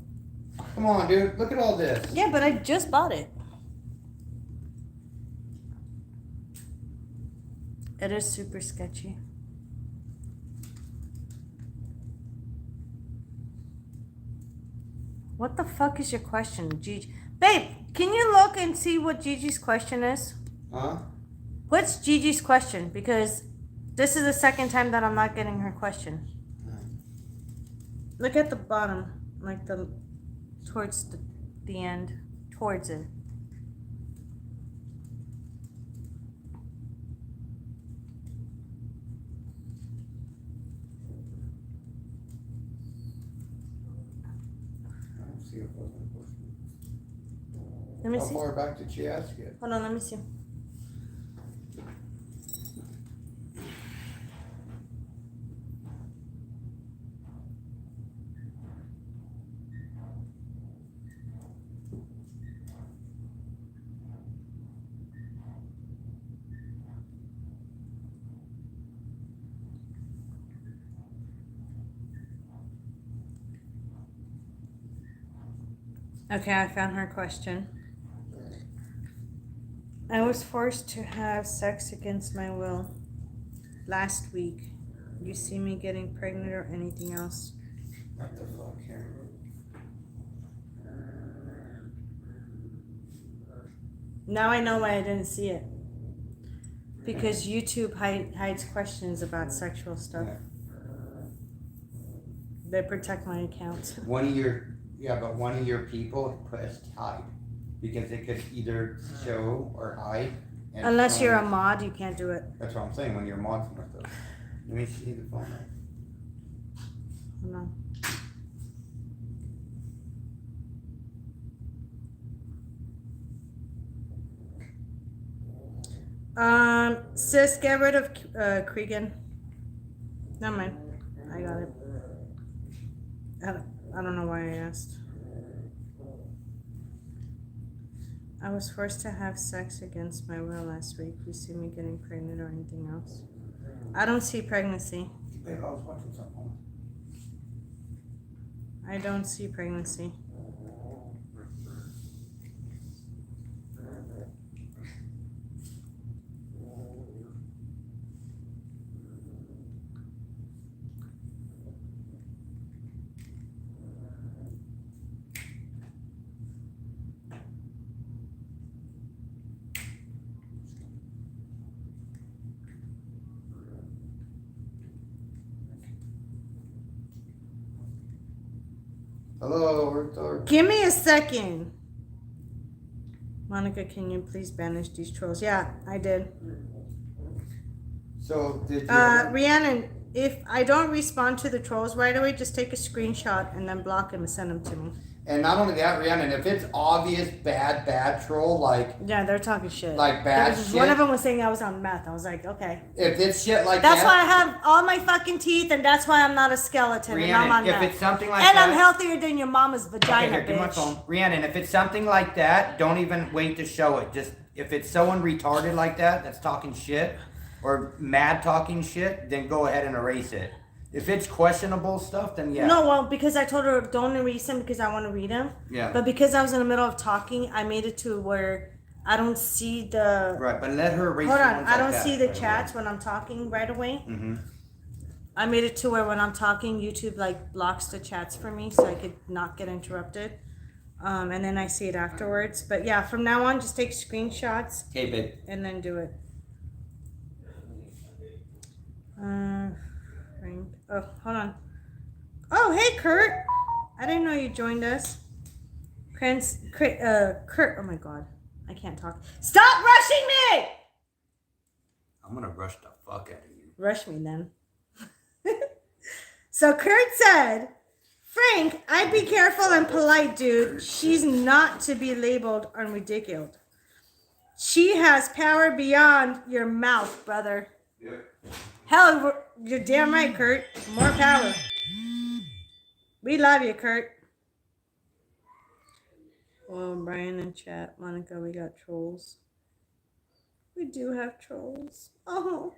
Come on, dude. Look at all this. Yeah, but I just bought it. It is super sketchy. What the fuck is your question, Gigi? Babe, can you look and see what Gigi's question is? Huh? What's Gigi's question? Because this is the second time that I'm not getting her question. Look at the bottom, like towards the end, towards it. Let me How see. far back did she ask it? Hold on, let me see. Okay, I found her question. I was forced to have sex against my will last week. You see me getting pregnant or anything else? What the fuck here? Now I know why I didn't see it. Because YouTube hides questions about sexual stuff. They protect my account. One of your people pressed hide because it could either show or hide. And Unless you're a mod, you can't do it. That's what I'm saying. When you're a mod with those. Let me see the phone. Hold on. Sis, get rid of Cregan. Never mind. I got it. I don't know why I asked. I was forced to have sex against my will last week. You see me getting pregnant or anything else? I don't see pregnancy. I don't see pregnancy. Hello, Victor. Give me a second. Monica, can you please banish these trolls? Yeah, I did. So did you? Rhiannon, if I don't respond to the trolls right away, just take a screenshot and then block them and send them to me. And not only that, Rhiannon, if it's obvious bad troll, like Yeah, they're talking shit. Like bad shit. One of them was saying I was on meth. I was like, okay. If it's shit like that's that. That's why I have all my fucking teeth, and that's why I'm not a skeleton. Rhiannon, and I'm on if meth. it's something like and that. And I'm healthier than your mama's vagina, okay, here, bitch. give my phone. Rhiannon, if it's something like that, don't even wait to show it. Just if it's someone retarded like that, that's talking shit, or mad talking shit, then go ahead and erase it. If it's questionable stuff, then yeah. No, well, because I told her don't erase them because I want to read them. Yeah. But because I was in the middle of talking, I made it to where I don't see the. Right, but let her erase. Hold on, I like don't that, see the chats when I'm talking right away. Mm-hmm. I made it to where when I'm talking, YouTube like blocks the chats for me, so I could not get interrupted. And then I see it afterwards. But yeah, from now on, just take screenshots. Okay, babe. And then do it. Oh, hold on. Oh, hey, Kurt. I didn't know you joined us. Kurt. Oh my God, I can't talk. Stop rushing me. I'm gonna rush the fuck out of you. Rush me then. So Kurt said, Frank, I'd be careful and polite, dude. She's not to be labeled or ridiculed. She has power beyond your mouth, brother. Yep. Hell, you're damn right, Kurt. More power. We love you, Kurt. Oh, Brian in chat. Monica, we got trolls. We do have trolls. Oh,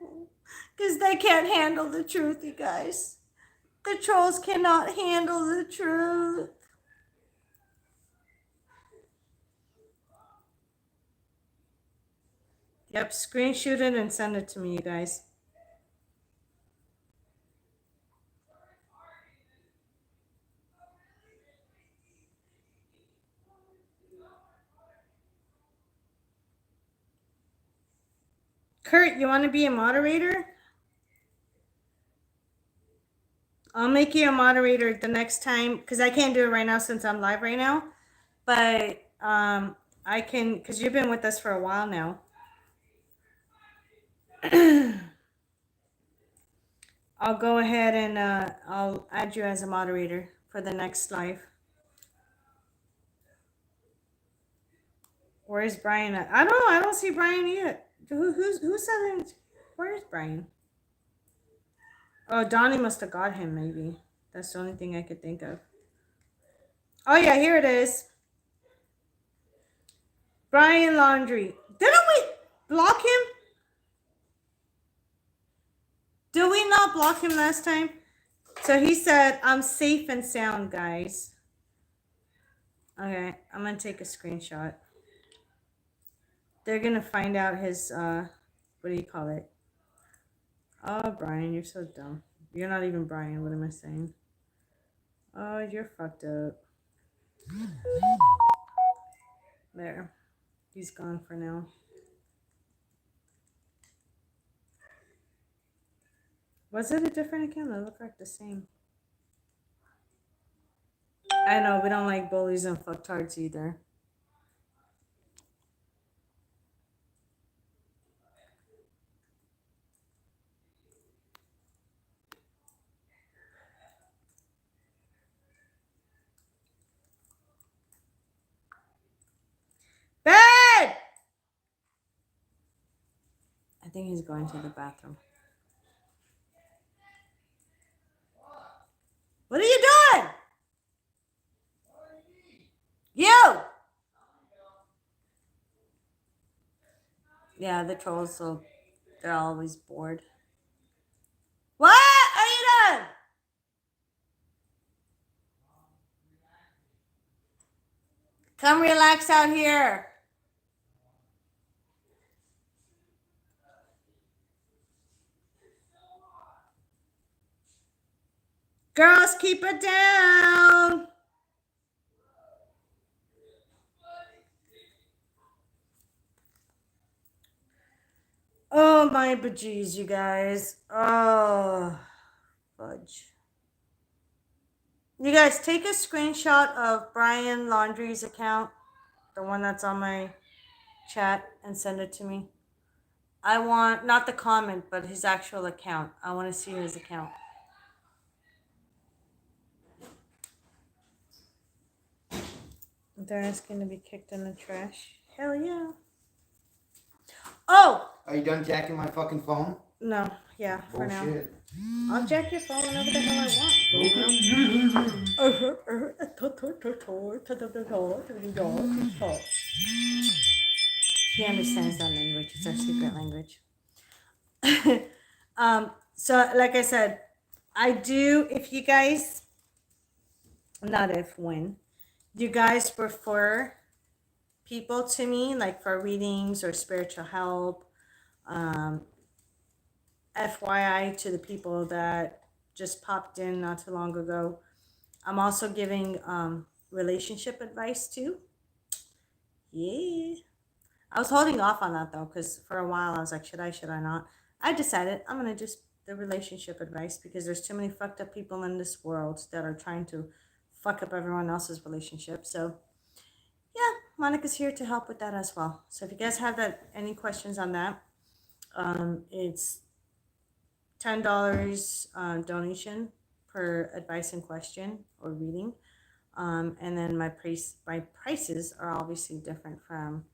because they can't handle the truth, you guys. The trolls cannot handle the truth. Yep, screenshot it and send it to me, you guys. Kurt, you want to be a moderator? I'll make you a moderator the next time, because I can't do it right now since I'm live right now. But I can, because you've been with us for a while now. I'll go ahead and I'll add you as a moderator for the next live. Where's Brian at? I don't know. I don't see Brian yet. Who said it? Where's Brian? Oh, Donnie must have got him, maybe. That's the only thing I could think of. Oh, yeah, here it is. Brian Laundrie. Didn't we block him? Did we not block him last time? So he said, I'm safe and sound, guys. Okay, I'm going to take a screenshot. They're going to find out his, what do you call it? Oh, Brian, you're so dumb. You're not even Brian. What am I saying? Oh, you're fucked up. There. He's gone for now. Was it a different account? They look like the same. I know, we don't like bullies and fucktards either. think he's going to the bathroom. What are you doing? You! Yeah, the trolls, so they're always bored. What are you doing? Come relax out here. Girls, keep it down. Oh, my bejeez, you guys. Oh, fudge. You guys, take a screenshot of Brian Laundrie's account, the one that's on my chat, and send it to me. I want, not the comment, but his actual account. I want to see his account. They're asking to be kicked in the trash. Hell yeah. Oh! Are you done jacking my fucking phone? No, yeah, for Bullshit. now. I'll jack your phone whenever the hell I want. He understands that language. It's our secret language. So like I said, I do, if you guys, not if, when, you guys prefer people to me, like for readings or spiritual help, FYI to the people that just popped in not too long ago, I'm also giving relationship advice too. Yeah. I was holding off on that though, because for a while I was like, should I not? I decided I'm going to just the relationship advice because there's too many fucked up people in this world that are trying to fuck up everyone else's relationship. So yeah, Monica's here to help with that as well. So if you guys have any questions on that, it's $10 donation per advice and question or reading. And then my prices are obviously different from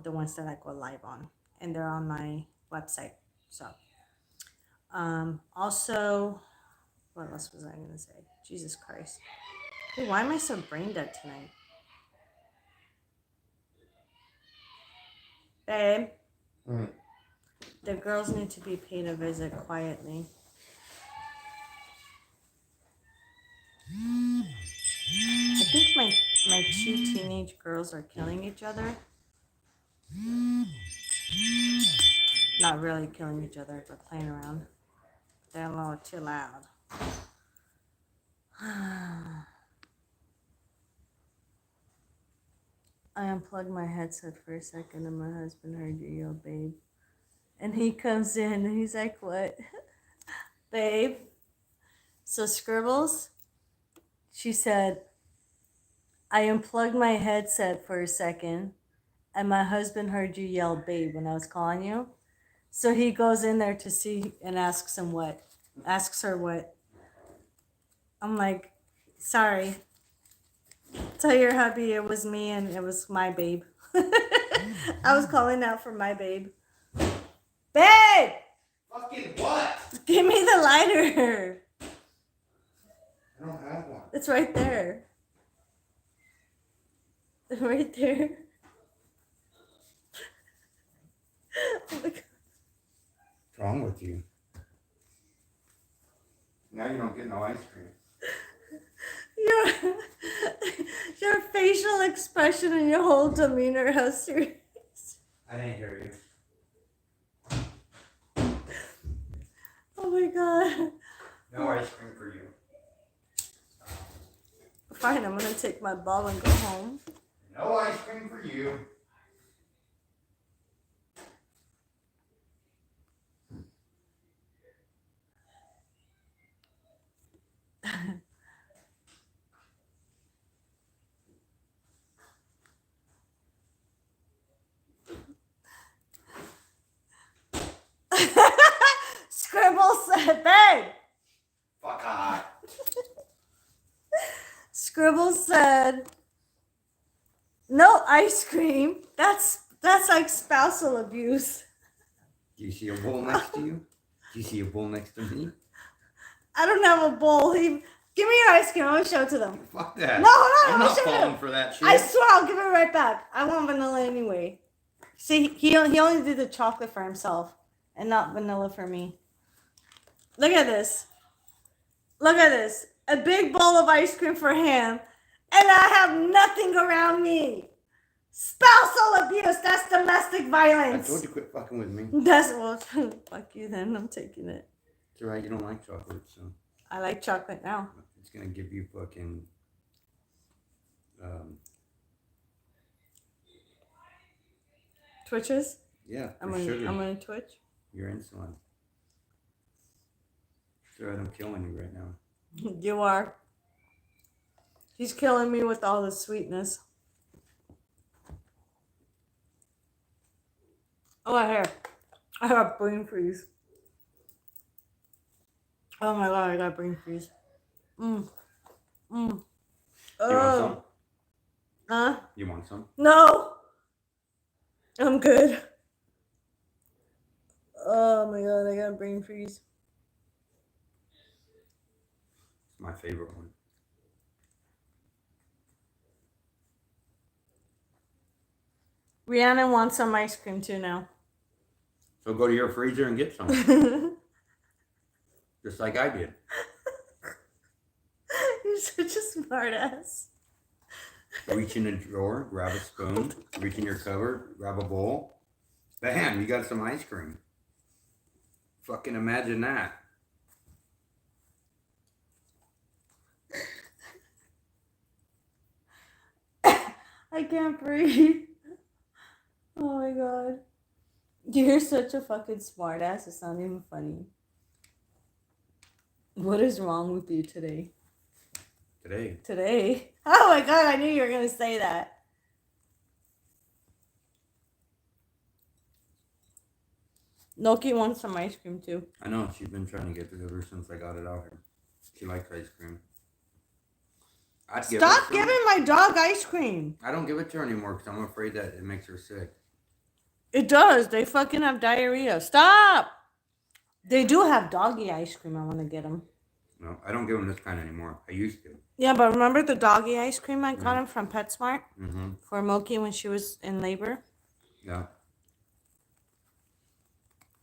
the ones that I go live on, and they're on my website. So also, what else was I going to say? Jesus Christ. Hey, why am I so brain dead tonight? Babe, the girls need to be paid a visit quietly. I think my two teenage girls are killing each other. Not really killing each other, but playing around. They're a little too loud. I unplugged my headset for a second and my husband heard you yell, babe. And he comes in and he's like, what? Babe? So Scribbles, she said, I unplugged my headset for a second and my husband heard you yell, babe, when I was calling you. So he goes in there to see and asks her what. I'm like, sorry. Tell your hubby it was me and it was my babe. I was calling out for my babe. Babe! Fucking what? Give me the lighter. I don't have one. It's right there. Right there. Oh my God. What's wrong with you? Now you don't get no ice cream. Your facial expression and your whole demeanor, how serious. I didn't hear you. Oh my God. No ice cream for you. Fine, I'm gonna take my ball and go home. No ice cream for you. Scribble said, babe. Fuck off. Scribble said, no ice cream. That's like spousal abuse. Do you see a bull next to you? Do you see a bull next to me? I don't have a bowl. Give me your ice cream. I'm gonna show it to them. Fuck that. No, hold on. I'm I'm not gonna show falling them. for that shit. I swear I'll give it right back. I want vanilla anyway. See, he only did the chocolate for himself and not vanilla for me. Look at this. Look at this. A big bowl of ice cream for him, and I have nothing around me. Spousal abuse. That's domestic I violence. told you quit fucking with me. That's well, fuck you then. I'm taking it. It's alright, you don't like chocolate, so I like chocolate now. it's gonna give you fucking Twitches? yeah, I'm for sugar. gonna twitch. Your insulin. It's alright, I'm killing you right now. You are. He's killing me with all the sweetness. Oh, I have brain freeze. Oh my god, I got brain freeze. You want some? Huh? You want some? No. I'm good. Oh my god, I got brain freeze. It's my favorite one. Rihanna wants some ice cream too now. So go to your freezer and get some. Just like I did. You're such a smart ass. Reach in a drawer, grab a spoon, reach in your cupboard, grab a bowl. Bam, you got some ice cream. Fucking imagine that. I can't breathe. Oh my god. You're such a fucking smart ass. It's not even funny. What is wrong with you today? Today? Oh my god, I knew you were gonna say that. Loki wants some ice cream too. I know, she's been trying to get it ever since I got it out here. She likes ice cream. Stop giving my dog ice cream. I don't give it to her anymore because I'm afraid that it makes her sick. It does. They fucking have diarrhea. Stop. They do have doggy ice cream. I want to get them. No, I don't give them this kind anymore. I used to. Yeah, but remember the doggy ice cream I got him from PetSmart Mm-hmm. for Moki when she was in labor? Yeah.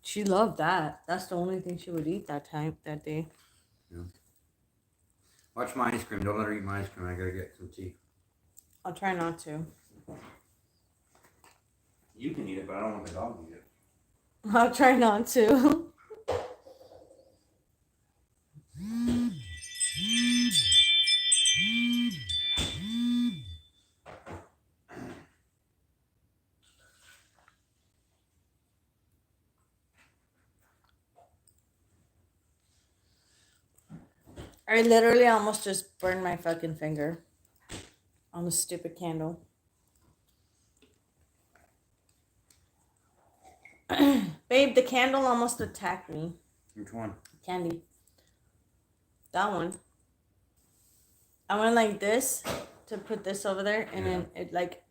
She loved that. That's the only thing she would eat that day. Yeah. Watch my ice cream. Don't let her eat my ice cream. I gotta get some tea. I'll try not to. You can eat it, but I don't want the dog to eat it. I'll try not to. I literally almost just burned my fucking finger on the stupid candle. Babe, the candle almost attacked me. Which one? Candy. That one. I went like this to put this over there, and then it like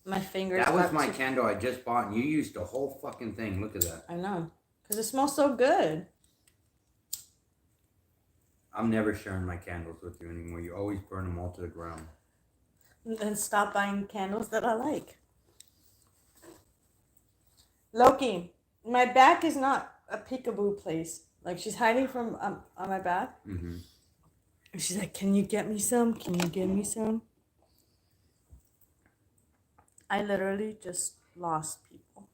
my fingers. That was my candle I just bought, and you used the whole fucking thing. Look at that. I know, because it smells so good. I'm never sharing my candles with you anymore. You always burn them all to the ground. Then stop buying candles that I like. Loki, my back is not a peekaboo place. Like, she's hiding from on my back. Mm-hmm. And she's like, can you get me some? Can you get me some? I literally just lost people.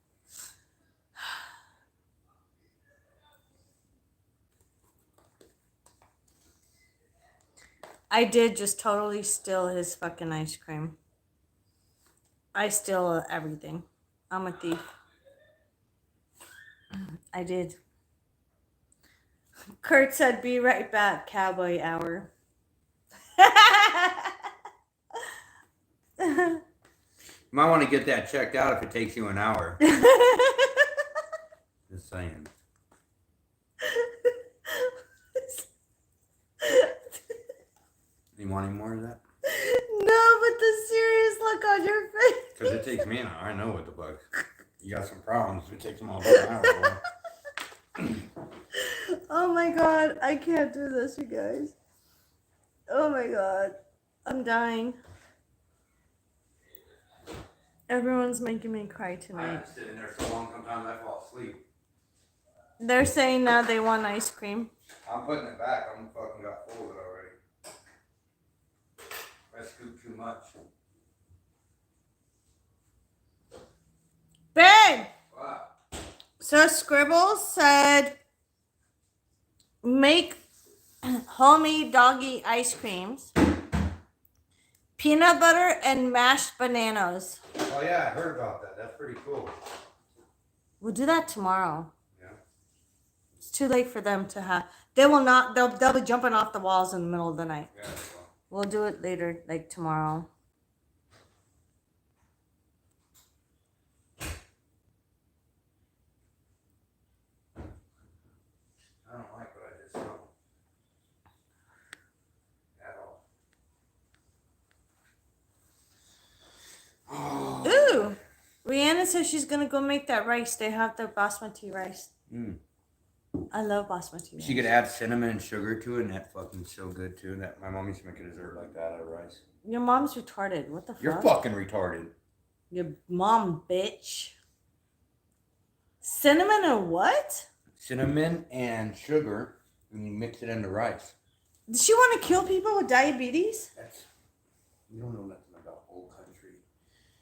I did just totally steal his fucking ice cream. I steal everything. I'm a thief. I did. Kurt said, be right back, cowboy hour. You might want to get that checked out if it takes you an hour. Just saying. You want any more of that? No, but the serious look on your face. Because it takes me an hour. I know what the fuck. You got some problems. It takes them all day an hour. Oh my god, I can't do this, you guys. Oh my god, I'm dying. Everyone's making me cry I tonight. have to sit in there so long sometimes I fall asleep. They're saying now they want ice cream. I'm putting it back. I'm fucking got full of it already. I scooped too much. Babe! Wow. So Scribble said make homemade doggy ice creams, peanut butter and mashed bananas. Oh yeah, I heard about that. That's pretty cool. We'll do that tomorrow. Yeah. It's too late for them to have. They will not. They'll be jumping off the walls in the middle of the night. Yeah. We'll do it later, like tomorrow. I don't like what I just saw. At all. Ooh, Rihanna says she's gonna go make that rice. They have the basmati rice. Mm. I love basmati rice. She could add cinnamon and sugar to it, and that fucking so good too. That my mom used to make a dessert like that out of rice. Your mom's retarded. What the fuck? You're fucking retarded. Your mom, bitch. Cinnamon and what? Cinnamon and sugar, and you mix it into rice. Does she want to kill people with diabetes? That's you don't know nothing about old country.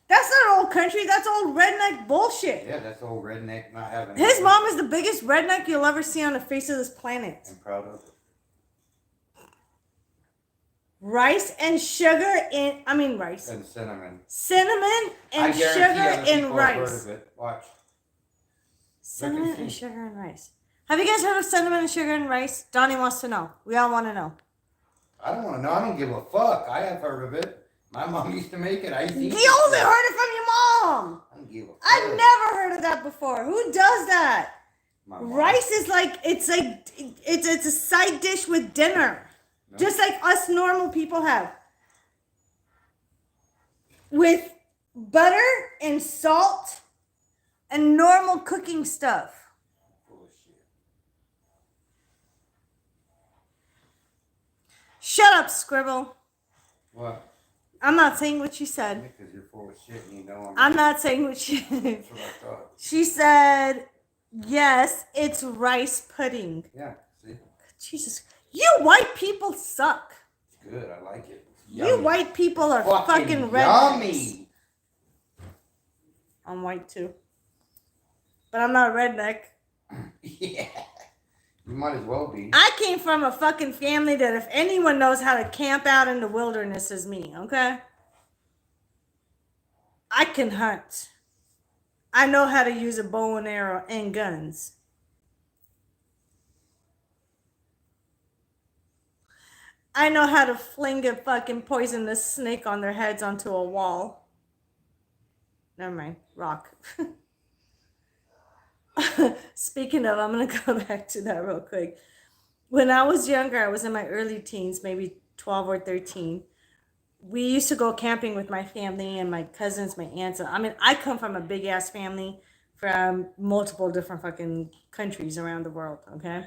That's not old country. That's old redneck bullshit. Yeah, that's old redneck not having. His mom is the biggest redneck you'll ever see on the face of this planet. I'm proud of it. Rice and sugar in, rice. And cinnamon. Cinnamon and I guarantee sugar other in people have heard rice. of it. Watch. Cinnamon Look and and see. sugar and rice. Have you guys heard of cinnamon and sugar and rice? Donnie wants to know. We all want to know. I don't want to know. I don't give a fuck. I have heard of it. My mom used to make it. I used to eat You it. only heard it from your mom. I don't give a fuck. I've never heard of that before. Who does that? My mom. Rice is like it's a side dish with dinner, No. just like us normal people have, with butter and salt and normal cooking stuff. Full of shit. Shut up, Scribble. What? I'm not saying what she said. Because you're full of shit and you know I'm not saying what she. That's what I thought. She said, yes, it's rice pudding. Yeah. See? Jesus, you white people suck. It's good. I like it. It's You yummy. white people are fucking rednecks. yummy. I'm white too. But I'm not a redneck. Yeah. You might as well be. I came from a fucking family that if anyone knows how to camp out in the wilderness is me, okay? I can hunt. I know how to use a bow and arrow and guns. I know how to fling a fucking poisonous snake on their heads onto a wall. Never mind. Rock. Speaking of, I'm going to go back to that real quick. When I was younger, I was in my early teens, maybe 12 or 13. We used to go camping with my family and my cousins, my aunts. I come from a big ass family from multiple different fucking countries around the world, okay?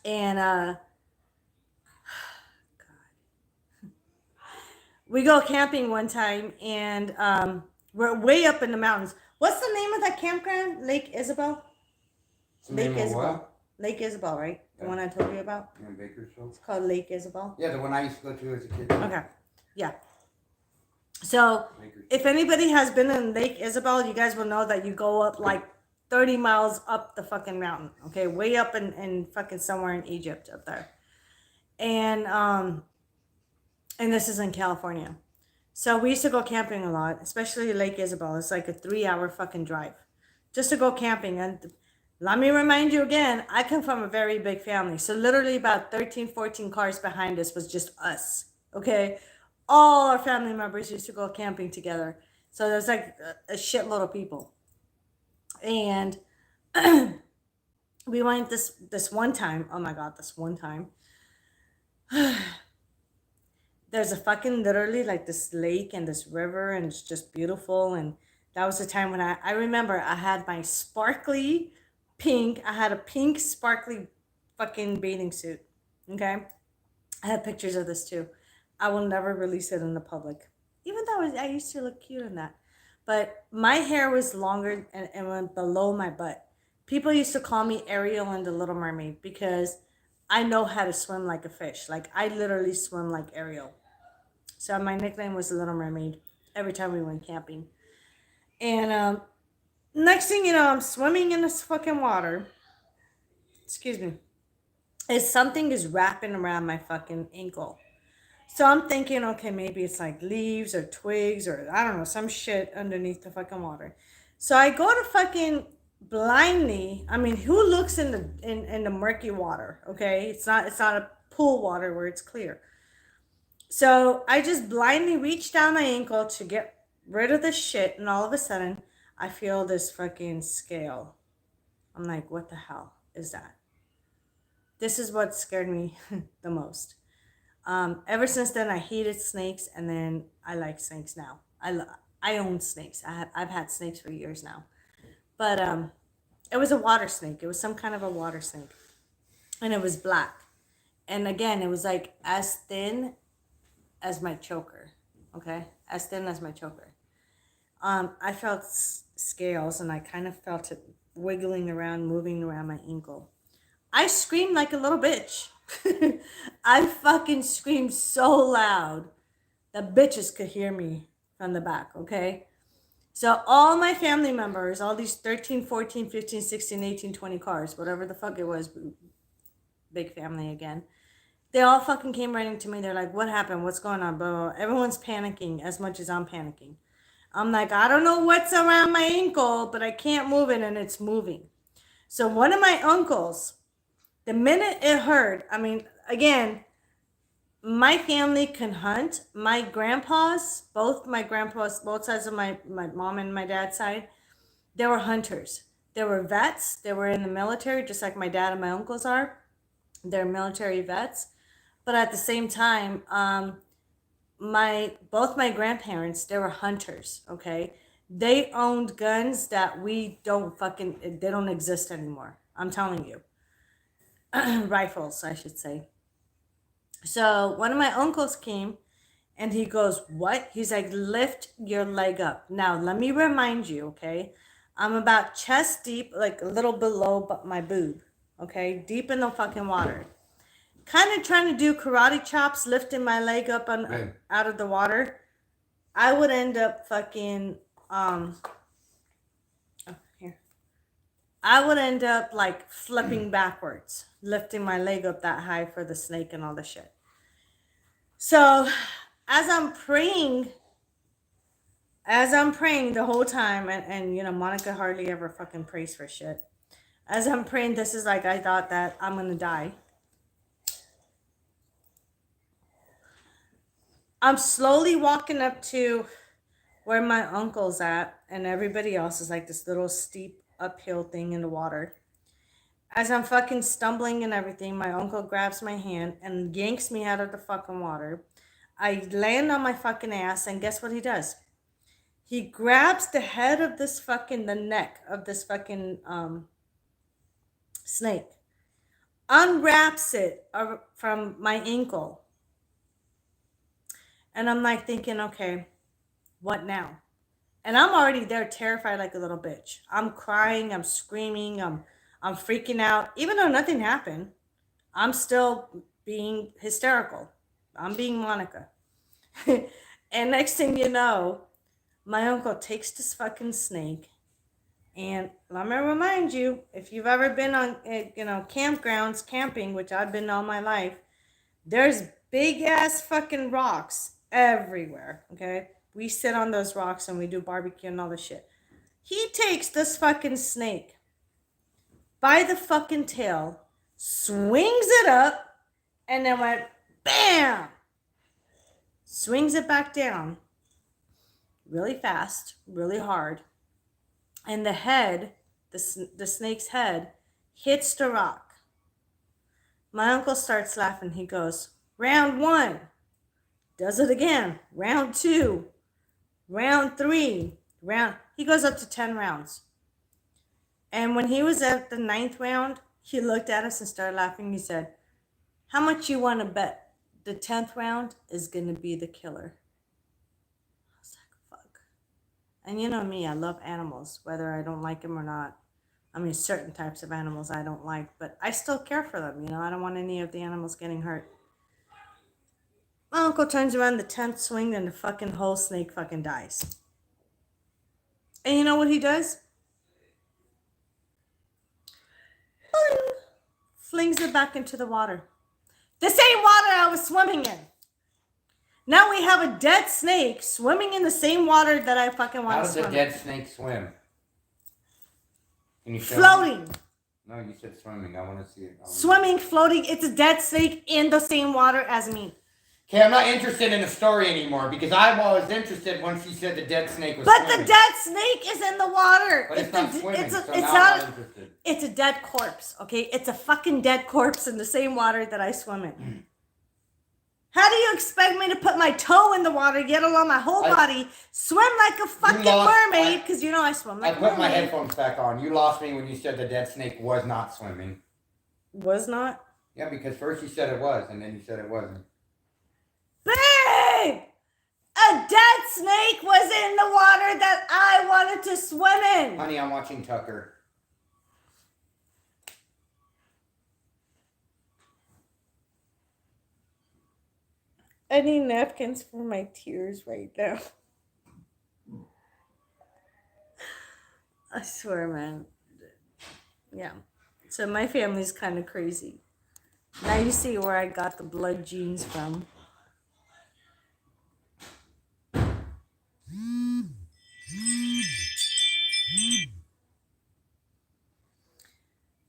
And, God. We go camping one time and we're way up in the mountains. What's the name of that campground? Lake Isabel? Name of what? Lake Isabel, right? The Yeah. one I told you about? In Bakersfield? It's called Lake Isabel. Yeah, the one I used to go to as a kid. Okay. Yeah. So Bakersfield. if anybody has been in Lake Isabel, you guys will know that you go up like 30 miles up the fucking mountain. Okay, way up in fucking somewhere in Egypt up there. And this is in California. So we used to go camping a lot, especially Lake Isabel. It's like a 3-hour fucking drive just to go camping. And let me remind you again, I come from a very big family. So literally about 13, 14 cars behind us was just us. Okay. All our family members used to go camping together. So there's like a shitload of people. And we went this one time. Oh my God, this one time. There's a fucking literally like this lake and this river and it's just beautiful. And That was the time when I remember I had my sparkly pink, I had a pink sparkly fucking bathing suit. Okay? I have pictures of this too. I will never release it in the public. Even though I used to look cute in that. But my hair was longer and went below my butt. People used to call me Ariel and the Little Mermaid because I know how to swim like a fish. Like I literally swim like Ariel. So my nickname was the Little Mermaid every time we went camping. And next thing you know, I'm swimming in this fucking water. Excuse me. Is something is wrapping around my fucking ankle. So I'm thinking, okay, maybe it's like leaves or twigs or I don't know, some shit underneath the fucking water. So I go to fucking blindly. I mean, who looks in the murky water? Okay, it's not a pool water where it's clear. So I just blindly reach down my ankle to get rid of the shit, and all of a sudden I feel this fucking scale. I'm like, what the hell is that? This is what scared me the most. Ever since then, I hated snakes, and then I like snakes now. I own snakes. I've had snakes for years now, but it was a water snake. It was some kind of a water snake, and it was black. And again, it was like as thin as my choker. Okay, as thin as my choker. I felt scales, and I kind of felt it wiggling around, moving around my ankle. I screamed like a little bitch. I fucking screamed so loud that bitches could hear me from the back, okay? So all my family members, all these 13, 14, 15, 16, 18, 20 cars, whatever the fuck it was, big family again, they all fucking came running to me. They're like, what happened? What's going on? Blah, blah, blah. Everyone's panicking as much as I'm panicking. I'm like, I don't know what's around my ankle, but I can't move it, and it's moving. So one of my uncles, the minute it heard, I mean, again, my family can hunt. My grandpas, both sides of my mom and my dad's side, they were hunters. They were vets. They were in the military, just like my dad and my uncles are. They're military vets. But at the same time, both my grandparents, they were hunters, okay? They owned guns that they don't exist anymore. I'm telling you. Rifles, I should say. So one of my uncles came and he goes, what? He's like, lift your leg up. Now, let me remind you, okay? I'm about chest deep, like a little below my boob, okay? Deep in the fucking water. Kind of trying to do karate chops, lifting my leg up out of the water. I would end up fucking, I would end up like flipping backwards, lifting my leg up that high for the snake and all the shit. So as I'm praying the whole time, and you know, Monica hardly ever fucking prays for shit. As I'm praying, this is like, I thought that I'm gonna die. I'm slowly walking up to where my uncle's at, and everybody else is like this little steep uphill thing in the water. As I'm fucking stumbling and everything, my uncle grabs my hand and yanks me out of the fucking water. I land on my fucking ass, and guess what he does? He grabs the head of the neck of this fucking snake, unwraps it from my ankle. And I'm like thinking, okay, what now? And I'm already there terrified like a little bitch. I'm crying, I'm screaming, I'm freaking out. Even though nothing happened, I'm still being hysterical. I'm being Monica. And next thing you know, my uncle takes this fucking snake. And let me remind you, if you've ever been on, campgrounds, camping, which I've been all my life, there's big ass fucking rocks everywhere, okay? We sit on those rocks and we do barbecue and all this shit. He takes this fucking snake by the fucking tail, swings it up, and then went BAM! Swings it back down really fast, really hard. And the head, the snake's head, hits the rock. My uncle starts laughing. He goes, round 1. Does it again. Round 2. Round 3. he goes up to 10 rounds. And when he was at the 9th round, he looked at us and started laughing. He said, "How much you want to bet the 10th round is going to be the killer?" I was like, fuck. And you know me, I love animals, whether I don't like them or not. I mean, certain types of animals I don't like, but I still care for them. You know, I don't want any of the animals getting hurt. My uncle turns around the 10th swing and the fucking whole snake fucking dies. And you know what he does? Boing! Flings it back into the water. The same water I was swimming in. Now we have a dead snake swimming in the same water that I fucking want How to does swim a in. dead snake swim? Can you show me? Floating. No, you said swimming. I want to see it. Swimming, floating. It's a dead snake in the same water as me. Okay, I'm not interested in the story anymore because I was interested once you said the dead snake was But swimming. the dead snake is in the water. But it's not swimming, so it's now I'm not. not interested. It's a dead corpse. Okay, it's a fucking dead corpse in the same water that I swim in. How do you expect me to put my toe in the water, yet alone my whole body, swim like a fucking mermaid? Because you know I swim like a mermaid. I put my headphones back on. You lost me when you said the dead snake was not swimming. Was not? Yeah, because first you said it was, and then you said it wasn't. Babe! A dead snake was in the water that I wanted to swim in. Honey, I'm watching Tucker. I need napkins for my tears right now. I swear, man. Yeah. So my family's kind of crazy. Now you see where I got the blood genes from.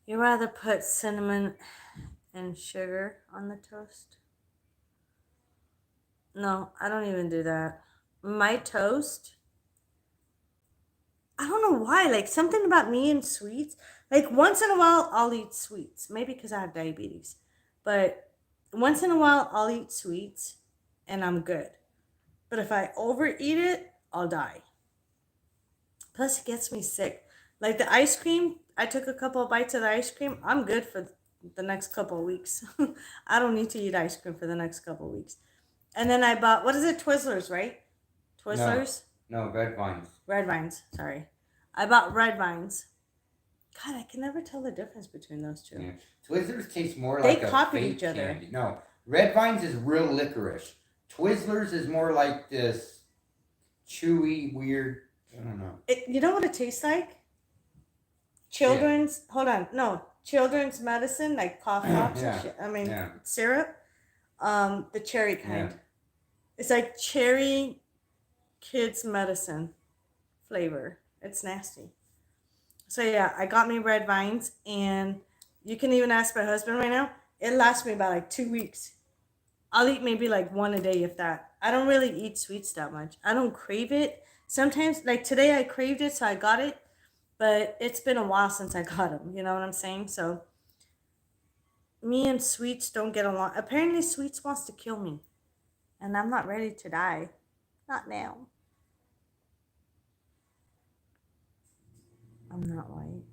You rather put cinnamon and sugar on the toast? No, I don't even do that. My toast, I don't know why, like something about me and sweets. Like once in a while, I'll eat sweets. Maybe because I have diabetes. But once in a while, I'll eat sweets and I'm good. But if I overeat it, I'll die. Plus, it gets me sick. Like the ice cream, I took a couple of bites of the ice cream. I'm good for the next couple of weeks. I don't need to eat ice cream for the next couple of weeks. And then I bought, what is it? Twizzlers, right? Twizzlers? No, Red Vines. Red Vines, sorry. I bought Red Vines. God, I can never tell the difference between those two. Yeah. Twizzlers taste more They like copied a fake each other. candy. No, Red Vines is real licorice. Twizzlers is more like this chewy, weird, I don't know. You know what it tastes like? Children's, hold on, no. Children's medicine, like cough drops and shit. I mean, syrup. The cherry kind. Yeah. It's like cherry kids medicine flavor. It's nasty. So yeah, I got me Red Vines, and you can even ask my husband right now. It lasts me about like 2 weeks. I'll eat maybe like one a day, if that. I don't really eat sweets that much. I don't crave it. Sometimes, like today I craved it, so I got it. But it's been a while since I got them. You know what I'm saying? So me and sweets don't get along. Apparently sweets wants to kill me. And I'm not ready to die. Not now. I'm not white.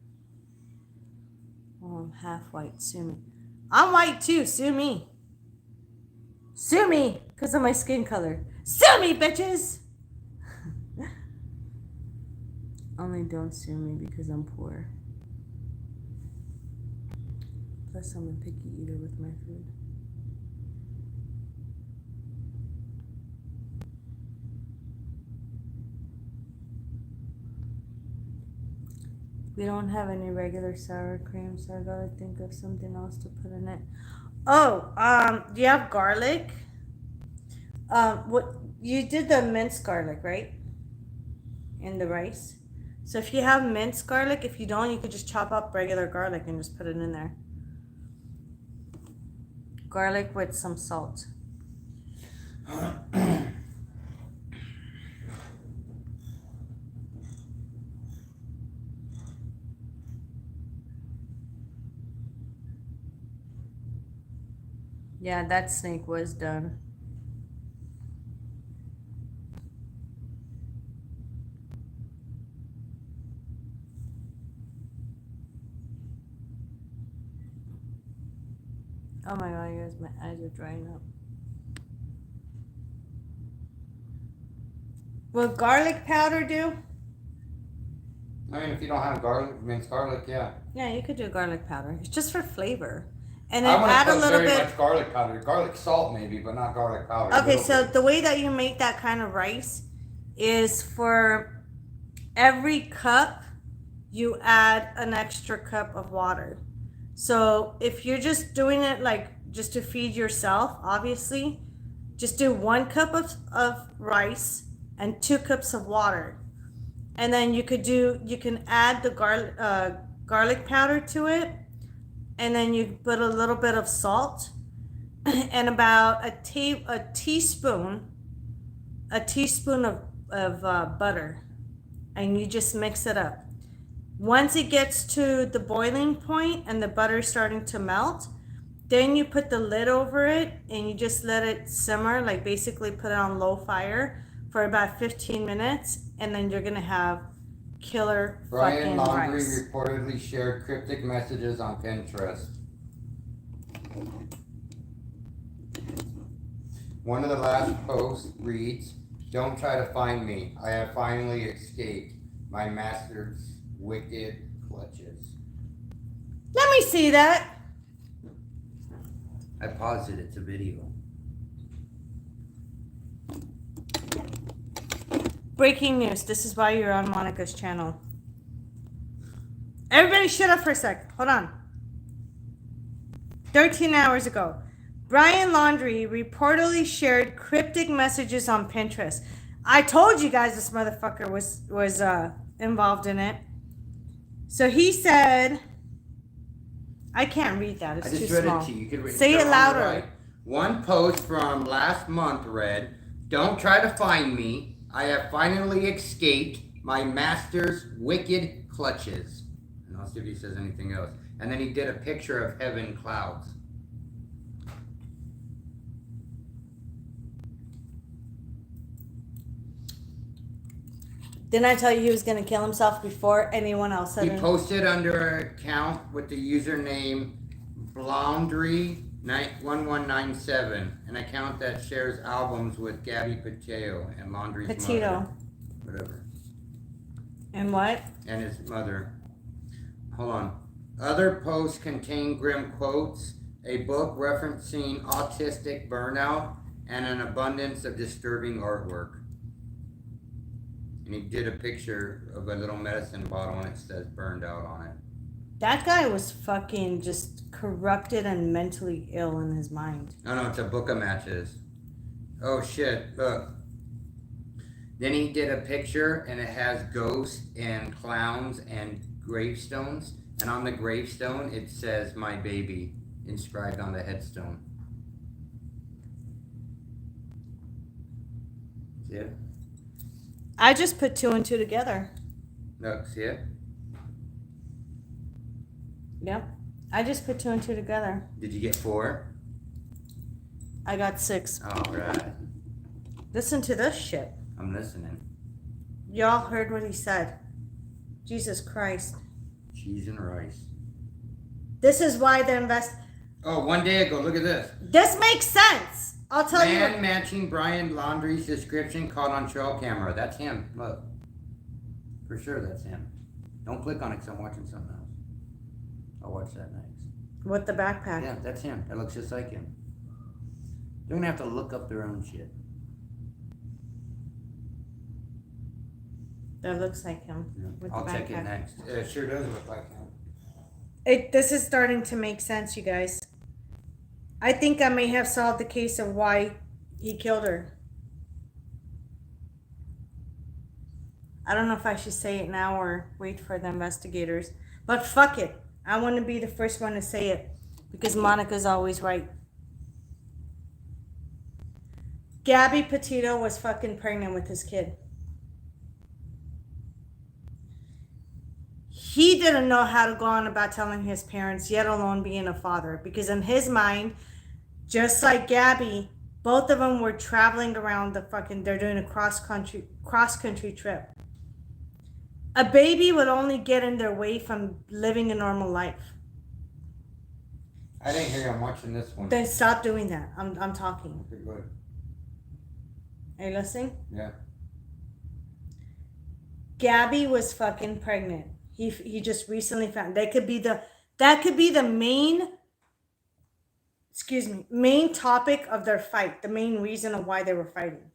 Oh, I'm half white. Sue me. I'm white too. Sue me. Sue me because of my skin color. Sue me, bitches. Only don't sue me because I'm poor. Plus, I'm a picky eater with my food. We don't have any regular sour cream, so I gotta think of something else to put in it. Oh, do you have garlic? What you did the minced garlic, right? In the rice. So if you have minced garlic, if you don't, you could just chop up regular garlic and just put it in there. Garlic with some salt. Yeah, that snake was done. Oh my god, you guys, my eyes are drying up. Will garlic powder do? I mean, if you don't have garlic, minced garlic, yeah. Yeah, you could do garlic powder. It's just for flavor. And I then want add to a put little very bit. much garlic powder. Garlic salt maybe, but not garlic powder. Okay, Little so bit. the way that you make that kind of rice is for every cup, you add an extra cup of water. So if you're just doing it like just to feed yourself, obviously, just do 1 cup of rice and 2 cups of water. And then you can add the garlic powder to it. And then you put a little bit of salt and about a teaspoon of butter, and you just mix it up. Once it gets to the boiling point and the butter is starting to melt, then you put the lid over it and you just let it simmer, like basically put it on low fire for about 15 minutes, and then you're gonna have killer Brian fucking Laundrie rice. reportedly shared cryptic messages on Pinterest. One of the last posts reads, "Don't try to find me. I have finally escaped my master's wicked clutches." Let me see that. I paused it. It's a video. Breaking news. This is why you're on Monica's channel. Everybody shut up for a sec. Hold on. 13 hours ago, Brian Laundrie reportedly shared cryptic messages on Pinterest. I told you guys this motherfucker was involved in it. So he said, I can't read that. It's I just too read small. it to you. You could read Say it louder. Right. One post from last month read, "Don't try to find me. I have finally escaped my master's wicked clutches." And I'll see if he says anything else. And then he did a picture of heaven clouds. Didn't I tell you he was going to kill himself before anyone else said He it? posted under an account with the username Laundrie1197, an account that shares albums with Gabby Petito and Laundrie's mother. Whatever. And what? And his mother. Hold on. Other posts contain grim quotes, a book referencing autistic burnout, and an abundance of disturbing artwork. And he did a picture of a little medicine bottle and it says burned out on it. That guy was fucking just corrupted and mentally ill in his mind. No, it's a book of matches. Oh shit, look. Then he did a picture and it has ghosts and clowns and gravestones. And on the gravestone it says "my baby" inscribed on the headstone. See it? I just put 2 and 2 together. Look, see it? Yep. I just put 2 and 2 together. Did you get 4? I got 6. Alright. Listen to this shit. I'm listening. Y'all heard what he said. Jesus Christ. Cheese and rice. This is why the Oh, one day ago, look at this. This makes sense. I'll tell you. Man matching Brian Laundrie's description caught on trail camera. That's him. Look. For sure that's him. Don't click on it because I'm watching something else. I'll watch that next. With the backpack. Yeah, that's him. That looks just like him. They're going to have to look up their own shit. That looks like him. Yeah. With I'll the check it backpack. next. It sure does look like him. This is starting to make sense, you guys. I think I may have solved the case of why he killed her. I don't know if I should say it now or wait for the investigators. But fuck it. I want to be the first one to say it. Because Monica's always right. Gabby Petito was fucking pregnant with his kid. He didn't know how to go on about telling his parents, yet alone being a father. Because in his mind, just like Gabby, both of them were traveling around they're doing a cross country trip. A baby would only get in their way from living a normal life. I didn't hear you. I'm watching this one. Then stop doing that. I'm talking. Okay, go ahead. Are you listening? Yeah. Gabby was fucking pregnant. He just recently found that could be the main topic of their fight, the main reason of why they were fighting.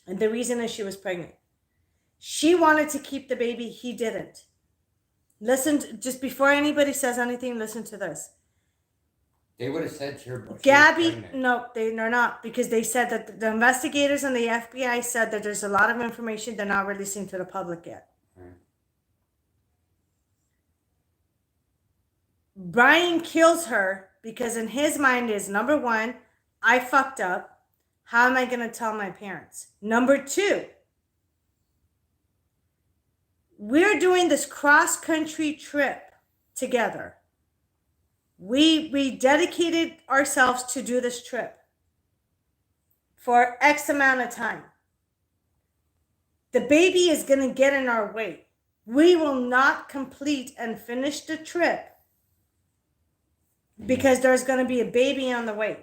And the reason is she was pregnant. She wanted to keep the baby, he didn't. Listen, just before anybody says anything, listen to this. They would have said she was Gabby, pregnant. no, they're not, because they said that the investigators and the FBI said that there's a lot of information they're not releasing to the public yet. Right. Brian kills her because in his mind is, number one, I fucked up. How am I going to tell my parents? Number two, we're doing this cross-country trip together. We dedicated ourselves to do this trip for X amount of time. The baby is going to get in our way. We will not complete and finish the trip because there's going to be a baby on the way.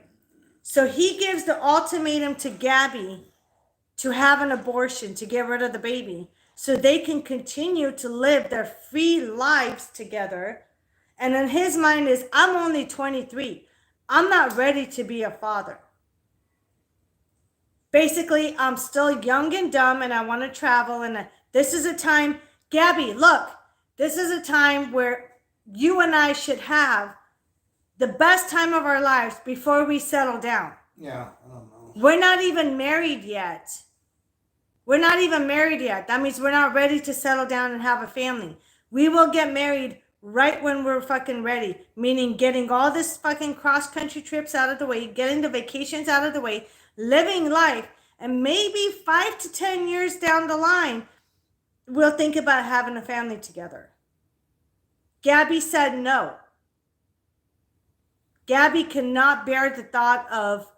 So he gives the ultimatum to Gabby to have an abortion, to get rid of the baby, so they can continue to live their free lives together. And in his mind is, I'm only 23. I'm not ready to be a father. Basically, I'm still young and dumb and I want to travel. And this is a time, Gabby, look, this is a time where you and I should have the best time of our lives before we settle down. Yeah, I don't know. We're not even married yet. That means we're not ready to settle down and have a family. We will get married right when we're fucking ready. Meaning getting all this fucking cross-country trips out of the way, getting the vacations out of the way, living life, and maybe 5 to 10 years down the line, we'll think about having a family together. Gabby said no. Gabby cannot bear the thought of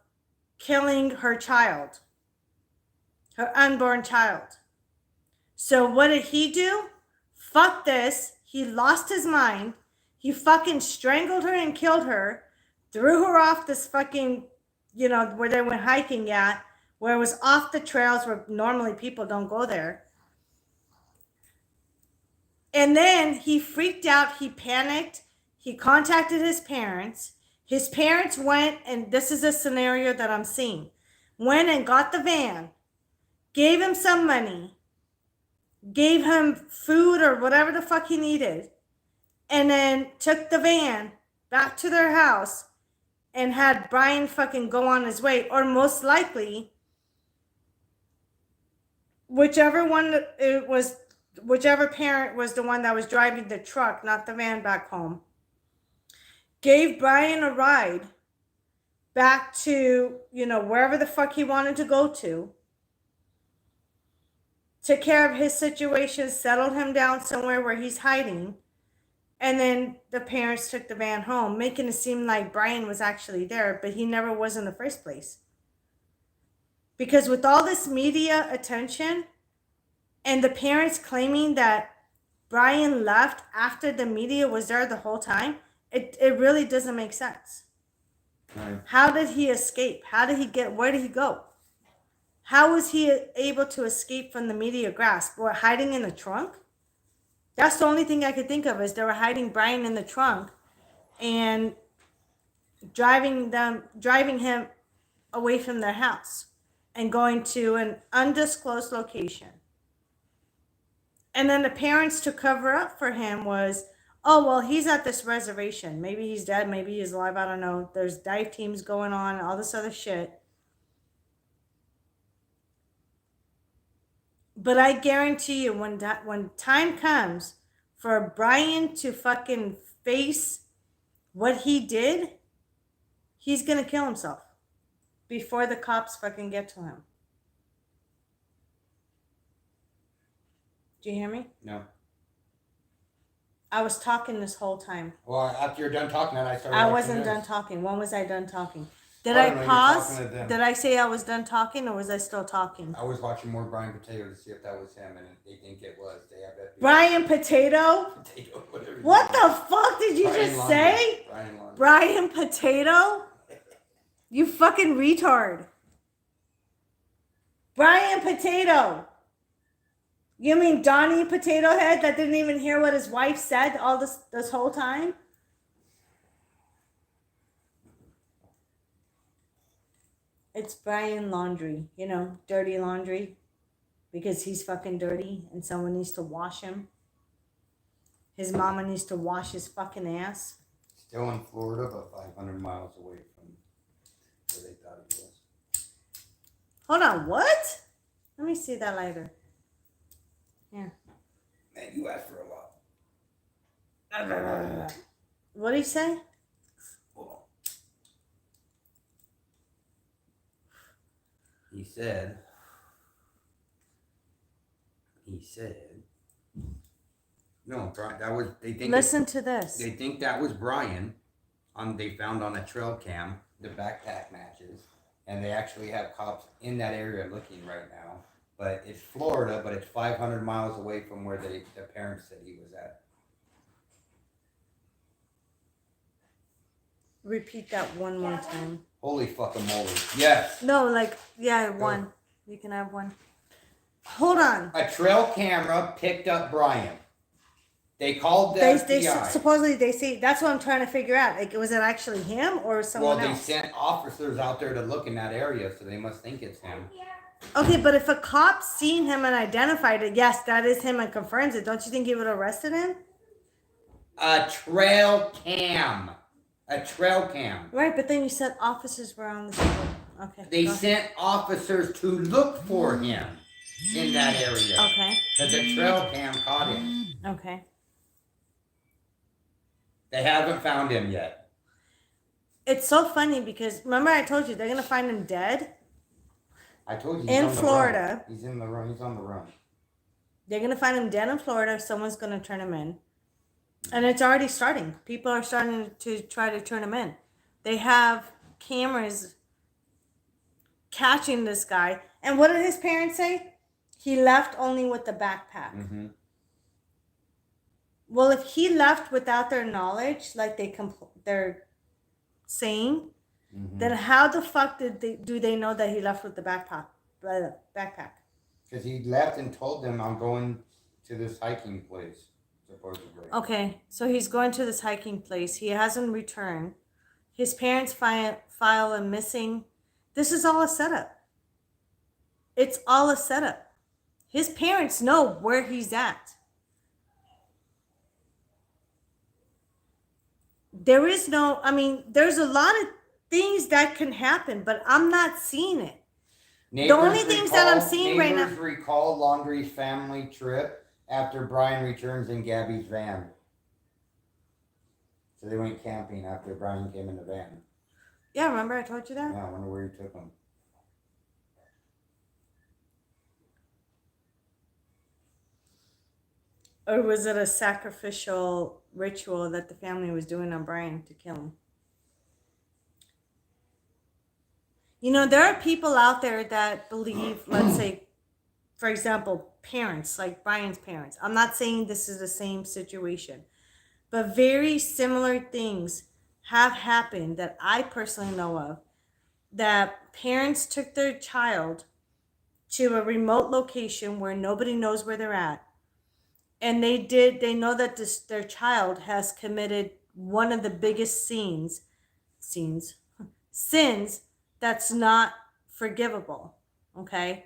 killing her child, her unborn child. So what did he do? Fuck this. He lost his mind. He fucking strangled her and killed her, threw her off this fucking, where they went hiking at, where it was off the trails where normally people don't go there. And then he freaked out. He panicked. He contacted his parents. His parents went, and this is a scenario that I'm seeing, went and got the van, gave him some money, gave him food or whatever the fuck he needed, and then took the van back to their house and had Brian fucking go on his way. Or most likely, whichever parent was the one that was driving the truck, not the van back home, gave Brian a ride back to, wherever the fuck he wanted to go to, took care of his situation, settled him down somewhere where he's hiding, and then the parents took the van home, making it seem like Brian was actually there, but he never was in the first place. Because with all this media attention and the parents claiming that Brian left after the media was there the whole time, it really doesn't make sense. Right. How did he escape? Where did he go? How was he able to escape from the media grasp? What, hiding in the trunk? That's the only thing I could think of, is they were hiding Brian in the trunk and driving him away from their house and going to an undisclosed location. And then the parents, to cover up for him, was, oh, well, he's at this reservation. Maybe he's dead. Maybe he's alive. I don't know. There's dive teams going on, all this other shit. But I guarantee you, when time comes for Brian to fucking face what he did, he's going to kill himself before the cops fucking get to him. Do you hear me? No. I was talking this whole time. Well, after you're done talking, I started. I wasn't done talking. When was I done talking? Did I I don't know, you're pause? talking to them. Did I say I was done talking, or was I still talking? I was watching more Brian Potato to see if that was him, and they think it was. They have that. Brian Potato? Potato, whatever. What the fuck did you Brian just Laundrie. say? Brian Laundrie. Brian Potato? You fucking retard. Brian Potato. You mean Donnie Potato Head that didn't even hear what his wife said all this whole time? It's Brian Laundrie, you know, dirty laundry, because he's fucking dirty and someone needs to wash him. His mama needs to wash his fucking ass. Still in Florida, but 500 miles away from where they thought he was. Hold on, what? Let me see that later. Yeah. Man, you asked for a lot. What did he say? Hold on. He said. No, that was. They think. Listen to this. They think that was Brian. They found on a trail cam the backpack matches, and they actually have cops in that area looking right now. But it's Florida, but it's 500 miles away from where the parents said he was at. Repeat that one more time. Holy fucking moly! Yes. No, like, yeah, one. You can have one. Hold on. A trail camera picked up Brian. They called the FBI. Supposedly they say, that's what I'm trying to figure out. Like, was it actually him or someone Well, else? they sent officers out there to look in that area, so they must think it's him. Okay, but if a cop seen him and identified it, yes, that is him and confirms it, don't you think he would have arrested him? A trail cam. A trail cam. Right, but then you said officers were on the scene. Okay. They sent officers to look for him in that area. Okay. Because the trail cam caught him. Okay. They haven't found him yet. It's so funny because remember I told you they're gonna find him dead. I told you. In on the Florida. Run. He's in the run. He's on the run. They're gonna find him dead in Florida. Someone's gonna turn him in, and it's already starting. People are starting to try to turn him in. They have cameras catching this guy. And what did his parents say? He left only with the backpack. Mm-hmm. Well, if he left without their knowledge, like they're saying, then how the fuck do they know that he left with the backpack? Because he left and told them, I'm going to this hiking place, supposedly. Okay, so he's going to this hiking place. He hasn't returned. His parents file a missing. This is all a setup. It's all a setup. His parents know where he's at. There is no, I mean, there's a lot of things that can happen, but I'm not seeing it. The only things that I'm seeing right now. Neighbors recall Laundrie's family trip after Brian returns in Gabby's van. So they went camping after Brian came in the van. Yeah, remember I told you that? Yeah, I wonder where he took them. Or was it a sacrificial ritual that the family was doing on Brian to kill him? You know, there are people out there that believe, let's say, for example, parents, like Brian's parents. I'm not saying this is the same situation, but very similar things have happened that I personally know of, that parents took their child to a remote location where nobody knows where they're at. And they know that their child has committed one of the biggest sins that's not forgivable. Okay.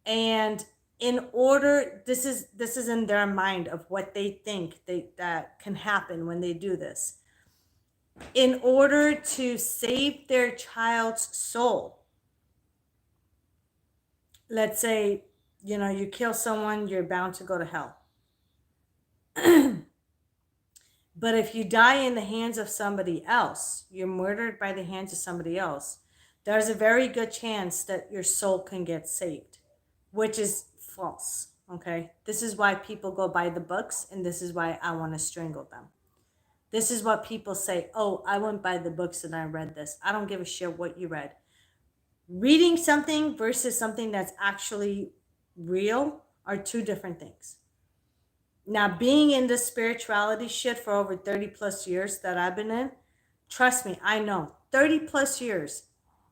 And in order, this is in their mind of what they think that can happen when they do this. In order to save their child's soul, let's say, you know, you kill someone, you're bound to go to hell. But if you die in the hands of somebody else, you're murdered by the hands of somebody else, there's a very good chance that your soul can get saved, which is false. Okay, this is why people go by the books, and this is why I want to strangle them. This is what people say. Oh, I went by the books and I read this. I don't give a shit what you read. Reading something versus something that's actually real are two different things. Now, being in the spirituality shit for over 30 plus years that I've been in, trust me, I know 30 plus years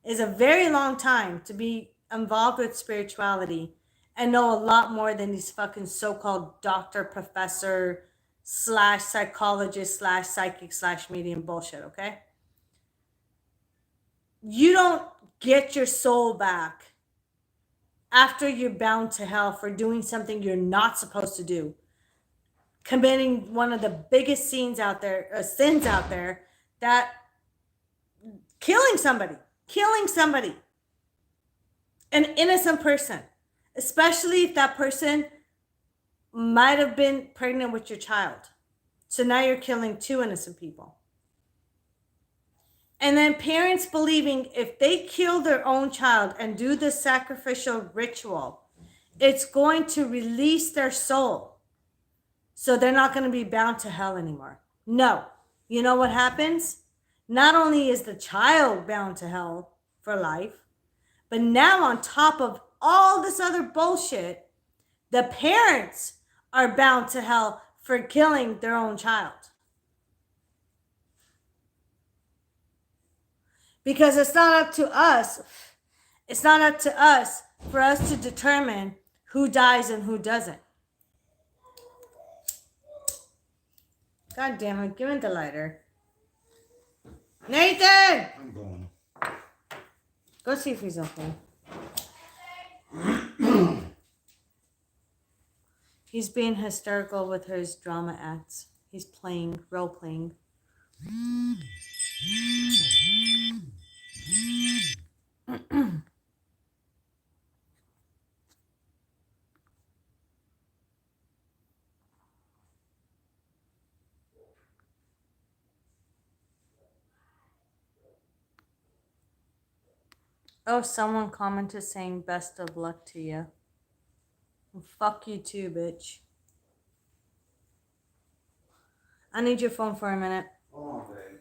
is a very long time to be involved with spirituality and know a lot more than these fucking so-called doctor, professor, slash psychologist, slash psychic, slash medium bullshit, okay? You don't get your soul back after you're bound to hell for doing something you're not supposed to do. Committing one of the biggest sins out there, that killing somebody, an innocent person, especially if that person might have been pregnant with your child. So now you're killing two innocent people. And then parents believing if they kill their own child and do the sacrificial ritual, it's going to release their soul. So they're not going to be bound to hell anymore. No. You know what happens? Not only is the child bound to hell for life, but now on top of all this other bullshit, the parents are bound to hell for killing their own child. Because it's not up to us. It's not up to us for us to determine who dies and who doesn't. God damn it, give me the lighter. Nathan! I'm going. Go see if he's okay. He's being hysterical with his drama acts. He's playing, role playing. Oh, someone commented saying best of luck to you. Well, fuck you too, bitch. I need your phone for a minute. Hold on, babe.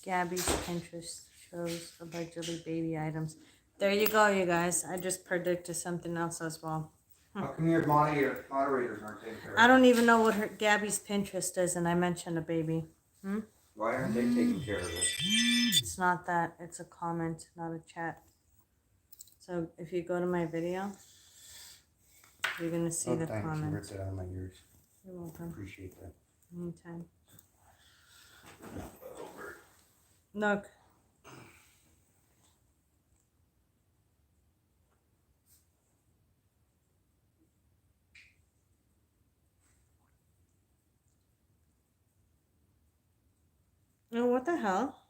Gabby's Pinterest shows allegedly baby items. There you go, you guys. I just predicted something else as well. How come your moderators aren't taking care of it? I don't even know what her Gabby's Pinterest is, and I mentioned a baby. Why aren't they taking care of it? It's not that. It's a comment, not a chat. So if you go to my video, you're gonna see the thanks. You comment. ripped it out of my ears. You're welcome. Appreciate that. Anytime. Look. Oh, what the hell?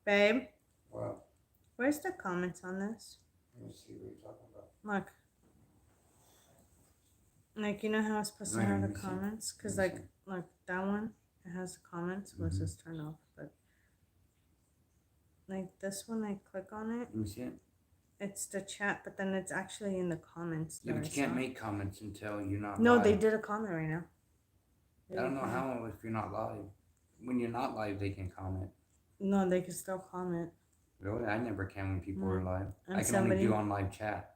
Babe, Well, where's the comments on this? let me see what you're talking about. Look. Like, you know how it's supposed to Right, have the let me see. comments? Because, Let me like that one, it has the comments. Let's just turn off. But, like, this one, I click on it. Let me see it. It's the chat, but then it's actually in the comments. Yeah, that but I you can't saw. make comments until you're not No, live. they did a comment right now. I don't know how if you're not live. When you're not live, they can comment. No, they can still comment. Really? I never can when people are live. And I can only do on live chat.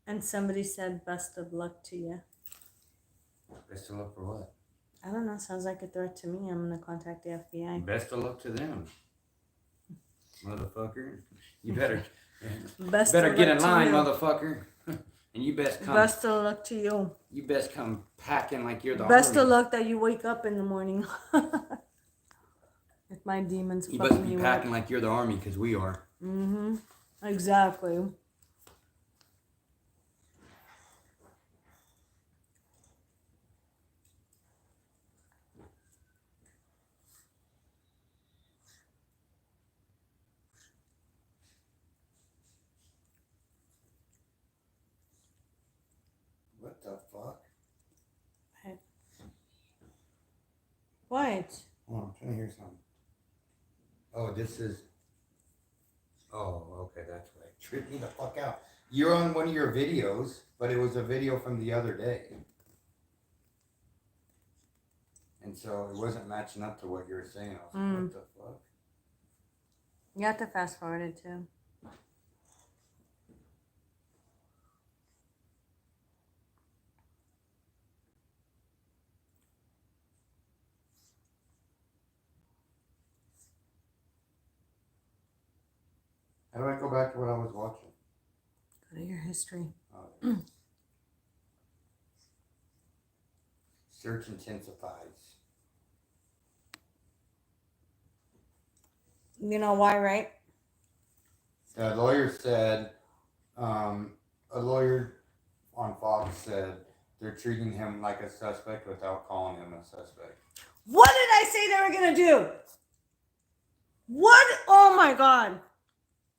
And somebody said, best of luck to you. Best of luck for what? I don't know. Sounds like a threat to me. I'm going to contact the FBI. Best of luck to them. Motherfucker. You better Best better of get luck in to line, you. motherfucker. And you best come Best of luck to you. you best come packing like you're the Best army. of luck that you wake up in the morning. If my demons You fucking must be you packing up. like you're the army, because we are. Exactly. What? Oh, I'm trying to hear something. Oh, this is. Oh, okay, that's right. Trip me the fuck out. You're on one of your videos, but it was a video from the other day. And so it wasn't matching up to what you were saying. I was like, what the fuck? You have to fast forward it too. How do I go back to what I was watching? Go to your history. Oh, search intensifies. You know why, right? The lawyer said, a lawyer on Fox said they're treating him like a suspect without calling him a suspect. What did I say they were gonna do? What? Oh my god.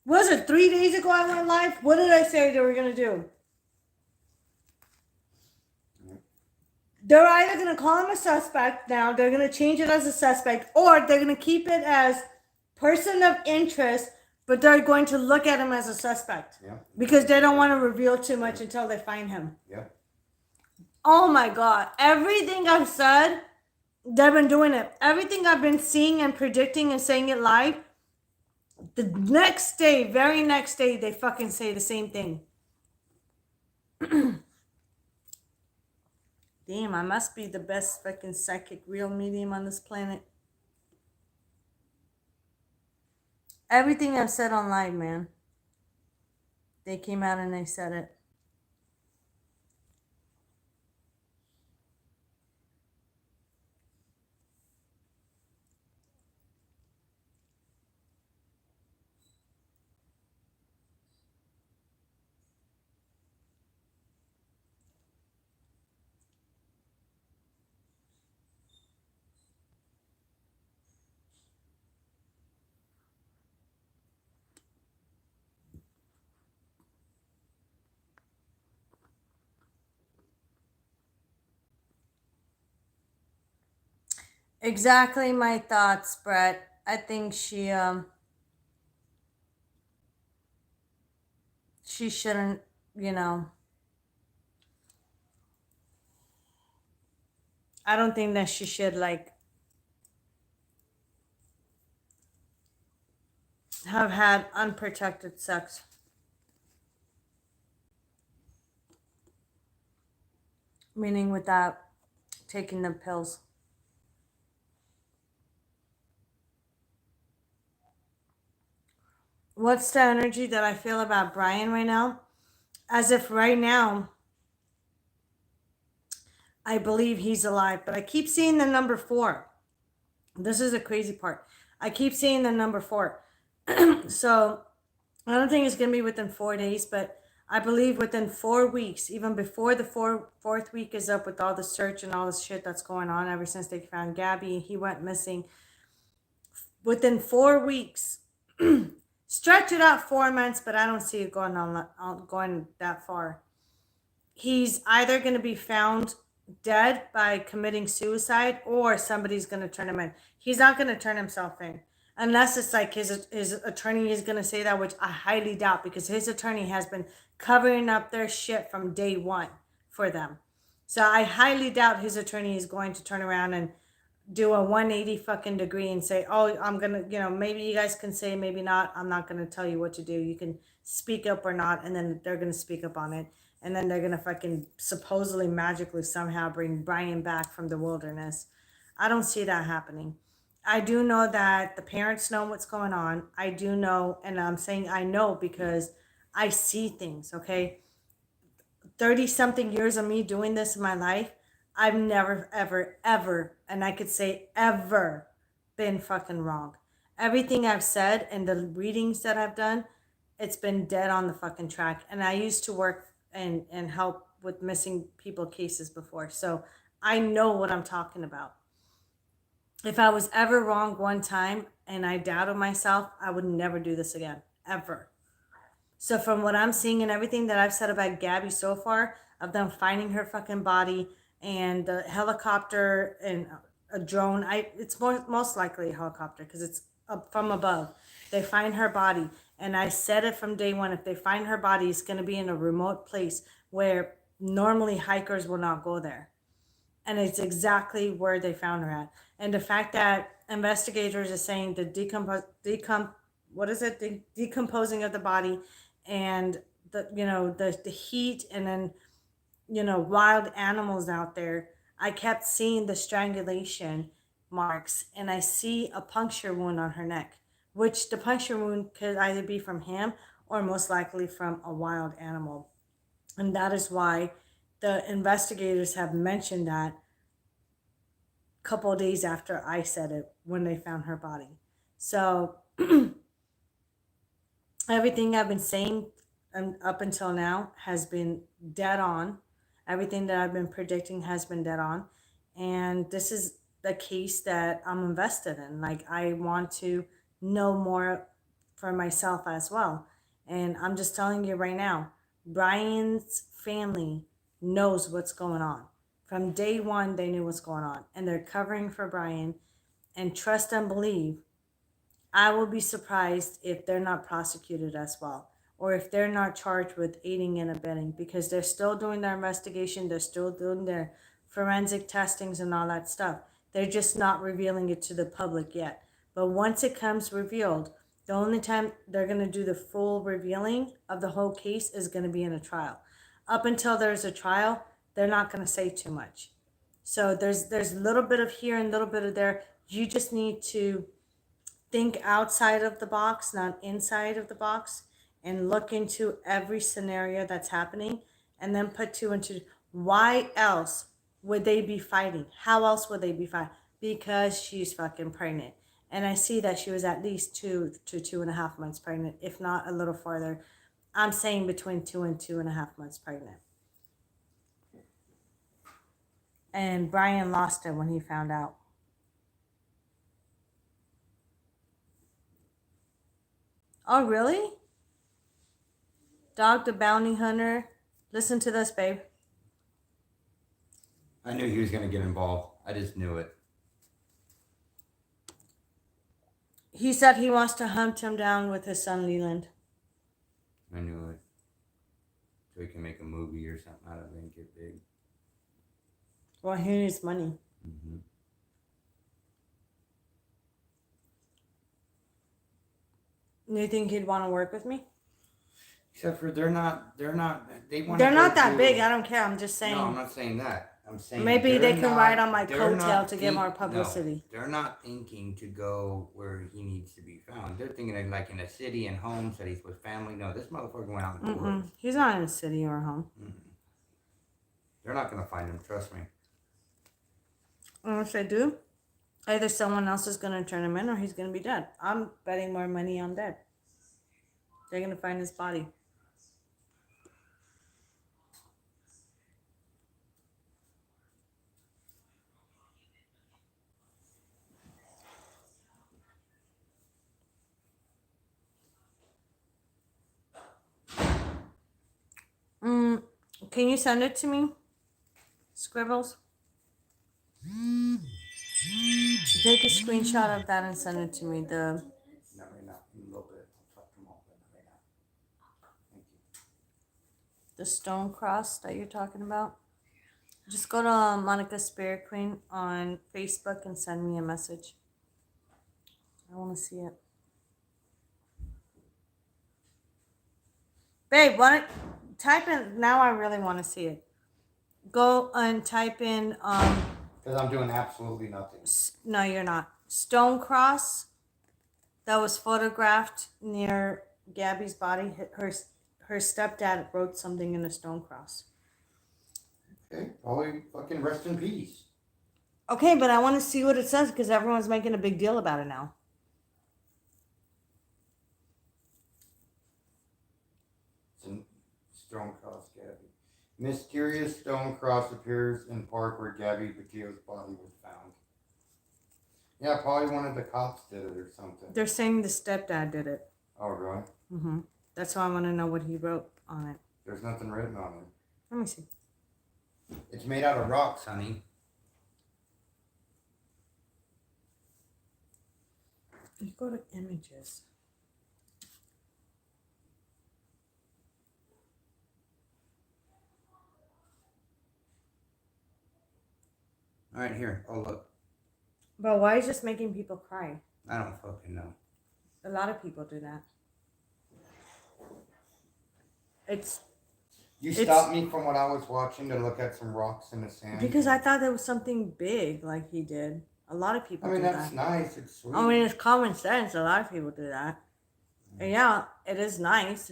Was it 3 days ago I went live? What did I say they were gonna do? They're either gonna call him a suspect now, they're gonna change it as a suspect, or they're gonna keep it as person of interest, but they're going to look at him as a suspect. Yeah. Because they don't want to reveal too much until they find him. Yeah. Oh my god. Everything I've said, they've been doing it. Everything I've been seeing and predicting and saying it live, the next day, very next day, they fucking say the same thing. Damn, I must be the best fucking psychic real medium on this planet. Everything I've said on live, man. They came out and they said it. Exactly my thoughts, Brett. I think she shouldn't, you know. I don't think that she should like have had unprotected sex. Meaning without taking the pills. What's the energy that I feel about Brian right now? As if right now, I believe he's alive, but I keep seeing the number 4. This is the crazy part. I keep seeing the number 4. So I don't think it's going to be within 4 days, but I believe within 4 weeks, even before the fourth week is up with all the search and all the shit that's going on ever since they found Gabby, he went missing. Within 4 weeks, stretch it out 4 months, but I don't see it going that far. He's either going to be found dead by committing suicide, or somebody's going to turn him in. He's not going to turn himself in unless it's like his attorney is going to say that, which I highly doubt, because his attorney has been covering up their shit from day one for them. So I highly doubt his attorney is going to turn around and do a 180 fucking degree and say, oh, I'm going to, maybe you guys can say, maybe not. I'm not going to tell you what to do. You can speak up or not. And then they're going to speak up on it. And then they're going to fucking supposedly magically somehow bring Brian back from the wilderness. I don't see that happening. I do know that the parents know what's going on. I do know, and I'm saying I know because I see things, okay? 30-something years of me doing this in my life, I've never, ever, ever, and I could say ever, been fucking wrong. Everything I've said and the readings that I've done, it's been dead on the fucking track. And I used to work and help with missing people cases before. So I know what I'm talking about. If I was ever wrong one time and I doubted myself, I would never do this again, ever. So from what I'm seeing and everything that I've said about Gabby so far, of them finding her fucking body and the helicopter and a drone. It's most likely a helicopter because it's up from above. They find her body, and I said it from day one. If they find her body, it's going to be in a remote place where normally hikers will not go there, and it's exactly where they found her at. And the fact that investigators are saying the decomposing of the body, and the heat, and then wild animals out there. I kept seeing the strangulation marks, and I see a puncture wound on her neck, which the puncture wound could either be from him or most likely from a wild animal. And that is why the investigators have mentioned that a couple of days after I said it when they found her body. So everything I've been saying up until now has been dead on. Everything that I've been predicting has been dead on. And this is the case that I'm invested in. Like, I want to know more for myself as well. And I'm just telling you right now, Brian's family knows what's going on. From day one, they knew what's going on. And they're covering for Brian. And trust and believe, I will be surprised if they're not prosecuted as well, or if they're not charged with aiding and abetting, because they're still doing their investigation, they're still doing their forensic testings and all that stuff. They're just not revealing it to the public yet. But once it comes revealed, the only time they're going to do the full revealing of the whole case is going to be in a trial. Up until there's a trial, they're not going to say too much. So there's a little bit of here and a little bit of there. You just need to think outside of the box, not inside of the box, and look into every scenario that's happening, and then put two and two. Why else would they be fighting? How else would they be fighting? Because she's fucking pregnant. And I see that she was at least 2 to 2.5 months pregnant, if not a little farther. I'm saying between 2 and 2.5 months pregnant. And Brian lost it when he found out. Oh, really? Dog the Bounty Hunter. Listen to this, babe. I knew he was going to get involved. I just knew it. He said he wants to hunt him down with his son Leland. I knew it. So he can make a movie or something out of it and get big. Well, he needs money. Mm-hmm. You think he'd want to work with me? Except for they're not, they want They're not that big. I don't care. I'm just saying. No, I'm not saying that. I'm saying maybe they can ride on my they're coattail not to get more publicity. No, they're not thinking to go where he needs to be found. They're thinking of like in a city and homes that he's with family. No, this motherfucker went out in the woods. He's not in a city or a home. Mm-mm. They're not going to find him. Trust me. Unless they do, either someone else is going to turn him in or he's going to be dead. I'm betting more money on dead. They're going to find his body. Can you send it to me? Scribbles? Take a screenshot of that and send it to me. Not right now. In a little bit. I'll talk to him all right now. Thank you. The stone cross that you're talking about. Just go to Monica Spirit Queen on Facebook and send me a message. I want to see it. Babe, type in, now I really want to see it. Go and type in, Because I'm doing absolutely nothing. no, you're not. Stone cross that was photographed near Gabby's body. Her stepdad wrote something in a stone cross. Okay, probably fucking rest in peace. Okay, but I want to see what it says because everyone's making a big deal about it now. Stone cross Gabby. Mysterious stone cross appears in park where Gabby Patillo's body was found. Yeah, probably one of the cops did it or something. They're saying the stepdad did it. Oh, really? Mm-hmm. That's why I want to know what he wrote on it. There's nothing written on it. Let me see. It's made out of rocks, honey. You go to images. All right, here. Oh, look. But why is this making people cry? I don't fucking know. A lot of people do that. You It's- stopped me from what I was watching to look at some rocks in the sand. Because I thought there was something big like he did. A lot of people I mean, do that's that. nice. It's sweet. I mean, it's common sense. A lot of people do that. And yeah, it is nice.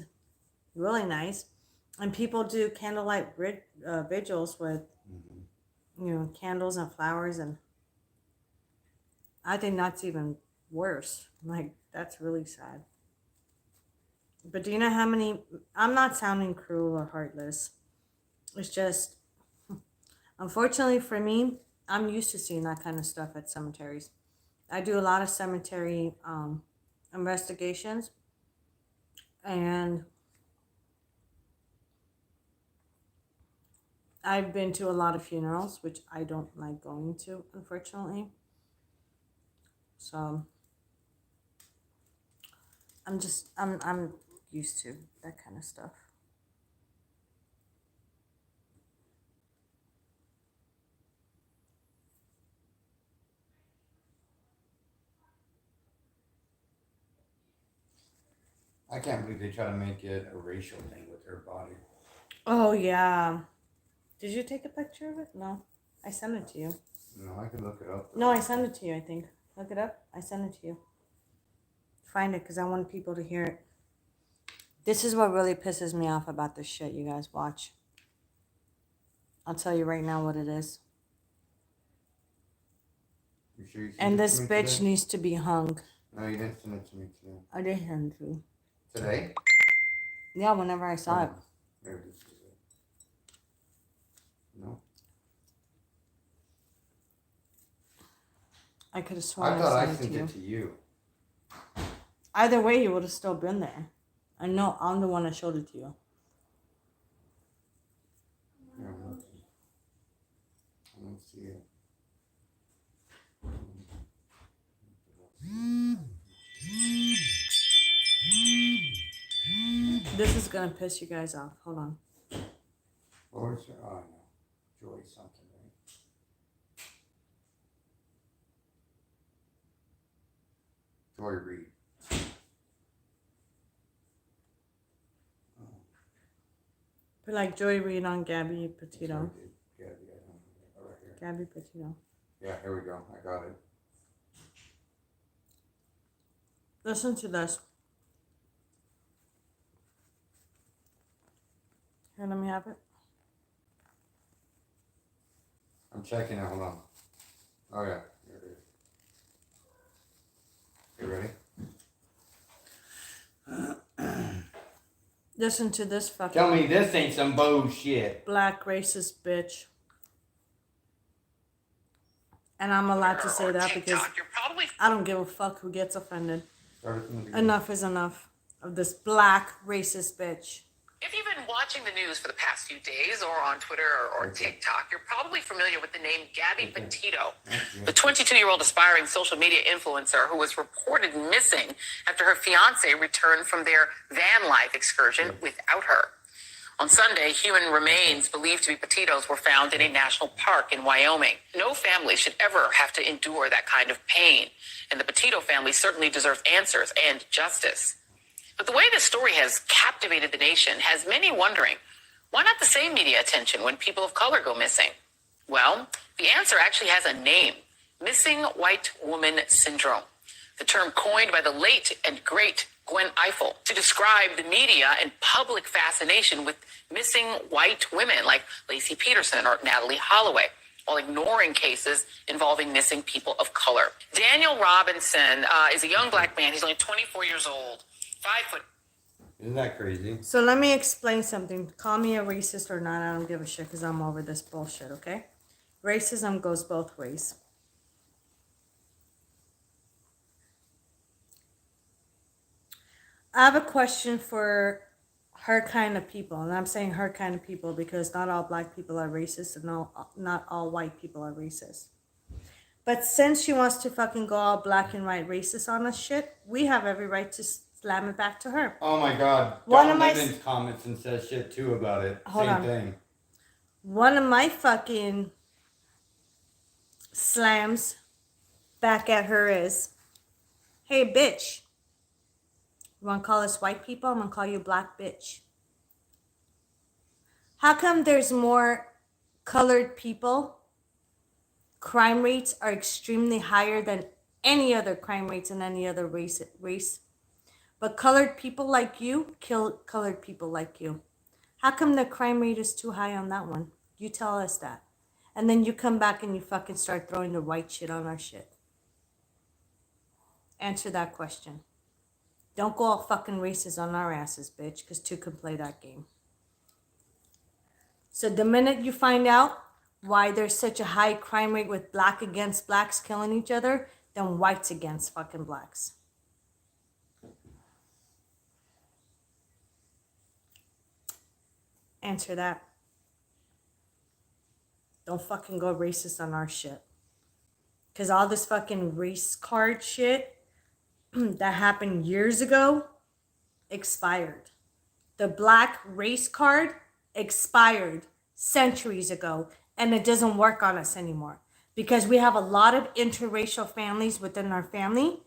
Really nice. And people do candlelight vigils with, candles and flowers. And I think that's even worse. Like, that's really sad. But do you know how many... I'm not sounding cruel or heartless. It's just... Unfortunately for me, I'm used to seeing that kind of stuff at cemeteries. I do a lot of cemetery investigations. And I've been to a lot of funerals, which I don't like going to, unfortunately. So I'm used to that kind of stuff. I can't believe they try to make it a racial thing with her body. Oh yeah. Did you take a picture of it? No. I sent it to you. No, I could look it up. No, I sent it to you, I think. Look it up. I sent it to you. Find it because I want people to hear it. This is what really pisses me off about this shit you guys watch. I'll tell you right now what it is. You sure you sent And it this to me bitch today? needs to be hung. No, you didn't send it to me today. I did send it to you. Today? Yeah, whenever I saw it. Maybe this is it. No? I could have sworn I thought I sent sent it it to to you. you. Either way, you would have still been there. I know I'm the one that showed it to you. Yeah, I don't see it. This is gonna piss you guys off. Hold on. Where's her? Oh, no. Joy something, right? Joy Reid. But like Joy Reid on Gabby Petito. Yeah, I don't know. Right here. Gabby Petito. Yeah, here we go. I got it. Listen to this. Here, let me have it. I'm checking it. Hold on. Oh, yeah. Here it is. You ready? Listen to this fucking Tell me this ain't some bullshit. black racist bitch. And I'm allowed to say that because I don't give a fuck who gets offended. Start it from the beginning. Enough is enough of this black racist bitch. If you've been watching the news for the past few days or on Twitter or TikTok, you're probably familiar with the name Gabby Petito, the 22-year-old aspiring social media influencer who was reported missing after her fiance returned from their van life excursion without her. On Sunday, human remains believed to be Petitos were found in a national park in Wyoming. No family should ever have to endure that kind of pain, and the Petito family certainly deserves answers and justice. But the way this story has captivated the nation has many wondering, why not the same media attention when people of color go missing? Well, the answer actually has a name: missing white woman syndrome, the term coined by the late and great Gwen Ifill to describe the media and public fascination with missing white women like Lacey Peterson or Natalie Holloway, while ignoring cases involving missing people of color. Daniel Robinson is a young black man. He's only 24 years old. 5 foot. Isn't that crazy? So let me explain something. Call me a racist or not, I don't give a shit because I'm over this bullshit, okay? Racism goes both ways. I have a question for her kind of people. And I'm saying her kind of people because not all black people are racist and not all white people are racist. But since she wants to fucking go all black and white racist on us shit, we have every right to slam it back to her. Oh my God. One Don of my Lemon's comments and says shit too about it. Hold Same on. thing. One of my fucking slams back at her is, hey bitch, you wanna call us white people? I'm gonna call you black bitch. How come there's more colored people? Crime rates are extremely higher than any other crime rates in any other race. But colored people like you kill colored people like you. How come the crime rate is too high on that one? You tell us that. And then you come back and you fucking start throwing the white shit on our shit. Answer that question. Don't go all fucking racist on our asses, bitch, because two can play that game. So the minute you find out why there's such a high crime rate with black against blacks killing each other, then whites against fucking blacks. Answer that. Don't fucking go racist on our shit. Because all this fucking race card shit that happened years ago expired. The black race card expired centuries ago, and it doesn't work on us anymore because we have a lot of interracial families within our family,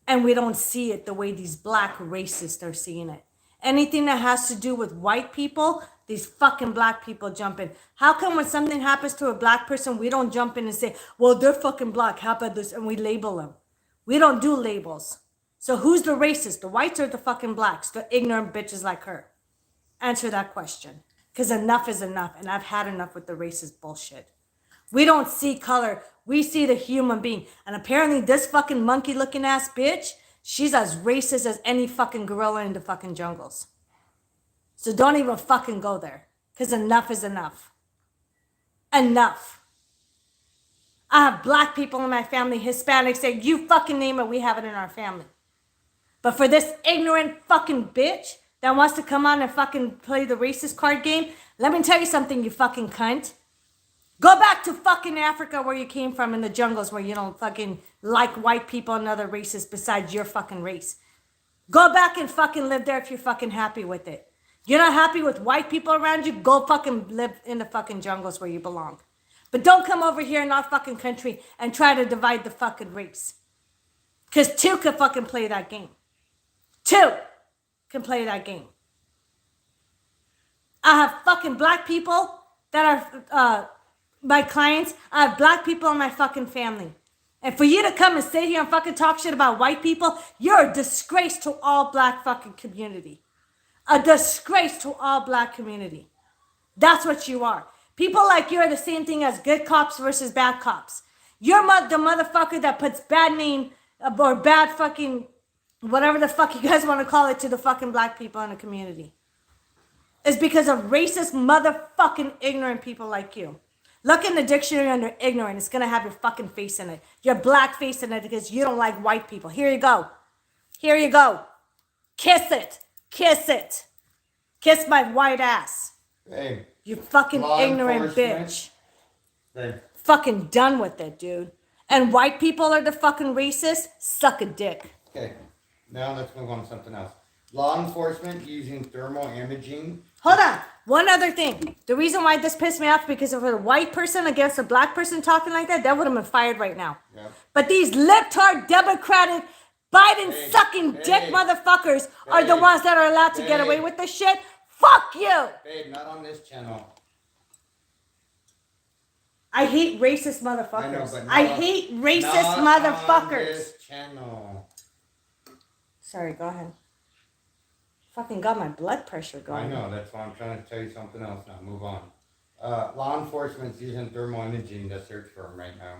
and we don't see it the way these black racists are seeing it. Anything that has to do with white people, these fucking black people jump in. How come when something happens to a black person, we don't jump in and say, well, they're fucking black, how about this? And we label them. We don't do labels. So who's the racist, the whites or the fucking blacks? The ignorant bitches like her. Answer that question. Because enough is enough, and I've had enough with the racist bullshit. We don't see color. We see the human being. And apparently this fucking monkey-looking ass bitch, she's as racist as any fucking gorilla in the fucking jungles. So don't even fucking go there. Because enough is enough. Enough. I have black people in my family, Hispanics, say, you fucking name it, we have it in our family. But for this ignorant fucking bitch that wants to come on and fucking play the racist card game, let me tell you something, you fucking cunt. Go back to fucking Africa where you came from in the jungles where you don't fucking like white people and other races besides your fucking race. Go back and fucking live there if you're fucking happy with it. You're not happy with white people around you? Go fucking live in the fucking jungles where you belong. But don't come over here in our fucking country and try to divide the fucking race. Because two can fucking play that game. Two can play that game. I have fucking black people that are my clients. I have black people in my fucking family. And for you to come and sit here and fucking talk shit about white people, you're a disgrace to all black fucking community. A disgrace to all black community. That's what you are. People like you are the same thing as good cops versus bad cops. You're the motherfucker that puts bad name or bad fucking whatever the fuck you guys want to call it to the fucking black people in the community. It's because of racist motherfucking ignorant people like you. Look in the dictionary under ignorant. It's going to have your fucking face in it. Your black face in it because you don't like white people. Here you go. Here you go. Kiss it. Kiss it. Kiss my white ass. Hey. You fucking ignorant bitch. Hey. Fucking done with it, dude. And white people are the fucking racist? Suck a dick. Okay. Now let's move on to something else. Law enforcement using thermal imaging. Hold on. One other thing. The reason why this pissed me off because if a white person against a black person talking like that would have been fired right now. Yep. But these libtard, Democratic, Biden-sucking dick motherfuckers are the ones that are allowed to get away with this shit. Fuck you! Babe, not on this channel. I hate racist motherfuckers. I know, but I hate racist motherfuckers. On this channel. Sorry, go ahead. Fucking got my blood pressure going. I know, that's why I'm trying to tell you something else now. Move on. Law enforcement's using thermal imaging to search for them right now.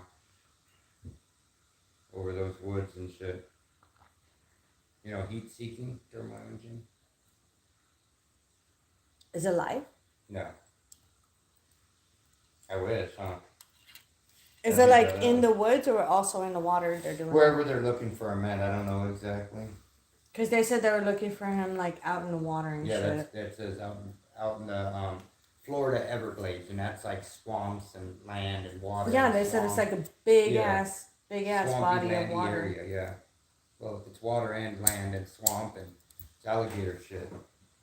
Over those woods and shit. You know, heat-seeking thermal imaging. Is it live? No. I wish, huh? Is it like in the woods or also in the water they're doing? Wherever they're looking for him at, I don't know exactly. Because they said they were looking for him like out in the water and shit. Yeah, that says out in the Florida Everglades, and that's like swamps and land and water. Yeah, and they said it's swamp. like a big Yeah. ass Swampy, body of landy water. area, yeah. Well, if it's water and land and swamp and it's alligator shit.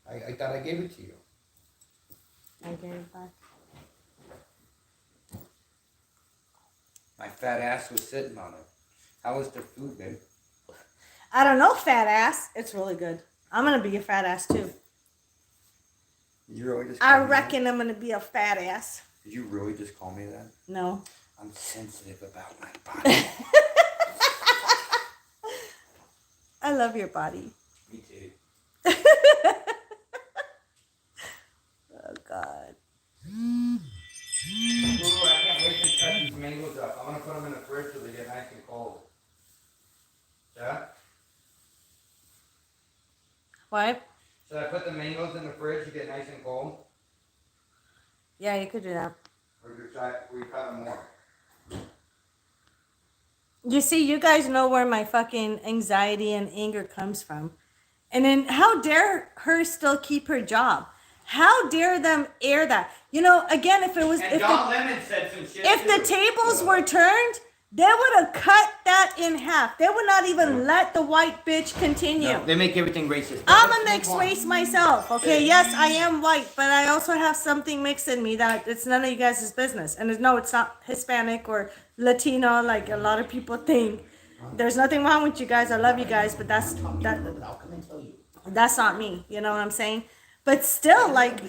I thought I gave it to you. I gave it back. My fat ass was sitting on it. How was the food, babe? I don't know, fat ass. It's really good. I'm gonna be a fat ass too. Did you really just I call me reckon I'm gonna be a fat ass. that? Did you really just call me that? No. I'm sensitive about my body. I love your body. Me too. Oh God. Ooh, I can't wait to cut these mangoes up. I'm gonna put them in the fridge so they get nice and cold. Yeah? What? Should I put the mangoes in the fridge to get nice and cold? Yeah, you could do that. Or do we cut them more? You see, you guys know where my fucking anxiety and anger comes from. And then how dare her still keep her job? How dare them air that? You know, again, if it was And John Lemon said some shit if the too. tables were turned, they would have cut that in half. They would not even let the white bitch continue. No, they make everything racist. I'm a mixed race myself, okay? Yes, I am white, but I also have something mixed in me that it's none of you guys' business. And no, it's not Hispanic or Latino like a lot of people think. There's nothing wrong with you guys. I love you guys, but that's not me. You know what I'm saying? But still, like,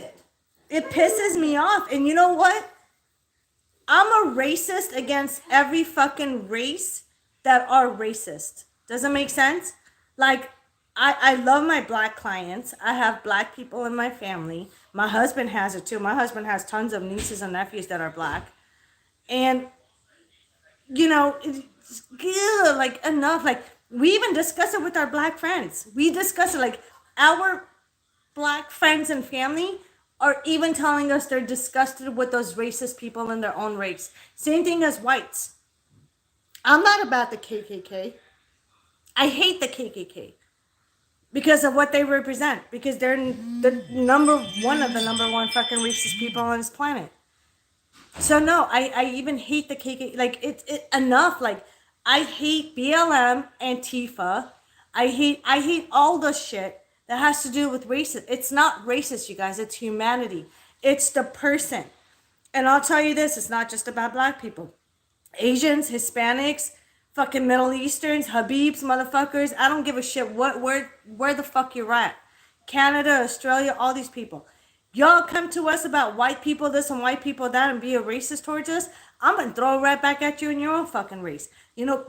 it pisses me off. And you know what? I'm a racist against every fucking race that are racist. Does it make sense? Like, I love my black clients. I have black people in my family. My husband has it too. My husband has tons of nieces and nephews that are black. And, you know, like, enough. Like, we even discuss it with our black friends. We discuss it, like, our black friends and family are even telling us they're disgusted with those racist people in their own race. Same thing as whites. I'm not about the KKK. I hate the KKK because of what they represent. Because they're the number one fucking racist people on this planet. So no, I even hate the KKK. Like it enough. Like I hate BLM, Antifa. I hate all the shit that has to do with racism. It's not racist, you guys. It's humanity. It's the person. And I'll tell you this, it's not just about black people. Asians, Hispanics, fucking Middle Easterns, Habibs, motherfuckers. I don't give a shit where the fuck you're at. Canada, Australia, all these people. Y'all come to us about white people this and white people that and be a racist towards us. I'm going to throw it right back at you in your own fucking race. You know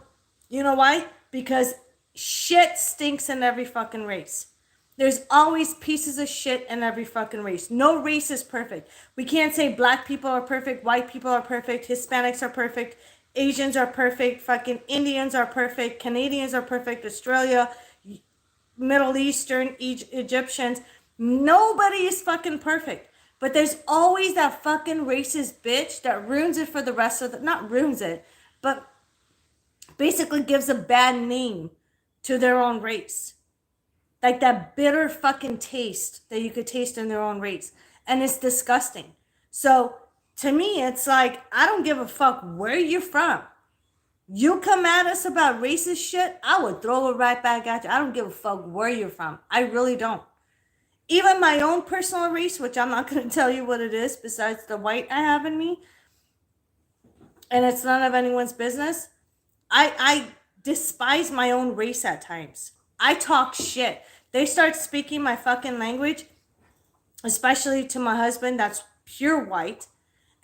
why? Because shit stinks in every fucking race. There's always pieces of shit in every fucking race. No race is perfect. We can't say black people are perfect, white people are perfect, Hispanics are perfect, Asians are perfect, fucking Indians are perfect, Canadians are perfect, Australia, Middle Eastern, Egyptians. Nobody is fucking perfect. But there's always that fucking racist bitch that ruins it for the rest of the... Not ruins it, but basically gives a bad name to their own race. Like that bitter fucking taste that you could taste in their own race. And it's disgusting. So to me, it's like, I don't give a fuck where you're from. You come at us about racist shit, I would throw it right back at you. I don't give a fuck where you're from. I really don't. Even my own personal race, which I'm not going to tell you what it is besides the white I have in me. And it's none of anyone's business. I despise my own race at times. I talk shit. They start speaking my fucking language, especially to my husband that's pure white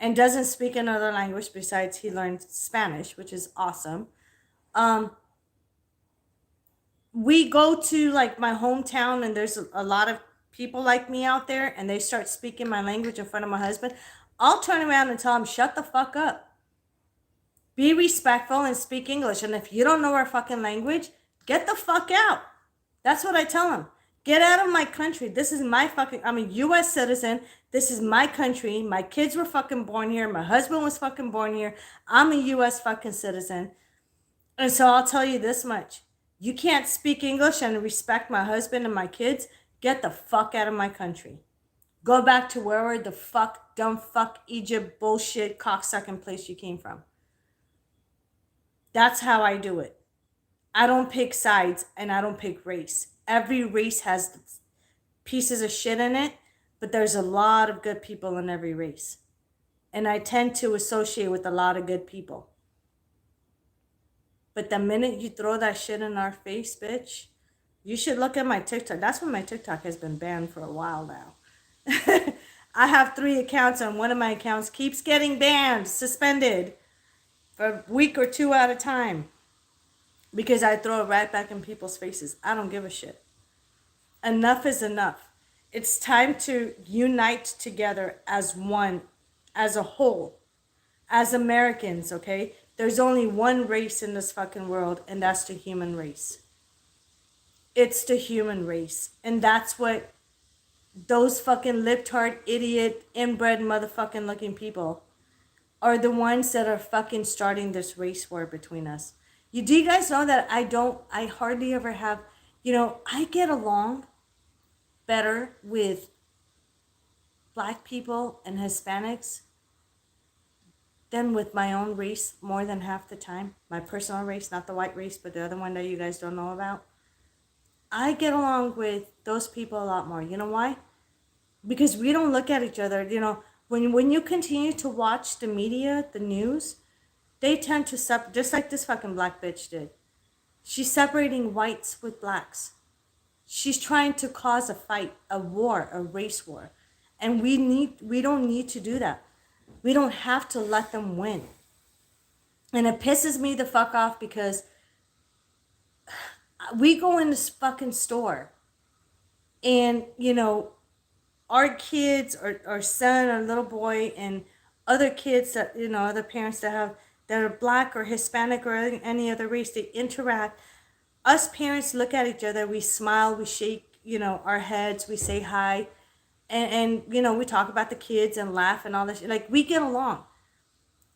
and doesn't speak another language besides he learned Spanish, which is awesome. We go to like my hometown and there's a lot of people like me out there and they start speaking my language in front of my husband. I'll turn around and tell him, shut the fuck up. Be respectful and speak English. And if you don't know our fucking language, get the fuck out. That's what I tell them. Get out of my country. This is my fucking... I'm a U.S. citizen. This is my country. My kids were fucking born here. My husband was fucking born here. I'm a U.S. fucking citizen. And so I'll tell you this much. You can't speak English and respect my husband and my kids. Get the fuck out of my country. Go back to wherever the fuck, dumb fuck, Egypt bullshit cocksucking place you came from. That's how I do it. I don't pick sides and I don't pick race. Every race has pieces of shit in it, but there's a lot of good people in every race. And I tend to associate with a lot of good people. But the minute you throw that shit in our face, bitch, you should look at my TikTok. That's when my TikTok has been banned for a while now. I have 3 accounts and one of my accounts keeps getting banned, suspended for a week or 2 at a time because I throw it right back in people's faces. I don't give a shit. Enough is enough. It's time to unite together as one, as a whole, as Americans, okay? There's only one race in this fucking world, and that's the human race. It's the human race. And that's what those fucking libtard, idiot, inbred, motherfucking looking people are the ones that are fucking starting this race war between us. Do you guys know that I hardly ever have, I get along better with black people and Hispanics than with my own race more than half the time. My personal race, not the white race, but the other one that you guys don't know about. I get along with those people a lot more. You know why? Because we don't look at each other. When you continue to watch the media, the news, they tend to just like this fucking black bitch did. She's separating whites with blacks. She's trying to cause a fight, a war, a race war. And we don't need to do that. We don't have to let them win. And it pisses me the fuck off because we go in this fucking store and, our kids, or our son or little boy, and other kids that, other parents that are black or Hispanic or any other race, they interact. Us parents look at each other, we smile, we shake, our heads, we say hi, and we talk about the kids and laugh and all this. Like, we get along.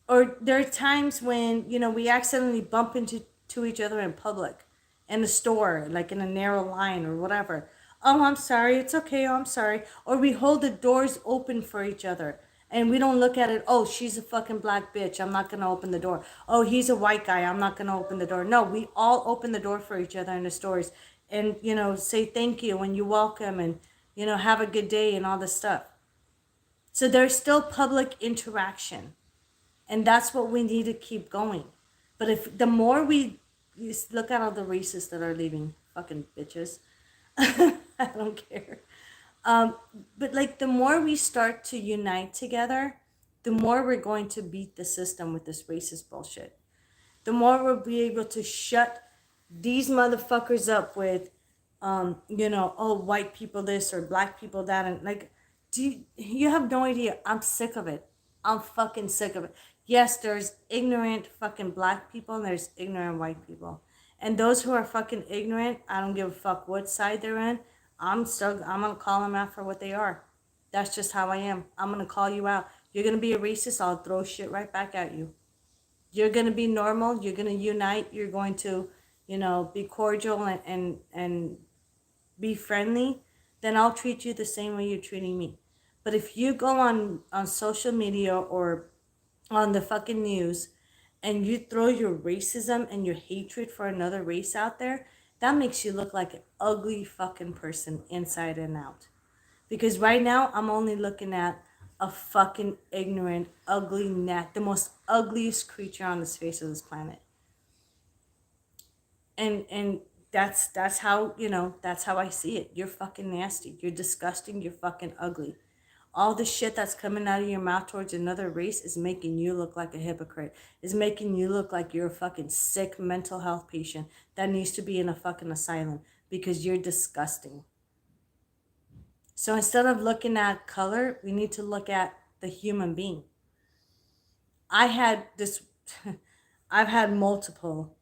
Or there are times when, we accidentally bump into each other in public, in a store, like in a narrow line or whatever. Oh, I'm sorry. It's okay. Oh, I'm sorry. Or we hold the doors open for each other. And we don't look at it, oh, she's a fucking black bitch, I'm not going to open the door. Oh, he's a white guy, I'm not going to open the door. No, we all open the door for each other in the stores. And, say thank you and you welcome and, have a good day and all this stuff. So there's still public interaction. And that's what we need to keep going. But if the more we look at all the racists that are leaving, fucking bitches, I don't care. But like the more we start to unite together, the more we're going to beat the system with this racist bullshit. The more we'll be able to shut these motherfuckers up with, oh, white people this or black people that. And like, you have no idea. I'm sick of it. I'm fucking sick of it. Yes, there's ignorant fucking black people and there's ignorant white people. And those who are fucking ignorant, I don't give a fuck what side they're in. I'm gonna call them out for what they are. That's just how I am. I'm gonna call you out. You're gonna be a racist, I'll throw shit right back at you. You're gonna be normal, you're gonna unite, you're going to, be cordial and be friendly, then I'll treat you the same way you're treating me. But if you go on social media or on the fucking news and you throw your racism and your hatred for another race out there, that makes you look like an ugly fucking person inside and out. Because right now, I'm only looking at a fucking ignorant, ugly the most ugliest creature on the face of this planet. And that's how, that's how I see it. You're fucking nasty. You're disgusting. You're fucking ugly. All the shit that's coming out of your mouth towards another race is making you look like a hypocrite. Is making you look like you're a fucking sick mental health patient that needs to be in a fucking asylum because you're disgusting. So instead of looking at color, we need to look at the human being. I've had multiple,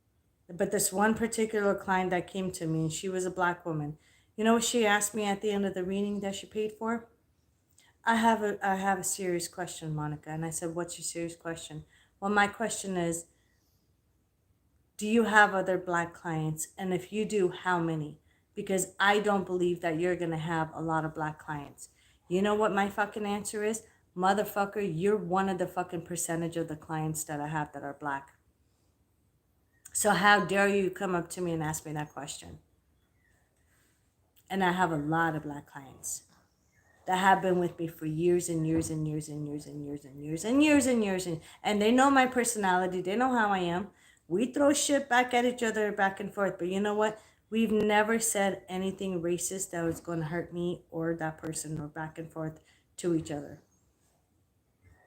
but this one particular client that came to me, she was a black woman. You know what she asked me at the end of the reading that she paid for? I have a serious question, Monica. And I said, what's your serious question? Well, my question is, do you have other black clients? And if you do, how many? Because I don't believe that you're going to have a lot of black clients. You know what my fucking answer is? Motherfucker, you're one of the fucking percentage of the clients that I have that are black. So how dare you come up to me and ask me that question? And I have a lot of black clients that have been with me for years and years and years and years and years and years and years and years and they know my personality. They know how I am. We throw shit back at each other back and forth. But you know what? We've never said anything racist that was going to hurt me or that person or back and forth to each other.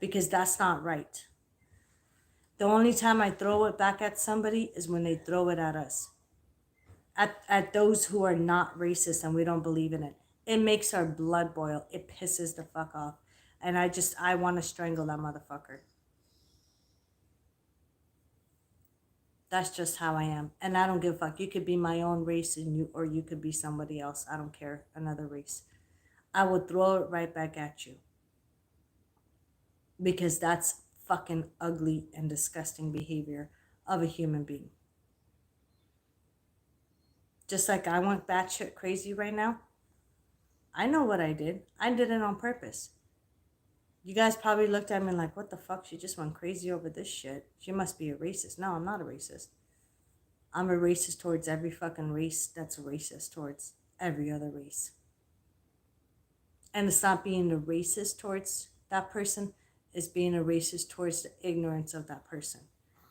Because that's not right. The only time I throw it back at somebody is when they throw it at us. At those who are not racist and we don't believe in it. It makes our blood boil. It pisses the fuck off. And I want to strangle that motherfucker. That's just how I am. And I don't give a fuck. You could be my own race or you could be somebody else. I don't care. Another race. I will throw it right back at you. Because that's fucking ugly and disgusting behavior of a human being. Just like I went batshit crazy right now. I know what I did. I did it on purpose. You guys probably looked at me like, what the fuck? She just went crazy over this shit. She must be a racist. No, I'm not a racist. I'm a racist towards every fucking race that's a racist towards every other race. And it's not being a racist towards that person. It's being a racist towards the ignorance of that person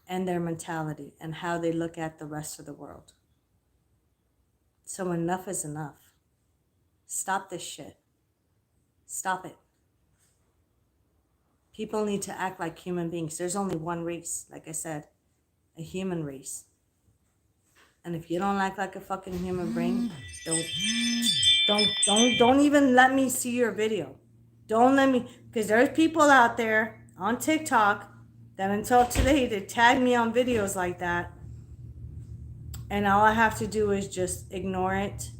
and their mentality and how they look at the rest of the world. So enough is enough. Stop this shit. Stop it. People need to act like human beings. There's only one race, like I said, a human race. And if you don't act like a fucking human being, don't even let me see your video. Don't let me, because there's people out there on TikTok that until today they tag me on videos like that. And all I have to do is just ignore it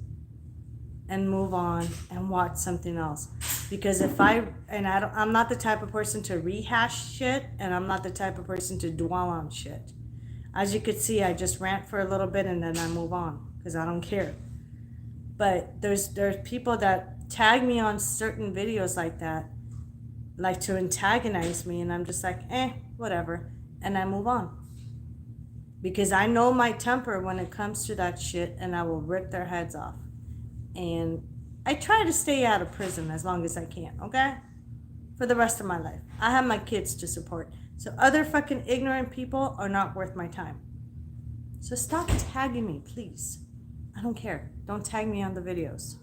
and move on and watch something else. Because I'm not the type of person to rehash shit, and I'm not the type of person to dwell on shit. As you could see, I just rant for a little bit and then I move on because I don't care. But there's people that tag me on certain videos like that, like to antagonize me, and I'm just like, whatever, and I move on. Because I know my temper when it comes to that shit, and I will rip their heads off. And I try to stay out of prison as long as I can, okay? For the rest of my life. I have my kids to support. So other fucking ignorant people are not worth my time. So stop tagging me, please. I don't care. Don't tag me on the videos.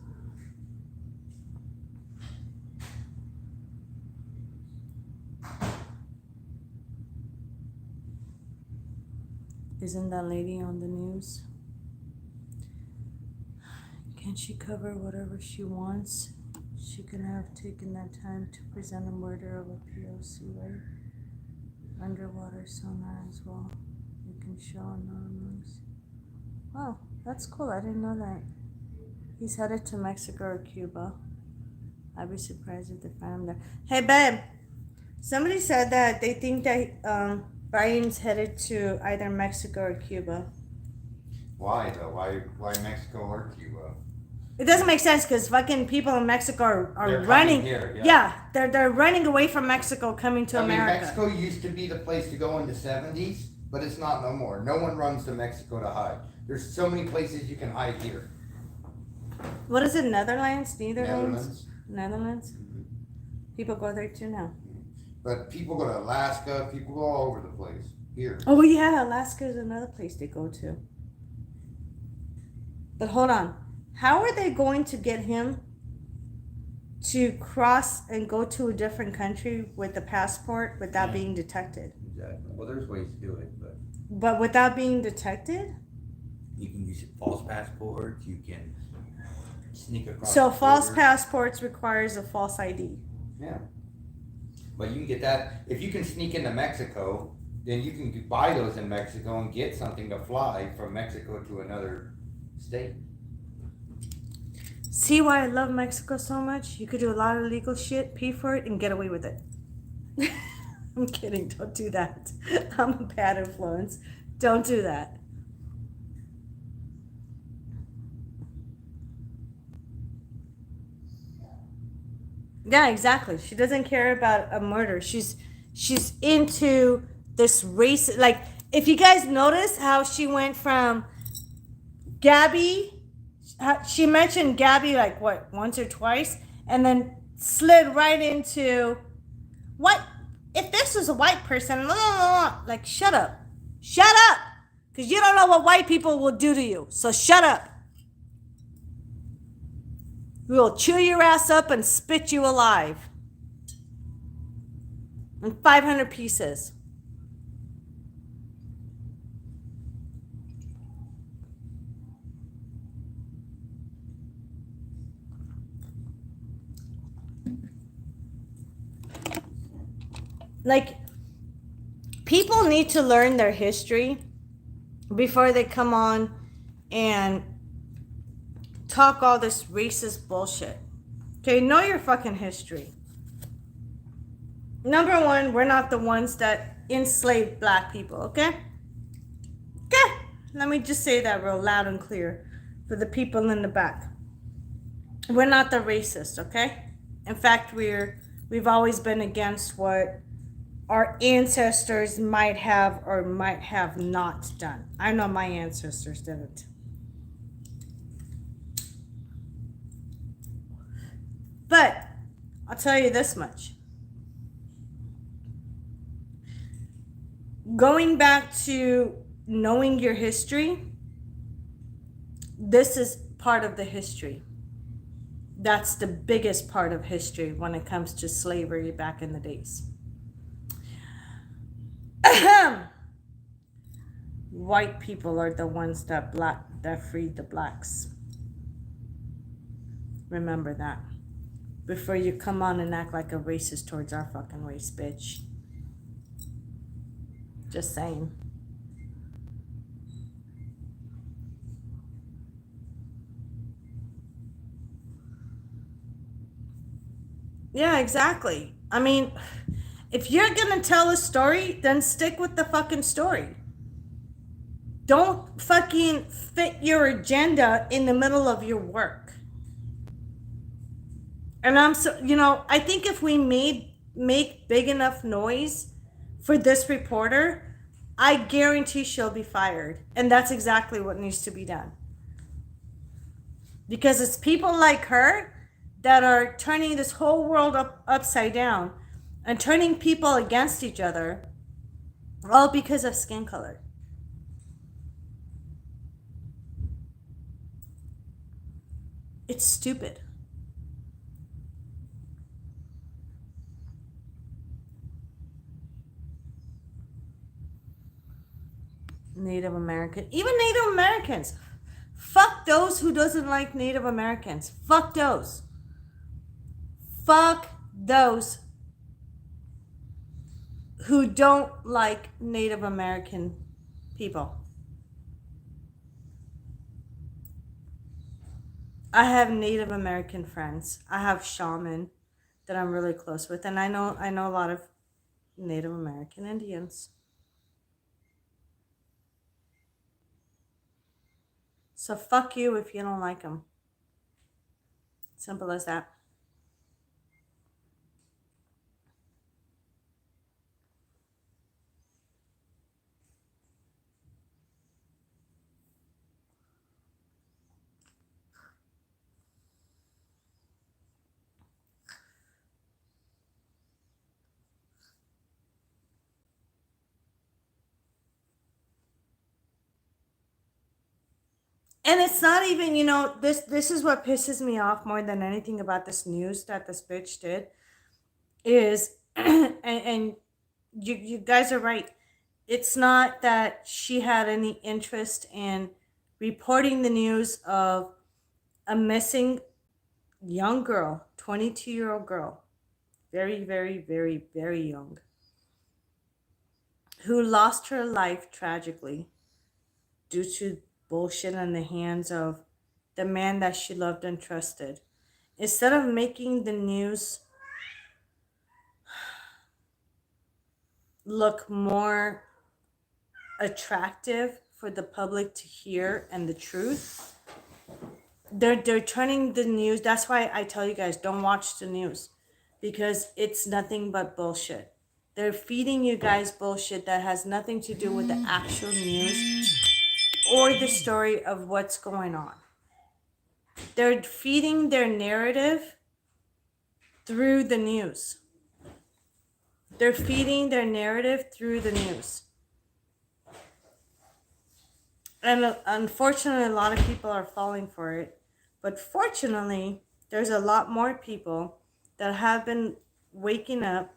Isn't that lady on the news? Can she cover whatever she wants? She can have taken that time to present a murder of a POC, right? Underwater sonar as well. You can show anonymous. Wow, that's cool. I didn't know that. He's headed to Mexico or Cuba. I'd be surprised if they found him there. Hey, babe. Somebody said that they think that Brian's headed to either Mexico or Cuba. Why though? Why Mexico or Cuba? It doesn't make sense because fucking people in Mexico are They're running. coming here, They're running away from Mexico, coming to America. Mexico used to be the place to go in the 70s, but it's not no more. No one runs to Mexico to hide. There's so many places you can hide here. What is it, Netherlands? Netherlands. Mm-hmm. People go there too now. But people go to Alaska, people go all over the place. Here. Oh yeah, Alaska is another place they go to. But hold on. How are they going to get him to cross and go to a different country with a passport without being detected? Exactly. Well, there's ways to do it, But without being detected? you can use false passports. You can sneak across. So false passports requires a false ID. Yeah. But you can get that if you can sneak into Mexico. Then you can buy those in Mexico and get something to fly from Mexico to another state. See why I love Mexico so much? You could do a lot of illegal shit, pay for it, and get away with it. I'm kidding. Don't do that. I'm a bad influence. Don't do that. Yeah, exactly. She doesn't care about a murder. She's into this race. Like, if you guys notice how she went from Gabby, she mentioned Gabby like what, once or twice, and then slid right into what if this was a white person? Like, shut up, shut up, because you don't know what white people will do to you. So shut up. We will chew your ass up and spit you alive in 500 pieces. Like, people need to learn their history before they come on and talk all this racist bullshit. Okay, know your fucking history. Number one, we're not the ones that enslaved black people, okay? Okay, let me just say that real loud and clear for the people in the back. We're not the racist, okay? In fact, we've always been against what our ancestors might have or might have not done. I know my ancestors didn't. But I'll tell you this much. Going back to knowing your history, this is part of the history. That's the biggest part of history when it comes to slavery back in the days. White people are the ones that freed the blacks. Remember that. Before you come on and act like a racist towards our fucking race, bitch. Just saying. Yeah, exactly. I mean, if you're gonna tell a story, then stick with the fucking story. Don't fucking fit your agenda in the middle of your work. And I think if we make big enough noise for this reporter, I guarantee she'll be fired. And that's exactly what needs to be done. Because it's people like her that are turning this whole world upside down and turning people against each other, all because of skin color. It's stupid. Native American, even Native Americans. Fuck those who doesn't like Native Americans. Fuck those. Fuck those who don't like Native American people. I have Native American friends. I have shaman that I'm really close with, and I know a lot of Native American Indians. So fuck you if you don't like them. Simple as that. And it's not even, this is what pisses me off more than anything about this news that this bitch did is, and you guys are right. It's not that she had any interest in reporting the news of a missing young girl, 22-year-old girl, very, very, very, very young, who lost her life tragically due to bullshit in the hands of the man that she loved and trusted. Instead of making the news look more attractive for the public to hear and the truth, they're turning the news. That's why I tell you guys, don't watch the news. because it's nothing but bullshit. They're feeding you guys bullshit that has nothing to do with the actual news or the story of what's going on. They're feeding their narrative through the news. They're feeding their narrative through the news. And unfortunately, a lot of people are falling for it. But fortunately, there's a lot more people that have been waking up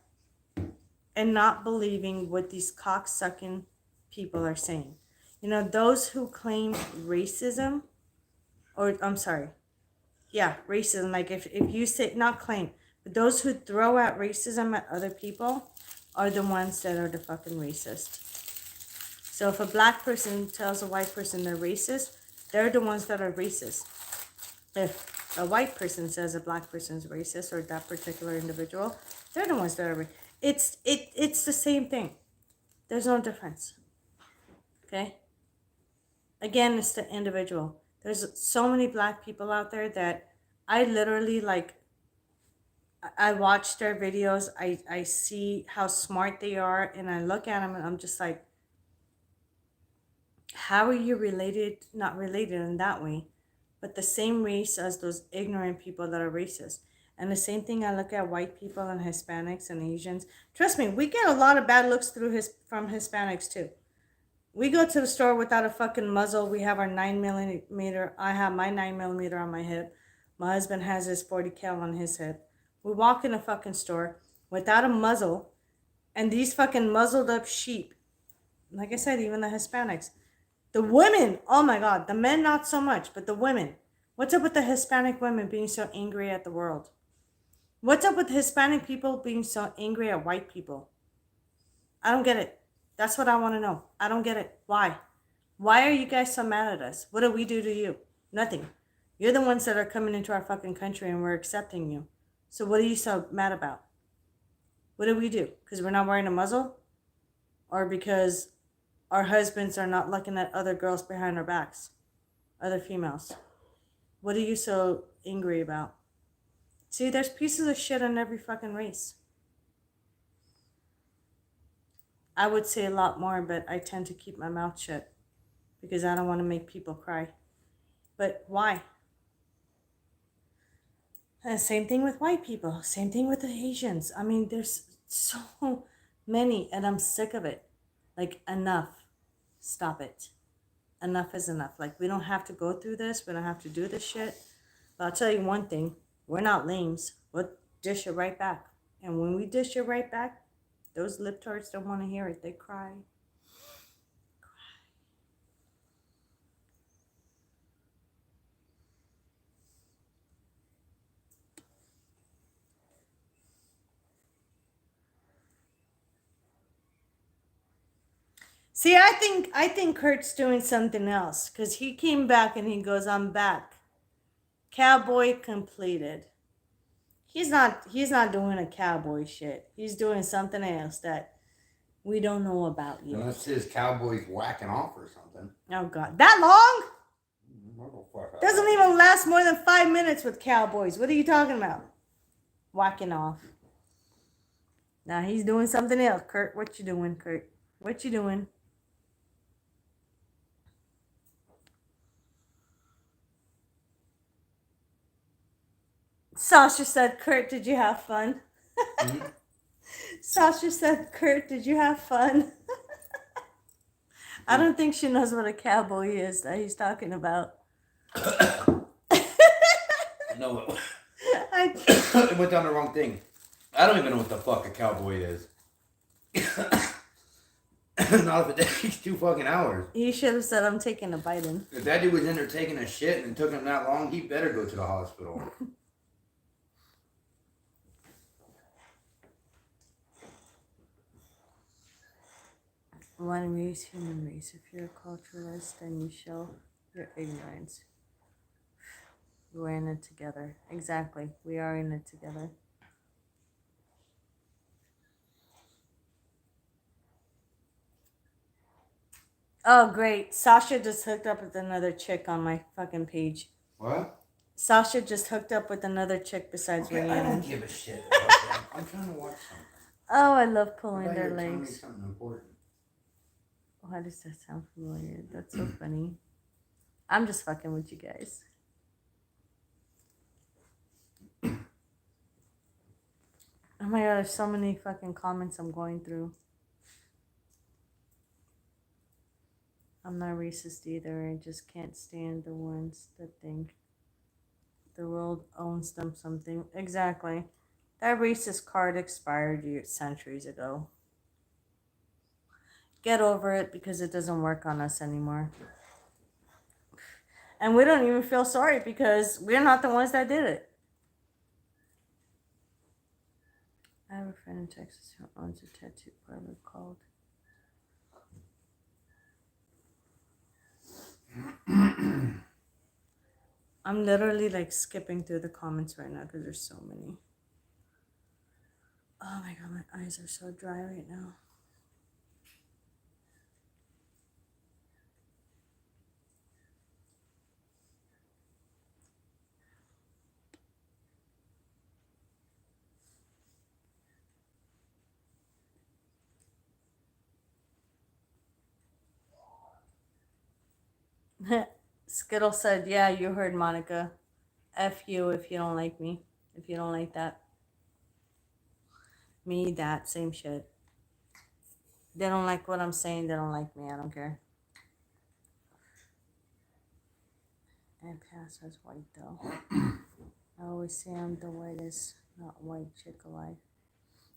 and not believing what these cocksucking people are saying. You know, those who claim racism, or I'm sorry, yeah, racism, like if you say, not claim, but those who throw out racism at other people are the ones that are the fucking racist. So if a black person tells a white person they're racist, they're the ones that are racist. If a white person says a black person's racist, or that particular individual, they're the ones that are racist. It's the same thing. There's no difference. Okay? Again, it's the individual. There's so many black people out there that I literally, like, I watch their videos. I see how smart they are, and I look at them and I'm just like, how are you related, not related in that way, but the same race as those ignorant people that are racist? And the same thing, I look at white people and Hispanics and Asians. Trust me, we get a lot of bad looks from Hispanics too. We go to the store without a fucking muzzle. We have our 9mm. I have my 9mm on my hip. My husband has his 40 cal on his hip. We walk in a fucking store without a muzzle, and these fucking muzzled up sheep, like I said, even the Hispanics, the women, oh my God, the men not so much, but the women. What's up with the Hispanic women being so angry at the world? What's up with Hispanic people being so angry at white people? I don't get it. That's what I want to know. I don't get it. Why? Why are you guys so mad at us? What do we do to you? Nothing. You're the ones that are coming into our fucking country and we're accepting you. So what are you so mad about? What do we do? Because we're not wearing a muzzle? Or because our husbands are not looking at other girls behind our backs? Other females? What are you so angry about? See, there's pieces of shit in every fucking race. I would say a lot more, but I tend to keep my mouth shut because I don't want to make people cry. But why? And same thing with white people. Same thing with the Asians. I mean, there's so many, and I'm sick of it. Like, enough. Stop it. Enough is enough. Like, we don't have to go through this. We don't have to do this shit. But I'll tell you one thing. We're not lames. We'll dish it right back. And when we dish it right back, those libtards don't want to hear it. They cry. See, I think Kurt's doing something else, because he came back and he goes, "I'm back. Cowboy completed." He's not doing a cowboy shit. He's doing something else that we don't know about yet. Unless his cowboy's whacking off or something. Oh God, that long? Doesn't even last more than 5 minutes with cowboys. What are you talking about? Whacking off. Now he's doing something else. Kurt, what you doing, Kurt? What you doing? Sasha said, "Kurt, did you have fun?" Mm-hmm. Sasha said, "Kurt, did you have fun?" I don't think she knows what a cowboy is that he's talking about. No, it went down the wrong thing. I don't even know what the fuck a cowboy is. Not if it takes 2 fucking hours. He should have said, "I'm taking a bite in." If that dude was in there taking a shit and it took him that long, he better go to the hospital. One race, human race. If you're a culturalist, then you show your ignorance. We're in it together. Exactly. We are in it together. Oh, great. Sasha just hooked up with another chick on my fucking page. What? Sasha just hooked up with another chick besides Okay, I don't Rayanne. give a shit about that. I'm trying to watch something. Oh, I love I pulling thought you their were telling me legs. something important. Why does that sound familiar? That's so funny. I'm just fucking with you guys. Oh my god, there's so many fucking comments I'm going through. I'm not racist either. I just can't stand the ones that think the world owns them something. Exactly. That racist card expired centuries ago. Get over it because it doesn't work on us anymore. And we don't even feel sorry because we're not the ones that did it. I have a friend in Texas who owns a tattoo parlor called. I'm literally like skipping through the comments right now because there's so many. Oh my god, my eyes are so dry right now. Skittle said, yeah, you heard Monica. F you if you don't like me. If you don't like that. Me, that, same shit. They don't like what I'm saying, they don't like me, I don't care. And pass as white though. I always say I'm the whitest, not white chick alive.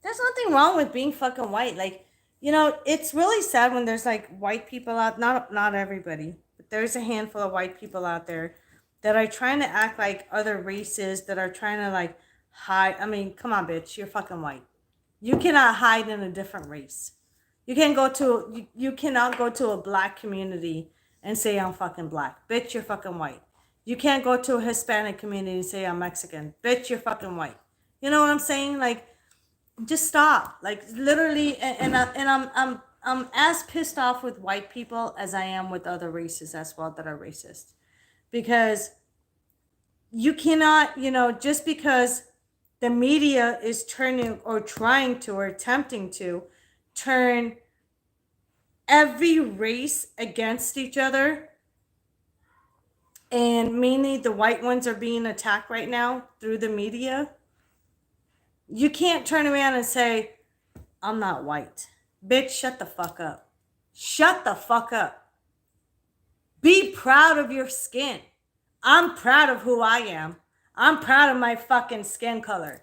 There's nothing wrong with being fucking white. Like, you know, it's really sad when there's like white people out, not everybody, but there's a handful of white people out there that are trying to act like other races, that are trying to like hide. I mean, come on, bitch, you're fucking white. You cannot hide in a different race. You can't go to you cannot go to a black community and say I'm fucking black. Bitch, you're fucking white. You can't go to a Hispanic community and say I'm Mexican. Bitch, you're fucking white. You know what I'm saying? Like, just stop. Like, literally, I'm as pissed off with white people as I am with other races as well that are racist, because you cannot, you know, just because the media is turning or trying to or attempting to turn every race against each other, and mainly the white ones are being attacked right now through the media. You can't turn around and say, I'm not white. Bitch, shut the fuck up. Shut the fuck up. Be proud of your skin. I'm proud of who I am. I'm proud of my fucking skin color.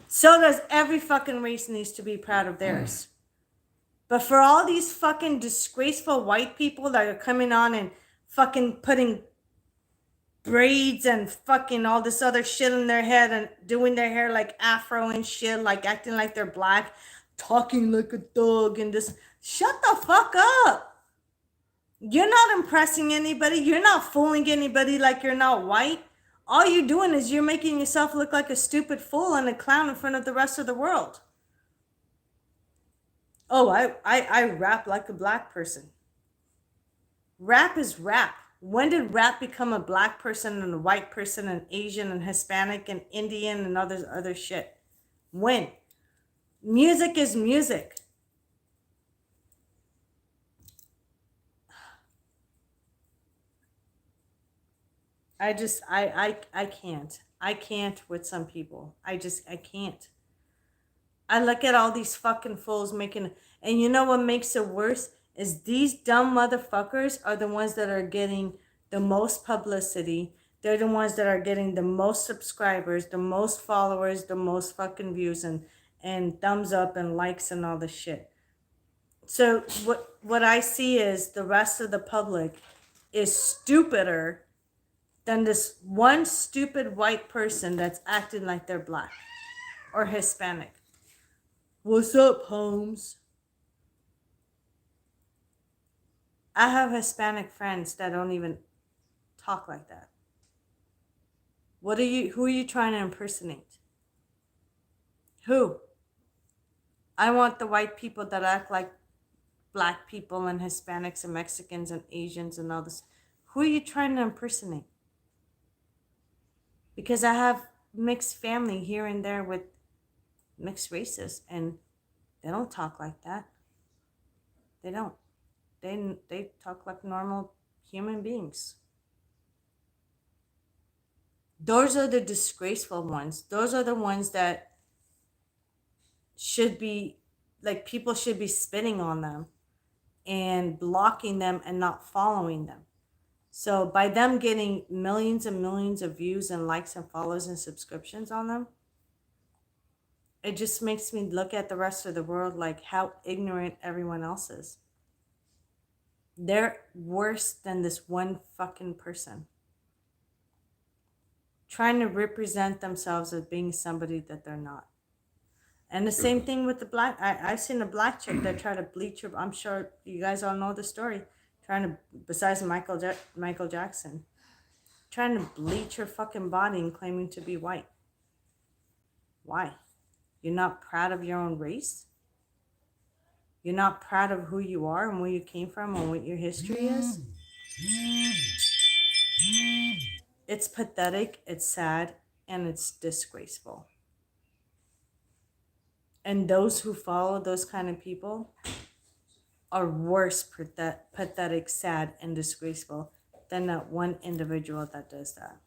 So does every fucking race needs to be proud of theirs. But for all these fucking disgraceful white people that are coming on and fucking putting braids and fucking all this other shit in their head and doing their hair like afro and shit, like acting like they're black, talking like a thug and this, shut the fuck up. You're not impressing anybody. You're not fooling anybody like you're not white. All you're doing is you're making yourself look like a stupid fool and a clown in front of the rest of the world. Oh, I rap like a black person. Rap is rap. When did rap become a black person and a white person and Asian and Hispanic and Indian and other shit? When? Music is music. I can't. I can't with some people. I can't. I look at all these fucking fools making, and you know what makes it worse is these dumb motherfuckers are the ones that are getting the most publicity. They're the ones that are getting the most subscribers, the most followers, the most fucking views and thumbs up and likes and all this shit. So what I see is the rest of the public is stupider than this one stupid white person that's acting like they're black or Hispanic. What's up, Holmes? I have Hispanic friends that don't even talk like that. Who are you trying to impersonate? Who? I want the white people that act like black people and Hispanics and Mexicans and Asians and all this. Who are you trying to impersonate? because I have mixed family here and there with mixed races, and they don't talk like that. They don't. They talk like normal human beings. Those are the disgraceful ones. Those are the ones that should be, like, people should be spitting on them and blocking them and not following them. So by them getting millions and millions of views and likes and follows and subscriptions on them, it just makes me look at the rest of the world like how ignorant everyone else is. They're worse than this one fucking person trying to represent themselves as being somebody that they're not. And the same thing with the black. I've seen a black chick that tried to bleach her. I'm sure you guys all know the story. Trying to, besides Michael Jackson, trying to bleach her fucking body and claiming to be white. Why? You're not proud of your own race? You're not proud of who you are and where you came from and what your history is? It's pathetic, it's sad, and it's disgraceful. And those who follow those kind of people are worse, pathetic, sad, and disgraceful than that one individual that does that.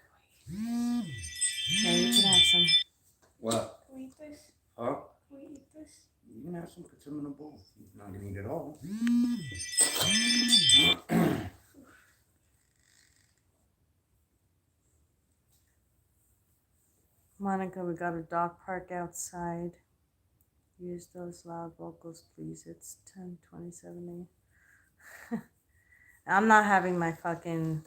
Yeah, you can have some. What? Can we eat this? Huh? Can we eat this? You can have some, put some in a bowl. You're not gonna eat it all. Monica, we got a dog park outside. Use those loud vocals, please. It's 10:27 a.m. I'm not having my fucking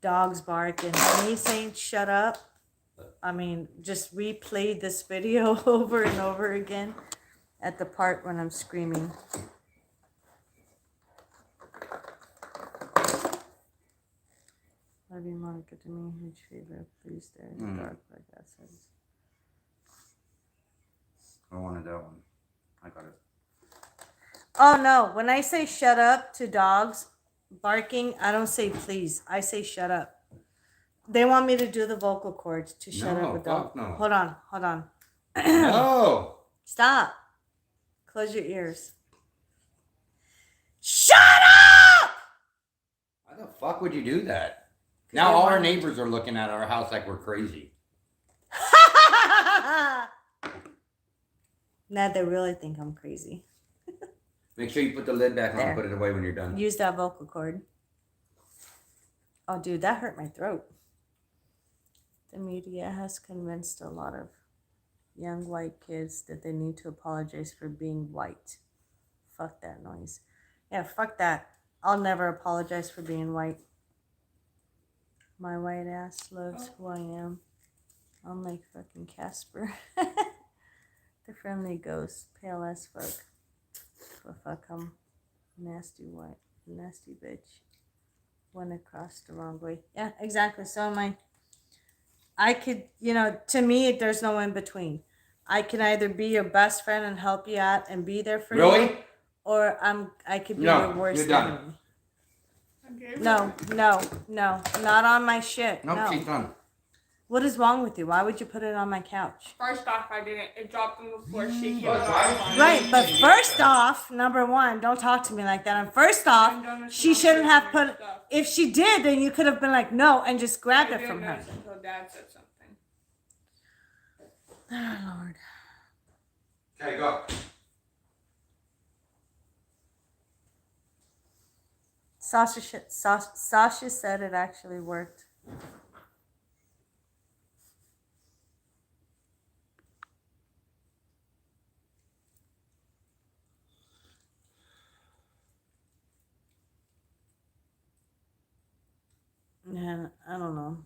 dogs bark and me saying shut up. I mean, just replay this video over and over again at the part when I'm screaming. Love you, Monica, to me. Huge favor, please. There, dog park outside. I wanted that one. I got it. Oh no, when I say shut up to dogs barking, I don't say please. I say shut up. They want me to do the vocal cords to shut up with dogs. No. Hold on. No. Stop. Close your ears. Shut up! Why the fuck would you do that? Now all our neighbors are looking at our house like we're crazy. Now they really think I'm crazy. Make sure you put the lid back on There. and put it away when you're done. Use that vocal cord. Oh, dude, that hurt my throat. The media has convinced a lot of young white kids that they need to apologize for being white. Fuck that noise. Yeah, fuck that. I'll never apologize for being white. My white ass loves who I am. I'm like fucking Casper. The friendly ghost, pale as fuck. But fuck him. Nasty white, nasty bitch. Went across the wrong way. Yeah, exactly. So am I could, to me, there's no in between. I can either be your best friend and help you out and be there for you. Really? Or I could be your worst enemy. No, not on my shit. Nope, no. she's done. What is wrong with you? Why would you put it on my couch? First off, I didn't. It dropped on the floor shaking. Right, but first off, number one, don't talk to me like that. And first off, she shouldn't have put. If she did, then you could have been like, no, and just grabbed it from her. Until Dad said something. Oh, Lord. Okay, go. Sasha said it actually worked. Man, I don't know.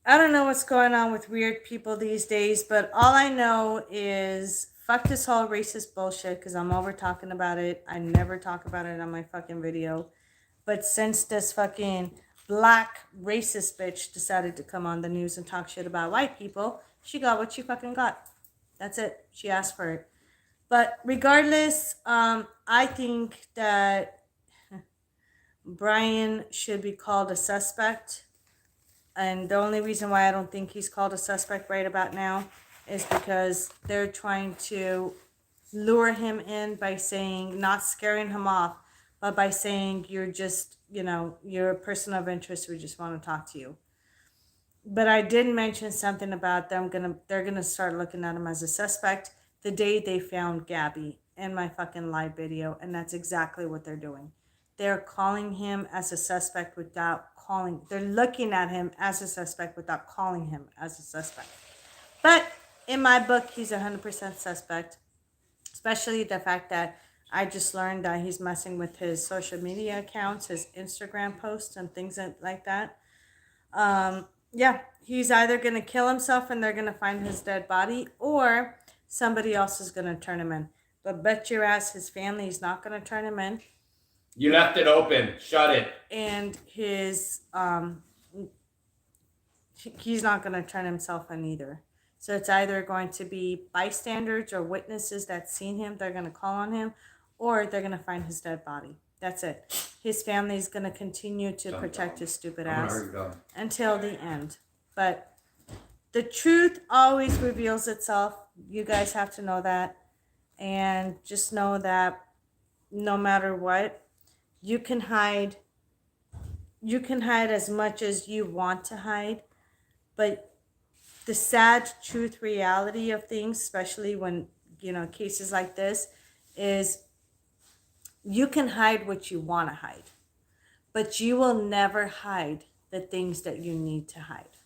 I don't know what's going on with weird people these days, but all I know is fuck this whole racist bullshit because I'm over talking about it. I never talk about it on my fucking video. But since this fucking black racist bitch decided to come on the news and talk shit about white people, she got what she fucking got. That's it. She asked for it. But regardless, I think that Brian should be called a suspect And the only reason why I don't think he's called a suspect right about now is because they're trying to lure him in by saying, not scaring him off, but by saying you're just, you're a person of interest. We just want to talk to you. But I did mention something about they're gonna start looking at him as a suspect the day they found Gabby in my fucking live video, and that's exactly what they're doing. They're calling him as a suspect without calling. They're looking at him as a suspect without calling him as a suspect. But in my book, he's 100% suspect, especially the fact that I just learned that he's messing with his social media accounts, his Instagram posts, and things like that. Yeah, he's either going to kill himself and they're going to find his dead body, or somebody else is going to turn him in. But bet your ass his family is not going to turn him in. You left it open. Shut it. And he's not going to turn himself in either. So it's either going to be bystanders or witnesses that seen him, they're going to call on him, or they're going to find his dead body. That's it. His family is going to continue to protect his stupid ass until the end. But the truth always reveals itself. You guys have to know that. And just know that no matter what, you can hide as much as you want to hide. But the sad truth reality of things, especially when, cases like this, is you can hide what you want to hide, but you will never hide the things that you need to hide.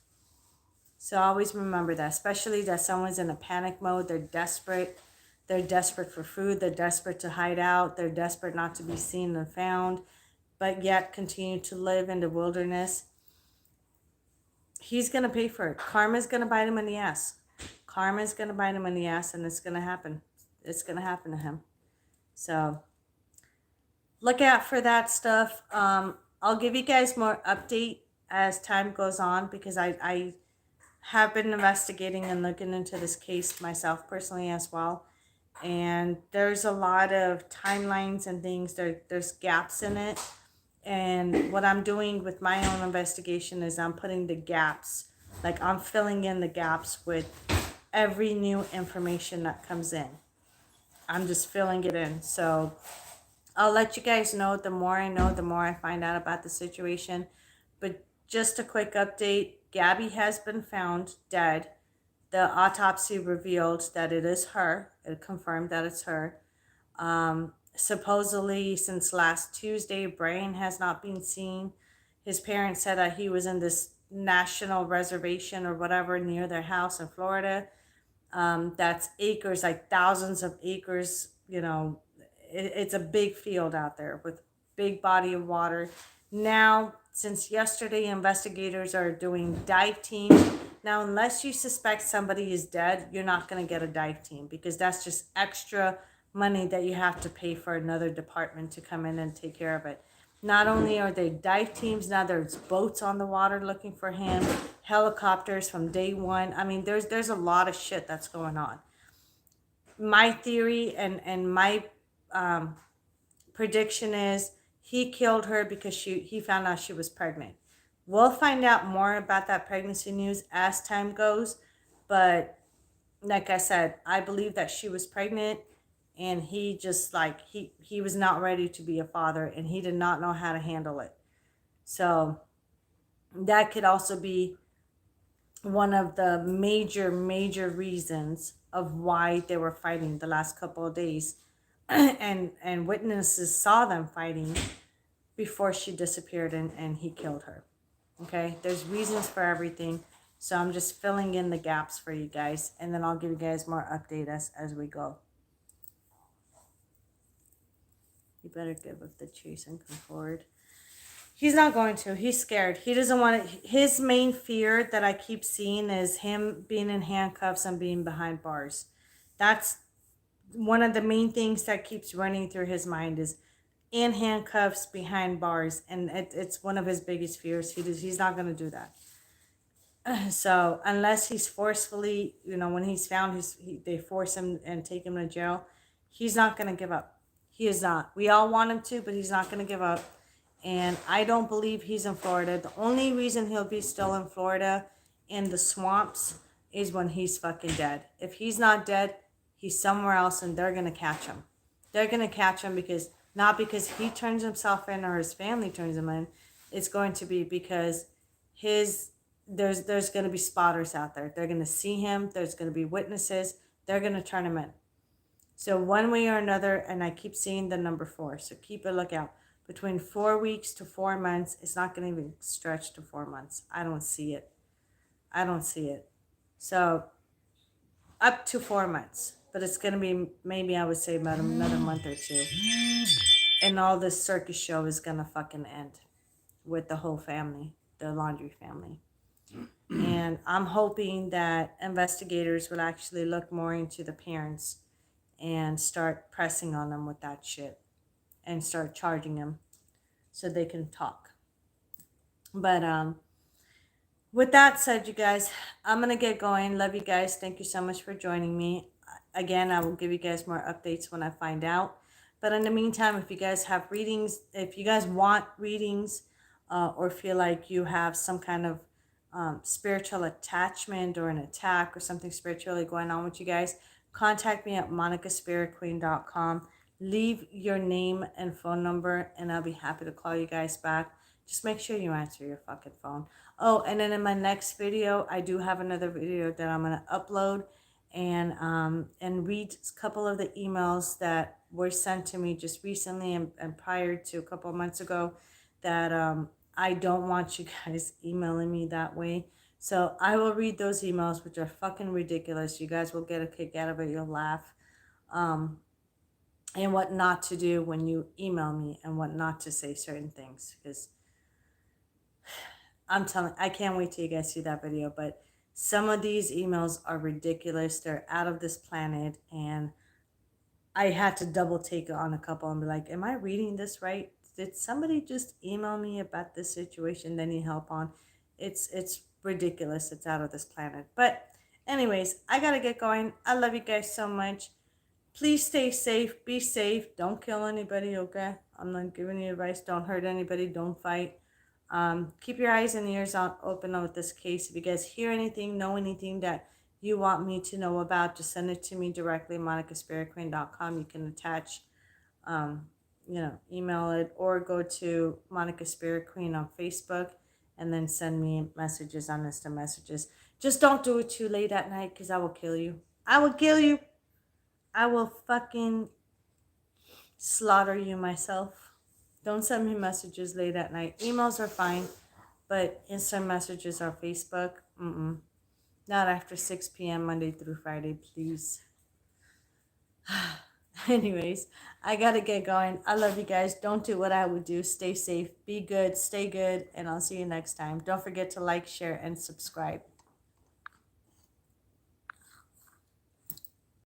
So always remember that, especially that someone's in a panic mode. They're desperate. They're desperate for food. They're desperate to hide out. They're desperate not to be seen and found, but yet continue to live in the wilderness. He's going to pay for it. Karma's going to bite him in the ass. Karma's going to bite him in the ass, and it's going to happen. It's going to happen to him. So look out for that stuff. I'll give you guys more update as time goes on, because I have been investigating and looking into this case myself personally as well. And there's a lot of timelines and things. There's gaps in it. And what I'm doing with my own investigation is I'm putting the gaps, like I'm filling in the gaps with every new information that comes in. I'm just filling it in. So I'll let you guys know. The more I know, the more I find out about the situation. But just a quick update, Gabby has been found dead. The autopsy revealed that it is her. It confirmed that it's her. Supposedly, since last Tuesday, Brian has not been seen. His parents said that he was in this national reservation or whatever near their house in Florida. That's acres, like thousands of acres. It's a big field out there with big body of water. Now, since yesterday, investigators are doing dive teams. Now, unless you suspect somebody is dead, you're not going to get a dive team, because that's just extra money that you have to pay for another department to come in and take care of it. Not only are they dive teams, now there's boats on the water looking for him, helicopters from day one. I mean, there's a lot of shit that's going on. My theory and my prediction is he killed her because he found out she was pregnant. We'll find out more about that pregnancy news as time goes, but like I said, I believe that she was pregnant, and he just he was not ready to be a father, and he did not know how to handle it. So that could also be one of the major reasons of why they were fighting the last couple of days. and witnesses saw them fighting before she disappeared, and he killed her. Okay, there's reasons for everything. So I'm just filling in the gaps for you guys, and then I'll give you guys more update as we go. You better give up the chase and come forward. He's not going to. He's scared. He doesn't want it. His main fear that I keep seeing is him being in handcuffs and being behind bars. That's one of the main things that keeps running through his mind, is in handcuffs behind bars. And it's one of his biggest fears. He's not going to do that. So unless he's forcefully, when he's found, they force him and take him to jail, he's not going to give up. He is not. We all want him to, but he's not going to give up. And I don't believe he's in Florida. The only reason he'll be still in Florida in the swamps is when he's fucking dead. If he's not dead, he's somewhere else and they're going to catch him. They're going to catch him because, not because he turns himself in or his family turns him in. It's going to be because there's going to be spotters out there. They're going to see him. There's going to be witnesses. They're going to turn him in. So one way or another, and I keep seeing the number 4, so keep a lookout. Between 4 weeks to 4 months, it's not going to even stretch to 4 months. I don't see it. So up to 4 months, but it's going to be maybe, I would say, about another month or 2. And all this circus show is going to fucking end with the whole family, the Laundrie family. And I'm hoping that investigators will actually look more into the parents and start pressing on them with that shit and start charging them so they can talk. But with that said, you guys, I'm gonna get going. Love you guys. Thank you so much for joining me. Again, I will give you guys more updates when I find out. But in the meantime, if you guys have readings, if you guys want readings, or feel like you have some kind of spiritual attachment or an attack or something spiritually going on with you guys, contact me at monicaspiritqueen.com. Leave your name and phone number and I'll be happy to call you guys back. Just make sure you answer your fucking phone. Oh, and then in my next video, I do have another video that I'm going to upload and read a couple of the emails that were sent to me just recently and prior to a couple of months ago that I don't want you guys emailing me that way. So I will read those emails, which are fucking ridiculous. You guys will get a kick out of it. You'll laugh. And what not to do when you email me and what not to say certain things. Because I can't wait till you guys see that video. But some of these emails are ridiculous. They're out of this planet. And I had to double take on a couple and be like, am I reading this right? Did somebody just email me about this situation they need help on? It's ridiculous. It's out of this planet. But anyways, I gotta get going. I love you guys so much. Please stay safe. Be safe. Don't kill anybody, okay? I'm not giving you advice. Don't hurt anybody. Don't fight. Keep your eyes and ears open with this case. If you guys hear anything, know anything that you want me to know about, just send it to me directly, monicaspiritqueen.com. You can attach, email it or go to Monica Spirit Queen on Facebook and then send me messages on Instant Messages. Just don't do it too late at night because I will kill you. I will kill you. I will fucking slaughter you myself. Don't send me messages late at night. Emails are fine, but instant messages on Facebook, not after 6 p.m. Monday through Friday, please. Anyways, I gotta get going. I love you guys. Don't do what I would do. Stay safe, be good, stay good, and I'll see you next time. Don't forget to like, share, and subscribe.